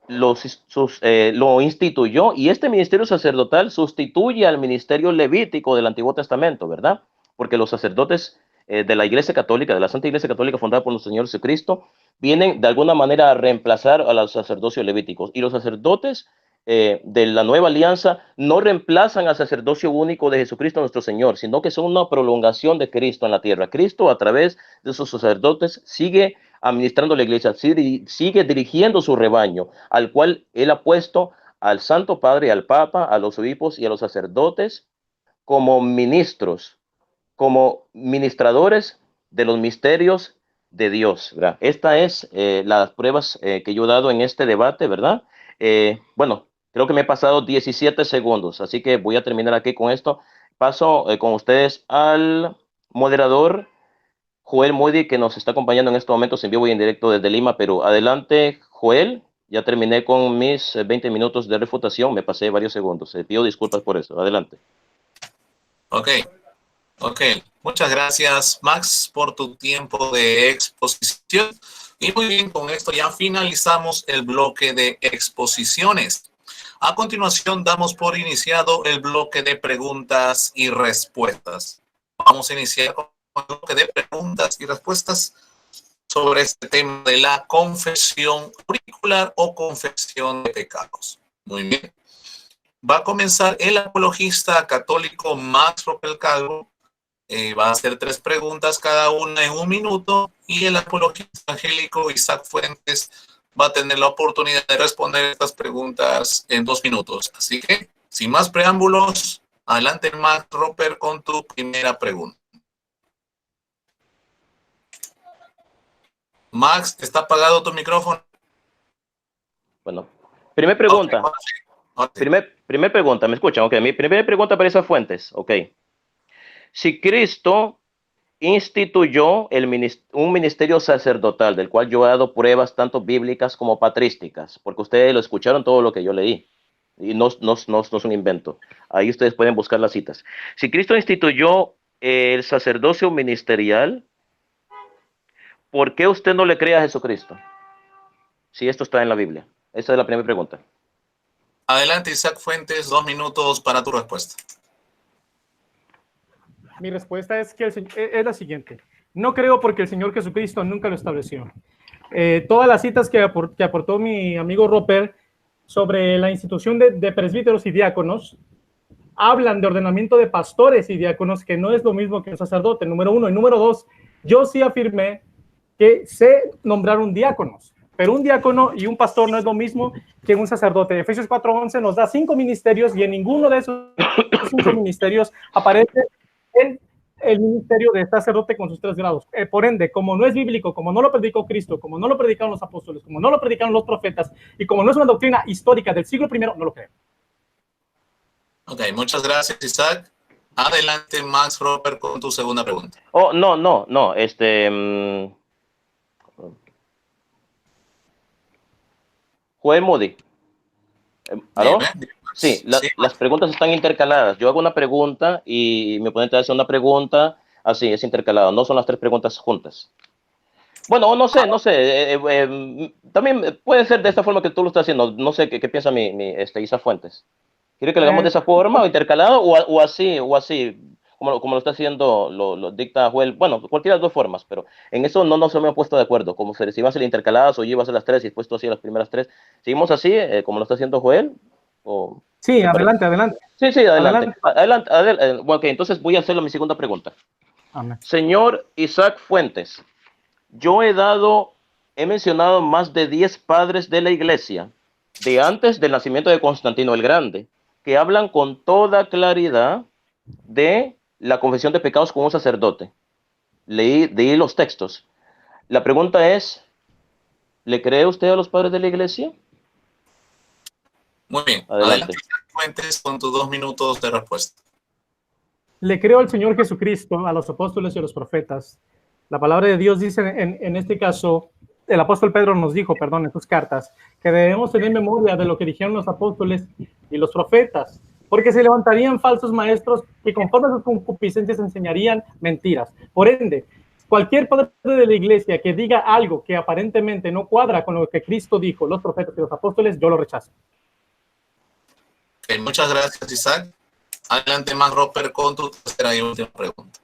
lo instituyó, y este ministerio sacerdotal sustituye al ministerio levítico del Antiguo Testamento, ¿verdad? Porque los sacerdotes de la Iglesia Católica, de la Santa Iglesia Católica fundada por nuestro Señor Jesucristo, vienen de alguna manera a reemplazar a los sacerdocios levíticos. Y los sacerdotes de la nueva alianza no reemplazan al sacerdocio único de Jesucristo nuestro Señor, sino que son una prolongación de Cristo en la tierra. Cristo, a través de sus sacerdotes, sigue administrando la iglesia, sigue dirigiendo su rebaño, al cual él ha puesto al Santo Padre, al Papa, a los obispos y a los sacerdotes como ministros, como ministradores de los misterios de Dios, ¿verdad? Esta es las pruebas que yo he dado en este debate, ¿verdad? Bueno, creo que me he pasado 17 segundos, así que voy a terminar aquí con esto. Paso con ustedes al moderador Joel Moody, que nos está acompañando en estos momentos en vivo y en directo desde Lima, Perú. Adelante, Joel. Ya terminé con mis 20 minutos de refutación, me pasé varios segundos. Pido disculpas por eso. Adelante. Ok. Muchas gracias, Max, por tu tiempo de exposición. Y muy bien, con esto ya finalizamos el bloque de exposiciones. A continuación, damos por iniciado el bloque de preguntas y respuestas. Vamos a iniciar con el bloque de preguntas y respuestas sobre este tema de la confesión auricular o confesión de pecados. Muy bien. Va a comenzar el apologista católico Max Roper Calvo. Va a hacer 3 preguntas cada una en 1 minuto, y el apologista angélico Isaac Fuentes va a tener la oportunidad de responder estas preguntas en 2 minutos. Así que, sin más preámbulos, adelante, Max Roper, con tu primera pregunta. Max, ¿está apagado tu micrófono? Bueno, primera pregunta. Okay. Primer pregunta, ¿me escuchan? Ok, mi primera pregunta para esas fuentes. Ok. Si Cristo instituyó un ministerio sacerdotal, del cual yo he dado pruebas tanto bíblicas como patrísticas, porque ustedes lo escucharon todo lo que yo leí, y no es un invento. Ahí ustedes pueden buscar las citas. Si Cristo instituyó el sacerdocio ministerial, ¿por qué usted no le cree a Jesucristo? Si esto está en la Biblia. Esa es la primera pregunta. Adelante, Isaac Fuentes, 2 minutos para tu respuesta. Mi respuesta es la siguiente. No creo, porque el Señor Jesucristo nunca lo estableció. Todas las citas que aportó mi amigo Roper sobre la institución de presbíteros y diáconos hablan de ordenamiento de pastores y diáconos, que no es lo mismo que un sacerdote, número 1. Y número 2, yo sí afirmé que sé nombrar un diáconos, pero un diácono y un pastor no es lo mismo que un sacerdote. Efesios 4:11 nos da 5 ministerios, y en ninguno de esos 5 ministerios aparece el ministerio de sacerdote con sus 3 grados. Por ende, como no es bíblico, como no lo predicó Cristo, como no lo predicaron los apóstoles, como no lo predicaron los profetas, y como no es una doctrina histórica del siglo I, no lo creo. Ok, muchas gracias, Isaac. Adelante, Max Roper, con tu segunda pregunta. Oh, no. Joel Moody. ¿Aló? Sí, las preguntas están intercaladas. Yo hago una pregunta y mi oponente hace una pregunta. Así, es intercalado. No son las 3 preguntas juntas. Bueno, no sé. También puede ser de esta forma que tú lo estás haciendo. No sé qué piensa Isa Fuentes. ¿Quiere que lo hagamos de esa forma, o intercalado, o así, como lo está haciendo, lo dicta Joel? Bueno, cualquiera de las 2 formas, pero en eso no nos hemos puesto de acuerdo. Como si iban a ser intercaladas, o yo iba a hacer las 3 y después tú hacías las primeras 3. ¿Seguimos así, como lo está haciendo Joel? Sí, adelante. Sí, adelante. Bueno, ok, entonces voy a hacerlo mi segunda pregunta. Amén. Señor Isaac Fuentes, yo he mencionado más de 10 padres de la iglesia de antes del nacimiento de Constantino el Grande, que hablan con toda claridad de la confesión de pecados con un sacerdote. Leí los textos. La pregunta es, ¿le cree usted a los padres de la iglesia? Muy bien. Adelante. Fuentes, con tus 2 minutos de respuesta. Le creo al Señor Jesucristo, a los apóstoles y a los profetas. La palabra de Dios dice en este caso, el apóstol Pedro nos dijo, en sus cartas, que debemos tener memoria de lo que dijeron los apóstoles y los profetas. porque se levantarían falsos maestros que conforme a sus concupiscencias enseñarían mentiras. Por ende, cualquier padre de la iglesia que diga algo que aparentemente no cuadra con lo que Cristo dijo, los profetas y los apóstoles, yo lo rechazo. Muchas gracias, Isaac. Adelante, Max Roper, con tu tercera y última pregunta.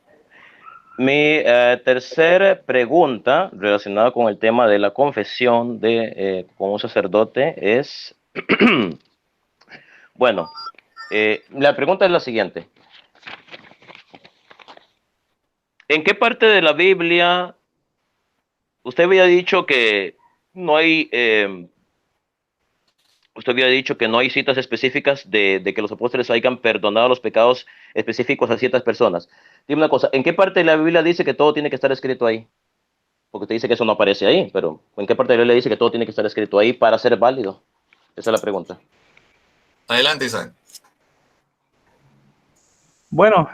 Mi tercera pregunta relacionada con el tema de la confesión con un sacerdote es, bueno, la pregunta es la siguiente. ¿En qué parte de la Biblia usted había dicho que no hay, citas específicas de que los apóstoles hayan perdonado los pecados específicos a ciertas personas? Dime una cosa, ¿en qué parte de la Biblia dice que todo tiene que estar escrito ahí? Porque usted dice que eso no aparece ahí, pero ¿en qué parte de la Biblia dice que todo tiene que estar escrito ahí para ser válido? Esa es la pregunta. Adelante, Isaac. Bueno,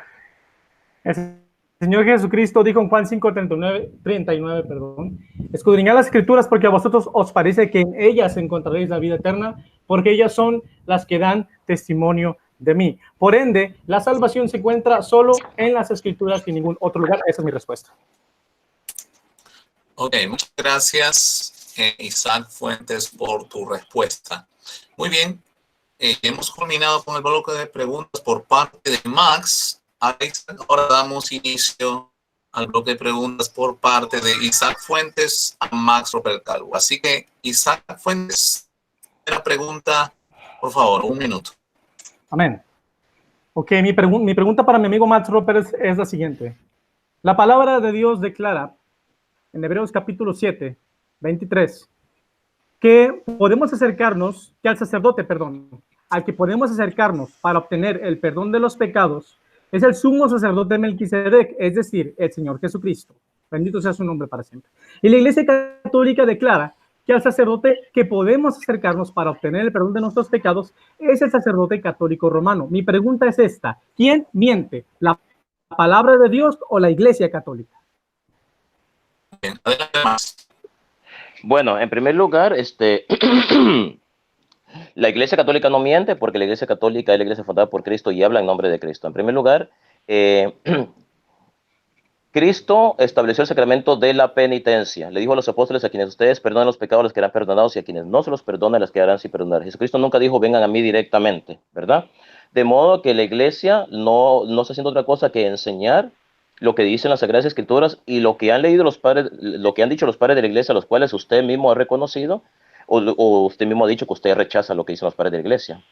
el Señor Jesucristo dijo en Juan 5:39, escudriñad las escrituras porque a vosotros os parece que en ellas encontraréis la vida eterna, porque ellas son las que dan testimonio de mí. Por ende, la salvación se encuentra solo en las escrituras y en ningún otro lugar. Esa es mi respuesta. Ok, muchas gracias, Isaac Fuentes, por tu respuesta. Muy bien, hemos culminado con el bloque de preguntas por parte de Max. Ahora damos inicio al bloque de preguntas por parte de Isaac Fuentes a Max Roper Calvo. Así que, Isaac Fuentes, la pregunta, por favor, 1 minuto. Amén. Ok, mi pregunta para mi amigo Max Roper es la siguiente. La palabra de Dios declara en Hebreos capítulo 7, 23, que podemos acercarnos, que al sacerdote, al que podemos acercarnos para obtener el perdón de los pecados, es el sumo sacerdote Melquisedec, es decir, el Señor Jesucristo. Bendito sea su nombre para siempre. Y la Iglesia Católica declara que al sacerdote que podemos acercarnos para obtener el perdón de nuestros pecados es el sacerdote católico romano. Mi pregunta es esta: ¿quién miente? ¿La palabra de Dios o la Iglesia Católica? Bien, adelante, Max. Bueno, en primer lugar, la Iglesia Católica no miente, porque la Iglesia Católica es la Iglesia fundada por Cristo y habla en nombre de Cristo. En primer lugar, Cristo estableció el sacramento de la penitencia. Le dijo a los apóstoles: a quienes ustedes perdonen los pecados les quedarán perdonados, y a quienes no se los perdonen les quedarán sin perdonar. Jesucristo nunca dijo: vengan a mí directamente, ¿verdad? De modo que la Iglesia no está haciendo otra cosa que enseñar lo que dicen las Sagradas Escrituras y lo que han leído los padres, lo que han dicho los padres de la Iglesia, los cuales usted mismo ha reconocido, o usted mismo ha dicho que usted rechaza lo que dicen los padres de la Iglesia.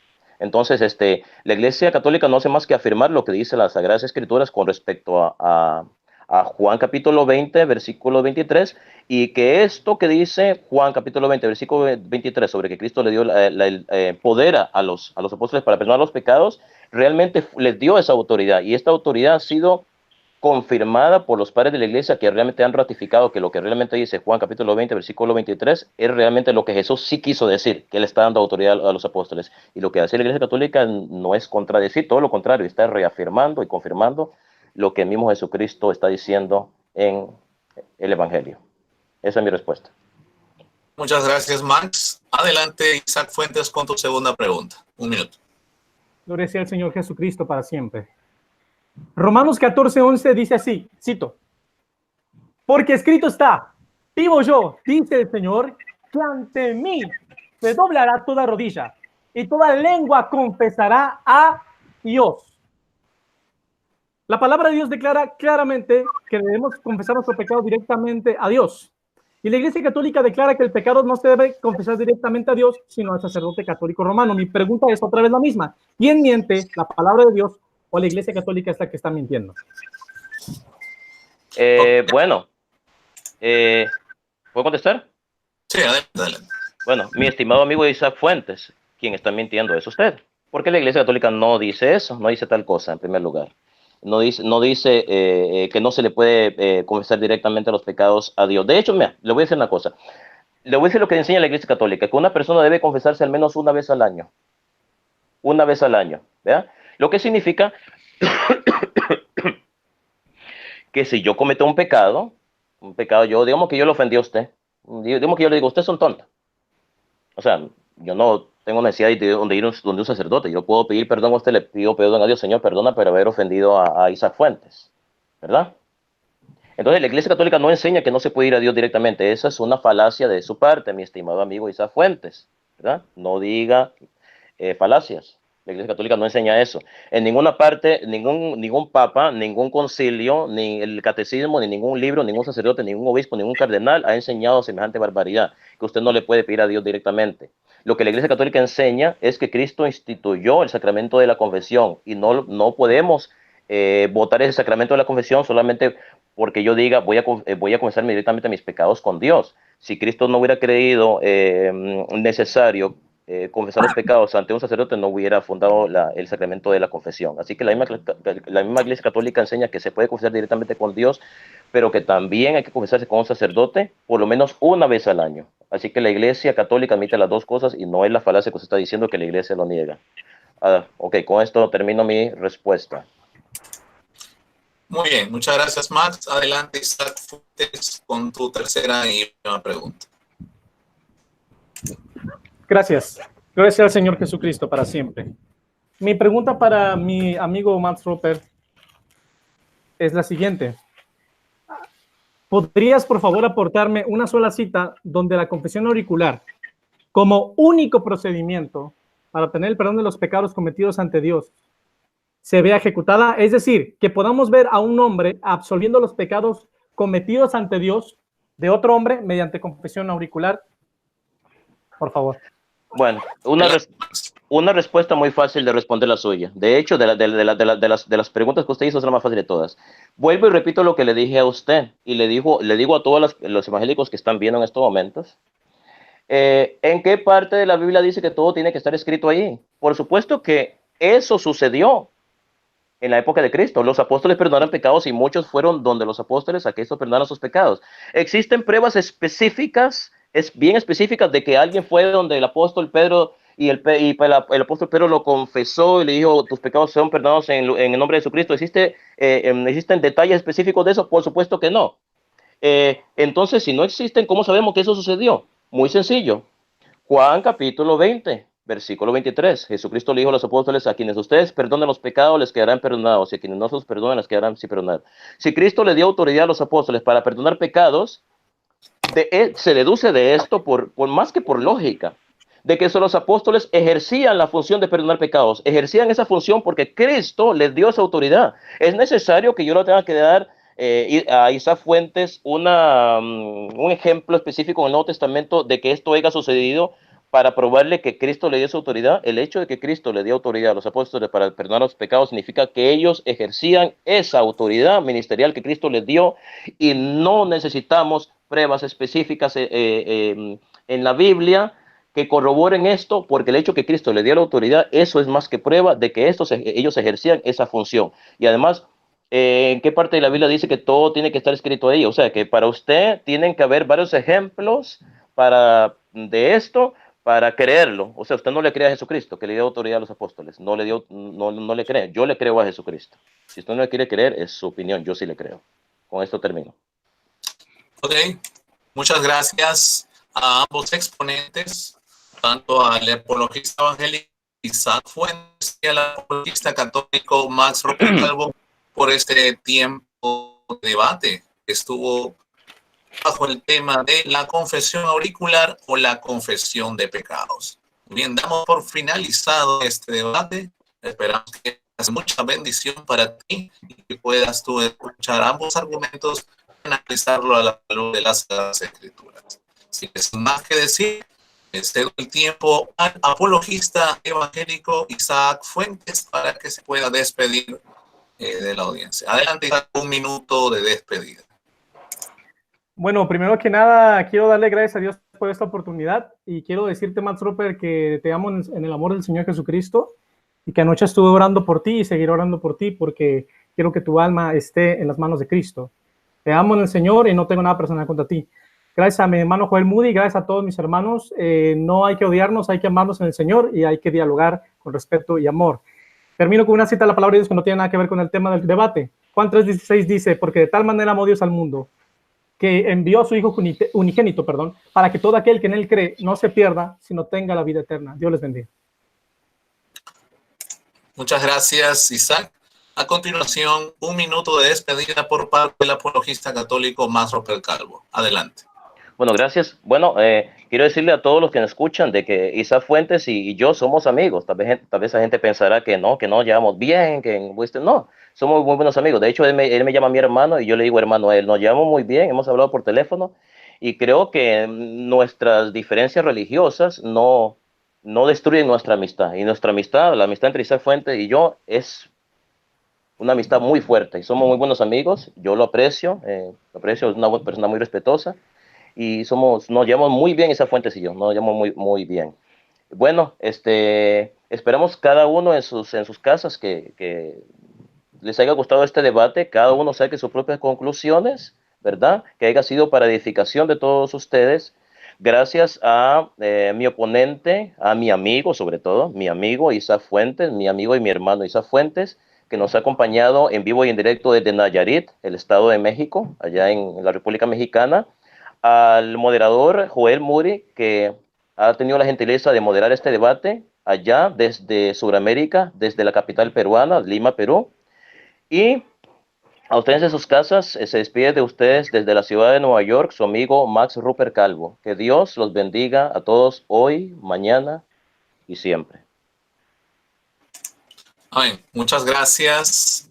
Entonces, la Iglesia Católica no hace más que afirmar lo que dicen las Sagradas Escrituras con respecto a Juan capítulo 20, versículo 23, y que esto que dice Juan capítulo 20, versículo 23, sobre que Cristo le dio el poder a los apóstoles para perdonar los pecados, realmente les dio esa autoridad, y esta autoridad ha sido confirmada por los padres de la Iglesia, que realmente han ratificado que lo que realmente dice Juan capítulo 20, versículo 23, es realmente lo que Jesús sí quiso decir, que Él está dando autoridad a los apóstoles. Y lo que hace la Iglesia Católica no es contradecir, todo lo contrario, está reafirmando y confirmando lo que el mismo Jesucristo está diciendo en el Evangelio. Esa es mi respuesta. Muchas gracias, Max. Adelante, Isaac Fuentes, con tu segunda pregunta. 1 minuto. Gloria sea al Señor Jesucristo para siempre. Romanos 14:11 dice así, cito: porque escrito está, vivo yo, dice el Señor, que ante mí se doblará toda rodilla y toda lengua confesará a Dios. La palabra de Dios declara claramente que debemos confesar nuestro pecado directamente a Dios. Y la Iglesia Católica declara que el pecado no se debe confesar directamente a Dios, sino al sacerdote católico romano. Mi pregunta es otra vez la misma: ¿quién miente, la palabra de Dios o la Iglesia Católica es la que está mintiendo? Bueno, ¿puedo contestar? Sí, adelante. Bueno, mi estimado amigo Isaac Fuentes, quien está mintiendo es usted, porque la Iglesia Católica no dice eso, no dice tal cosa en primer lugar. No dice que no se le puede confesar directamente los pecados a Dios. De hecho, mira, le voy a decir una cosa. Le voy a decir lo que enseña la Iglesia Católica, que una persona debe confesarse al menos una vez al año. Una vez al año, ¿verdad? Lo que significa que si yo cometo un pecado, digamos que yo le ofendí a usted, digamos que yo le digo: usted es un tonto. O sea, yo no tengo necesidad de donde ir donde un sacerdote. Yo puedo pedir perdón a usted, le pido perdón a Dios, Señor, perdona por haber ofendido a Isaac Fuentes, ¿verdad? Entonces, la Iglesia Católica no enseña que no se puede ir a Dios directamente. Esa es una falacia de su parte, mi estimado amigo Isaac Fuentes, ¿verdad? No diga falacias. La Iglesia Católica no enseña eso. En ninguna parte, ningún papa, ningún concilio, ni el catecismo, ni ningún libro, ningún sacerdote, ningún obispo, ningún cardenal ha enseñado semejante barbaridad, que usted no le puede pedir a Dios directamente. Lo que la Iglesia Católica enseña es que Cristo instituyó el sacramento de la confesión y no podemos votar ese sacramento de la confesión solamente porque yo diga voy a confesarme directamente mis pecados con Dios. Si Cristo no hubiera creído necesario confesar los pecados ante un sacerdote, no hubiera fundado el sacramento de la confesión. Así que la misma Iglesia Católica enseña que se puede confesar directamente con Dios, pero que también hay que confesarse con un sacerdote por lo menos una vez al año. Así que la Iglesia Católica admite las dos cosas y no es la falacia que usted está diciendo que la Iglesia lo niega. Ok, con esto termino mi respuesta. Muy bien, muchas gracias, Max. Adelante, Isaac Fuentes, con tu tercera y última pregunta. Gracias. Gracias al Señor Jesucristo para siempre. Mi pregunta para mi amigo Max Roper es la siguiente. ¿Podrías, por favor, aportarme una sola cita donde la confesión auricular, como único procedimiento para obtener el perdón de los pecados cometidos ante Dios, se vea ejecutada? Es decir, que podamos ver a un hombre absolviendo los pecados cometidos ante Dios de otro hombre mediante confesión auricular. Por favor. Bueno, una respuesta muy fácil de responder la suya. De hecho, de las preguntas que usted hizo es la más fácil de todas. Vuelvo y repito lo que le dije a usted y le digo a todos los evangélicos que están viendo en estos momentos. ¿En qué parte de la Biblia dice que todo tiene que estar escrito ahí? Por supuesto que eso sucedió en la época de Cristo. Los apóstoles perdonaron pecados y muchos fueron donde los apóstoles a que estos perdonaron sus pecados. Existen pruebas específicas, bien específicas, de que alguien fue donde el apóstol Pedro y el apóstol Pedro lo confesó y le dijo, tus pecados son perdonados en el nombre de Jesucristo. ¿Existen detalles específicos de eso? Por supuesto que no. Entonces, si no existen, ¿cómo sabemos que eso sucedió? Muy sencillo. Juan capítulo 20, versículo 23. Jesucristo le dijo a los apóstoles, a quienes ustedes perdonen los pecados les quedarán perdonados, y a quienes no se los perdonen les quedarán sin perdonar. Si Cristo le dio autoridad a los apóstoles para perdonar pecados, se deduce de esto por más que por lógica, de que los apóstoles ejercían la función de perdonar pecados, ejercían esa función porque Cristo les dio esa autoridad. Es necesario que yo le tenga que dar a Isaac Fuentes un ejemplo específico en el Nuevo Testamento de que esto haya sucedido para probarle que Cristo le dio esa autoridad. El hecho de que Cristo le dio autoridad a los apóstoles para perdonar los pecados significa que ellos ejercían esa autoridad ministerial que Cristo les dio, y no necesitamos pruebas específicas en la Biblia que corroboren esto, porque el hecho que Cristo le dio la autoridad, eso es más que prueba de que ellos ejercían esa función. Y además, ¿en qué parte de la Biblia dice que todo tiene que estar escrito ahí? O sea, que para usted tienen que haber varios ejemplos de esto para creerlo. O sea, usted no le cree a Jesucristo, que le dio autoridad a los apóstoles. No le cree. Yo le creo a Jesucristo. Si usted no le quiere creer, es su opinión. Yo sí le creo. Con esto termino. Ok. Muchas gracias a ambos exponentes, tanto al apologista evangélico Isaac Fuentes y al apologista católico Max Roper Calvo, por este tiempo de debate que estuvo bajo el tema de la confesión auricular o la confesión de pecados. Bien, damos por finalizado este debate. Esperamos que haya mucha bendición para ti y que puedas tú escuchar ambos argumentos y analizarlo a la luz de las Escrituras. Sin más que decir, cedo el tiempo al apologista evangélico Isaac Fuentes para que se pueda despedir de la audiencia. Adelante, un minuto de despedida. Bueno, primero que nada, quiero darle gracias a Dios por esta oportunidad y quiero decirte, Max Roper, que te amo en el amor del Señor Jesucristo y que anoche estuve orando por ti y seguiré orando por ti porque quiero que tu alma esté en las manos de Cristo. Te amo en el Señor y no tengo nada personal contra ti. Gracias a mi hermano Joel Moody, gracias a todos mis hermanos. No hay que odiarnos, hay que amarnos en el Señor y hay que dialogar con respeto y amor. Termino con una cita de la palabra de Dios que no tiene nada que ver con el tema del debate. Juan 3:16 dice, porque de tal manera amó Dios al mundo, que envió a su Hijo unigénito, para que todo aquel que en él cree no se pierda, sino tenga la vida eterna. Dios les bendiga. Muchas gracias, Isaac. A continuación, un minuto de despedida por parte del apologista católico Max Roper Calvo. Adelante. Bueno, gracias. Bueno, quiero decirle a todos los que nos escuchan de que Isaac Fuentes y yo somos amigos. Tal vez la gente pensará que no llevamos bien, que no, somos muy buenos amigos. De hecho, él me llama mi hermano y yo le digo hermano a él. Nos llevamos muy bien, hemos hablado por teléfono y creo que nuestras diferencias religiosas no destruyen nuestra amistad. Y nuestra amistad, la amistad entre Isaac Fuentes y yo es una amistad muy fuerte y somos muy buenos amigos. Yo lo aprecio, es una persona muy respetuosa. Y nos llevamos muy bien Isaac Fuentes y yo, nos llevamos muy, muy bien. Bueno, esperamos cada uno en sus casas que les haya gustado este debate, cada uno saque sus propias conclusiones, ¿verdad? Que haya sido para edificación de todos ustedes. Gracias a mi oponente, a mi amigo sobre todo, mi amigo Isaac Fuentes, mi amigo y mi hermano Isaac Fuentes, que nos ha acompañado en vivo y en directo desde Nayarit, el Estado de México, allá en la República Mexicana. Al moderador Joel Muri, que ha tenido la gentileza de moderar este debate allá desde Sudamérica, desde la capital peruana, Lima, Perú. Y a ustedes en sus casas, se despide de ustedes desde la ciudad de Nueva York, su amigo Max Roper Calvo. Que Dios los bendiga a todos hoy, mañana y siempre. Amén. Muchas gracias,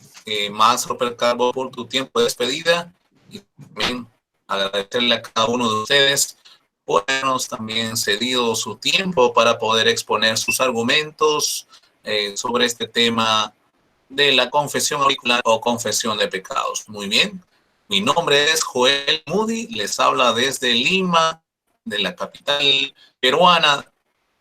Max Roper Calvo, por tu tiempo de despedida. Y también agradecerle a cada uno de ustedes por habernos también cedido su tiempo para poder exponer sus argumentos sobre este tema de la confesión auricular o confesión de pecados. Muy bien, mi nombre es Joel Moody, les habla desde Lima, de la capital peruana,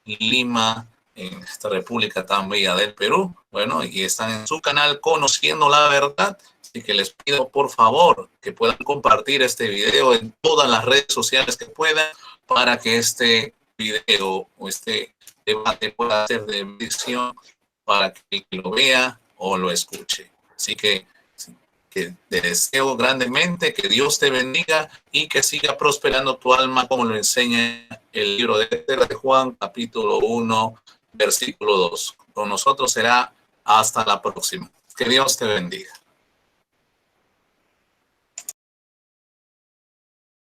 Lima, en esta república tan bella del Perú. Bueno, y están en su canal Conociendo la Verdad. Así que les pido por favor que puedan compartir este video en todas las redes sociales que puedan para que este video o este debate pueda ser de bendición para que el que lo vea o lo escuche. Así que te deseo grandemente que Dios te bendiga y que siga prosperando tu alma como lo enseña el libro de Juan, capítulo 1, versículo 2. Con nosotros será hasta la próxima. Que Dios te bendiga.